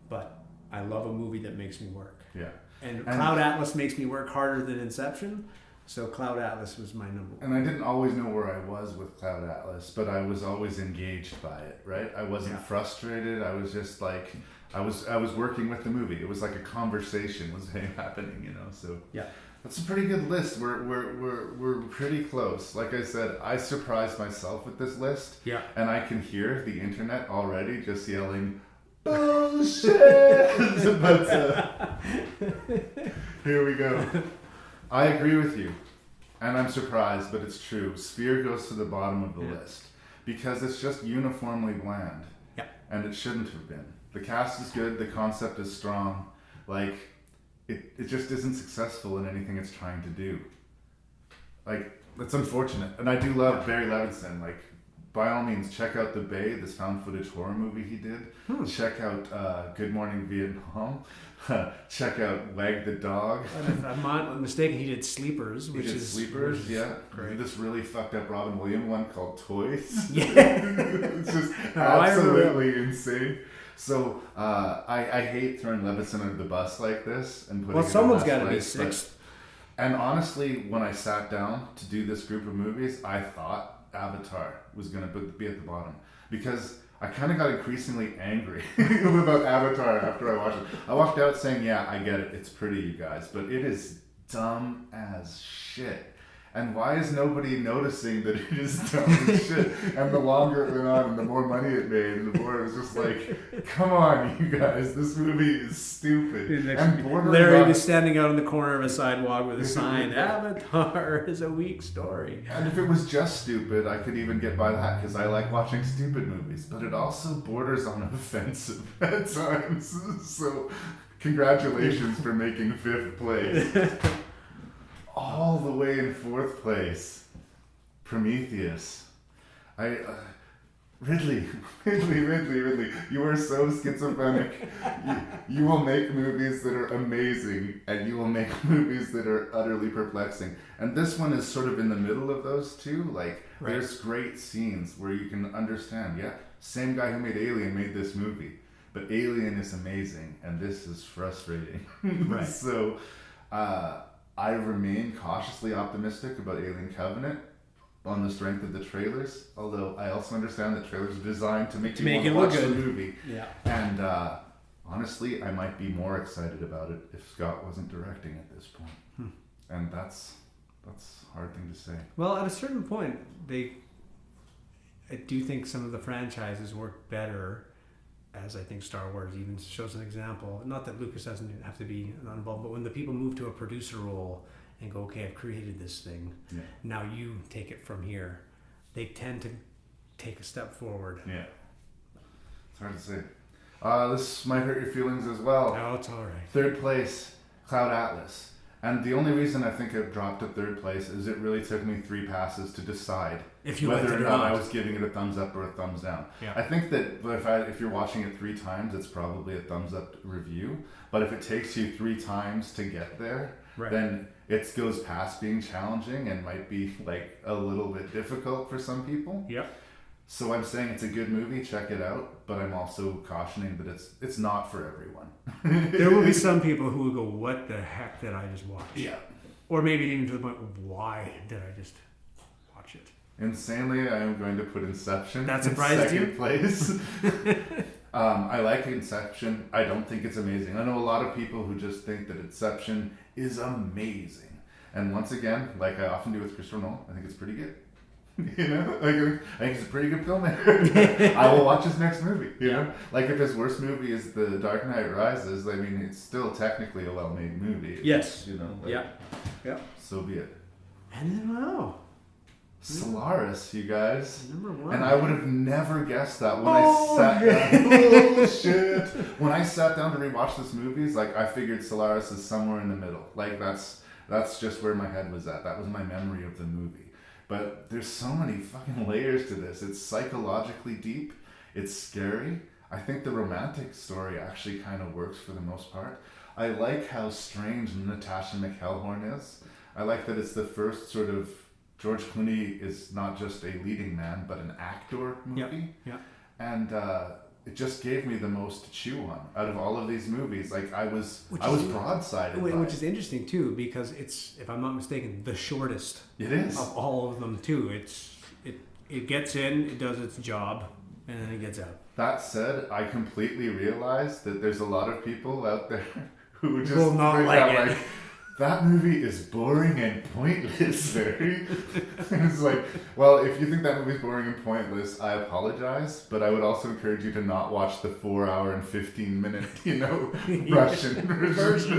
Speaker 3: but I love a movie that makes me work.
Speaker 2: Yeah.
Speaker 3: And Cloud Atlas makes me work harder than Inception, so Cloud Atlas was my number one.
Speaker 2: And I didn't always know where I was with Cloud Atlas, but I was always engaged by it, right? I wasn't frustrated. I was just like, I was working with the movie. It was like a conversation was happening, So
Speaker 3: yeah,
Speaker 2: that's a pretty good list. We're pretty close. Like I said, I surprised myself with this list.
Speaker 3: Yeah,
Speaker 2: and I can hear the internet already just yelling, bullshit! But here we go. I agree with you, and I'm surprised, but it's true. Sphere goes to the bottom of the list because it's just uniformly bland.
Speaker 3: Yeah, and
Speaker 2: it shouldn't have been. The cast is good. The concept is strong. Like it just isn't successful in anything it's trying to do. Like that's unfortunate, and I do love Barry Levinson. Like. By all means, check out The Bay, this found footage horror movie he did. Check out Good Morning Vietnam. Check out Wag the Dog.
Speaker 3: If I'm not mistaken, he did Sleepers, which is
Speaker 2: Sleepers, yeah.
Speaker 3: Great.
Speaker 2: This really fucked up Robin Williams one called Toys.
Speaker 3: Yeah.
Speaker 2: It's just absolutely insane. So I hate throwing Levinson under the bus like this and putting.
Speaker 3: Well, someone's got to be sixth.
Speaker 2: And honestly, when I sat down to do this group of movies, I thought Avatar was going to be at the bottom because I kind of got increasingly angry about Avatar after I watched it. I walked out saying, yeah, I get it. It's pretty, you guys, but it is dumb as shit. And why is nobody noticing that it is dumb as shit? And the longer it went on and the more money it made, and the more it was just like, come on, you guys, this movie is stupid. And
Speaker 3: Larry was standing out on the corner of a sidewalk with a sign, Avatar is a weak story.
Speaker 2: And if it was just stupid, I could even get by that because I like watching stupid movies. But it also borders on offensive at times. So congratulations for making 5th place. All the way in 4th place, Prometheus. Ridley, you are so schizophrenic. You will make movies that are amazing, and you will make movies that are utterly perplexing. And this one is sort of in the middle of those two. Like, there's great scenes where you can understand, same guy who made Alien made this movie, but Alien is amazing, and this is frustrating.
Speaker 3: Right.
Speaker 2: So, I remain cautiously optimistic about Alien Covenant on the strength of the trailers, although I also understand that trailers are designed to make you want to watch the movie.
Speaker 3: Yeah.
Speaker 2: And honestly, I might be more excited about it if Scott wasn't directing at this point. And that's a hard thing to say.
Speaker 3: Well, at a certain point, I do think some of the franchises work better, as I think Star Wars even shows an example. Not that Lucas doesn't have to be involved, but when the people move to a producer role and go, okay, I've created this thing, now you take it from here, they tend to take a step forward.
Speaker 2: Yeah. It's hard to say. This might hurt your feelings as well.
Speaker 3: No, it's all right.
Speaker 2: 3rd place, Cloud Atlas. And the only reason I think it dropped to third place is it really took me 3 passes to decide whether or not I was giving it a thumbs up or a thumbs down.
Speaker 3: Yeah.
Speaker 2: I think that if you're watching it 3 times, it's probably a thumbs up review. But if it takes you 3 times to get there, then it goes past being challenging and might be like a little bit difficult for some people.
Speaker 3: Yep.
Speaker 2: So I'm saying it's a good movie, check it out, but I'm also cautioning that it's not for everyone.
Speaker 3: There will be some people who will go, what the heck did I just watch?
Speaker 2: Yeah.
Speaker 3: Or maybe even to the point, why did I just watch it?
Speaker 2: Insanely, I am going to put Inception in
Speaker 3: second
Speaker 2: place. I like Inception. I don't think it's amazing. I know a lot of people who just think that Inception is amazing. And once again, like I often do with Christopher Nolan, I think it's pretty good. You know, I think he's a pretty good filmmaker. I will watch his next movie. You know, like if his worst movie is The Dark Knight Rises, I mean, it's still technically a well-made movie.
Speaker 3: Yes.
Speaker 2: You know. Like,
Speaker 3: yeah.
Speaker 2: So be it.
Speaker 3: And then
Speaker 2: Solaris, you guys.
Speaker 3: Number 1.
Speaker 2: And I would have never guessed that when I sat down. Oh shit! When I sat down to rewatch this movie, like I figured Solaris is somewhere in the middle. Like that's just where my head was at. That was my memory of the movie. But there's so many fucking layers to this. It's psychologically deep. It's scary. I think the romantic story actually kind of works for the most part. I like how strange Natasha McElhorn is. I like that it's the first sort of George Clooney is not just a leading man, but an actor movie.
Speaker 3: Yeah.
Speaker 2: And it just gave me the most to chew on out of all of these movies. Like I was broadsided.
Speaker 3: Which is interesting too, because it's, if I'm not mistaken, the shortest.
Speaker 2: It is
Speaker 3: of all of them too. It gets in, it does its job, and then it gets out.
Speaker 2: That said, I completely realize that there's a lot of people out there who just
Speaker 3: will not like it.
Speaker 2: That movie is boring and pointless, Larry. It's like, well, if you think that movie's boring and pointless, I apologize, but I would also encourage you to not watch the 4-hour and 15-minute, Russian version.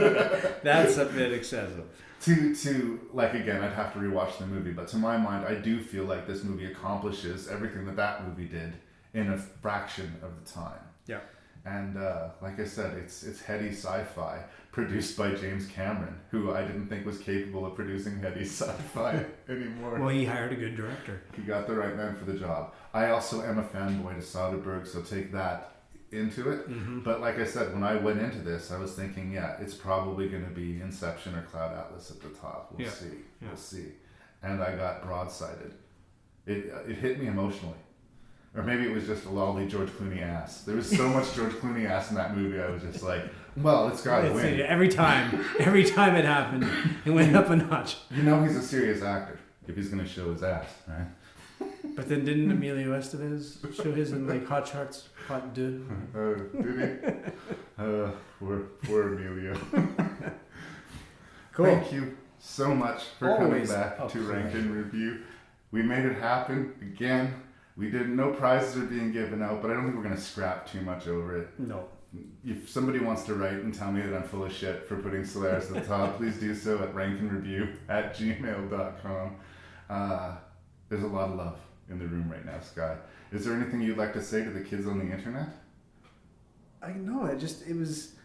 Speaker 3: That's a bit excessive.
Speaker 2: To like, again, I'd have to rewatch the movie, but to my mind, I do feel like this movie accomplishes everything that movie did in a fraction of the time.
Speaker 3: Yeah.
Speaker 2: And like I said, it's heady sci-fi produced by James Cameron, who I didn't think was capable of producing heady sci-fi anymore.
Speaker 3: Well, he hired a good director.
Speaker 2: He got the right man for the job. I also am a fanboy to Soderbergh, so take that into it.
Speaker 3: Mm-hmm.
Speaker 2: But like I said, when I went into this, I was thinking, it's probably going to be Inception or Cloud Atlas at the top. We'll see.
Speaker 3: Yeah.
Speaker 2: We'll see. And I got broadsided. It hit me emotionally. Or maybe it was just a lolly George Clooney ass. There was so much George Clooney ass in that movie, I was just like, well, it's got to win.
Speaker 3: Every time it happened, it went up a notch.
Speaker 2: You know he's a serious actor if he's going to show his ass, right?
Speaker 3: But then didn't Emilio Estevez show his in like Hot Shots, Hot Deux?
Speaker 2: Did he? Poor Emilio.
Speaker 3: Cool.
Speaker 2: Thank you so much for
Speaker 3: Always
Speaker 2: coming back to Rank and Review. We made it happen again. We didn't. No prizes are being given out, but I don't think we're going to scrap too much over it.
Speaker 3: No.
Speaker 2: If somebody wants to write and tell me that I'm full of shit for putting Solaris at the top, please do so at rankandreview@gmail.com. There's a lot of love in the room right now, Skye. Is there anything you'd like to say to the kids on the internet?
Speaker 3: It was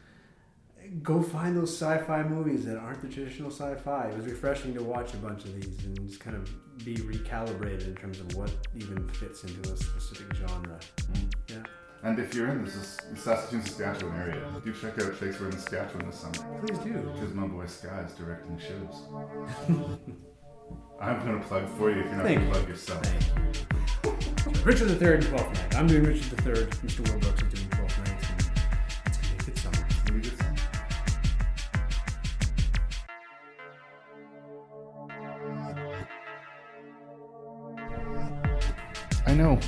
Speaker 3: go find those sci-fi movies that aren't the traditional sci-fi. It was refreshing to watch a bunch of these and just kind of be recalibrated in terms of what even fits into a specific genre. Yeah.
Speaker 2: And if you're in the Saskatoon, Saskatchewan area, do check out Shakespeare in Saskatchewan this summer.
Speaker 3: Please do.
Speaker 2: Because my boy Skye is directing shows. I'm going to plug for you if you're not going to plug yourself.
Speaker 3: Richard III and 12th Night. I'm doing Richard III. Mr. Wilbrooks is doing 12th Night. It's going to be a good summer.
Speaker 2: It's going to be a good summer.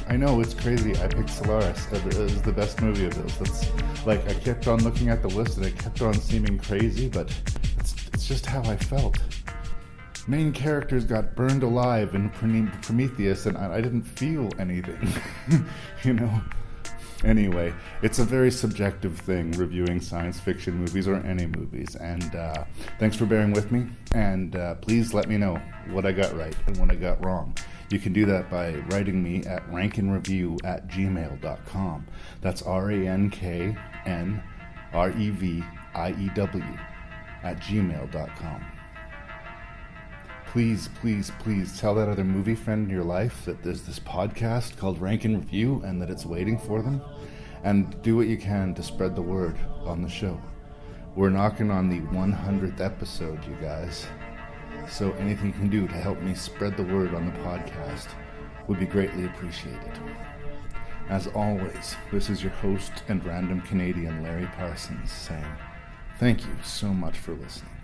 Speaker 2: I know, it's crazy. I picked Solaris as the best movie of those. That's like, I kept on looking at the list and it kept on seeming crazy, but it's just how I felt. Main characters got burned alive in Prometheus and I didn't feel anything, Anyway, it's a very subjective thing, reviewing science fiction movies or any movies, and thanks for bearing with me, and please let me know what I got right and what I got wrong. You can do that by writing me at rankandreview@gmail.com. That's RANKNREVIEW @gmail.com. please, please, please tell that other movie friend in your life that there's this podcast called Rank and Review and that it's waiting for them. And do what you can to spread the word on the show. We're knocking on the 100th episode, you guys. So anything you can do to help me spread the word on the podcast would be greatly appreciated. As always, this is your host and random Canadian, Larry Parsons, saying thank you so much for listening.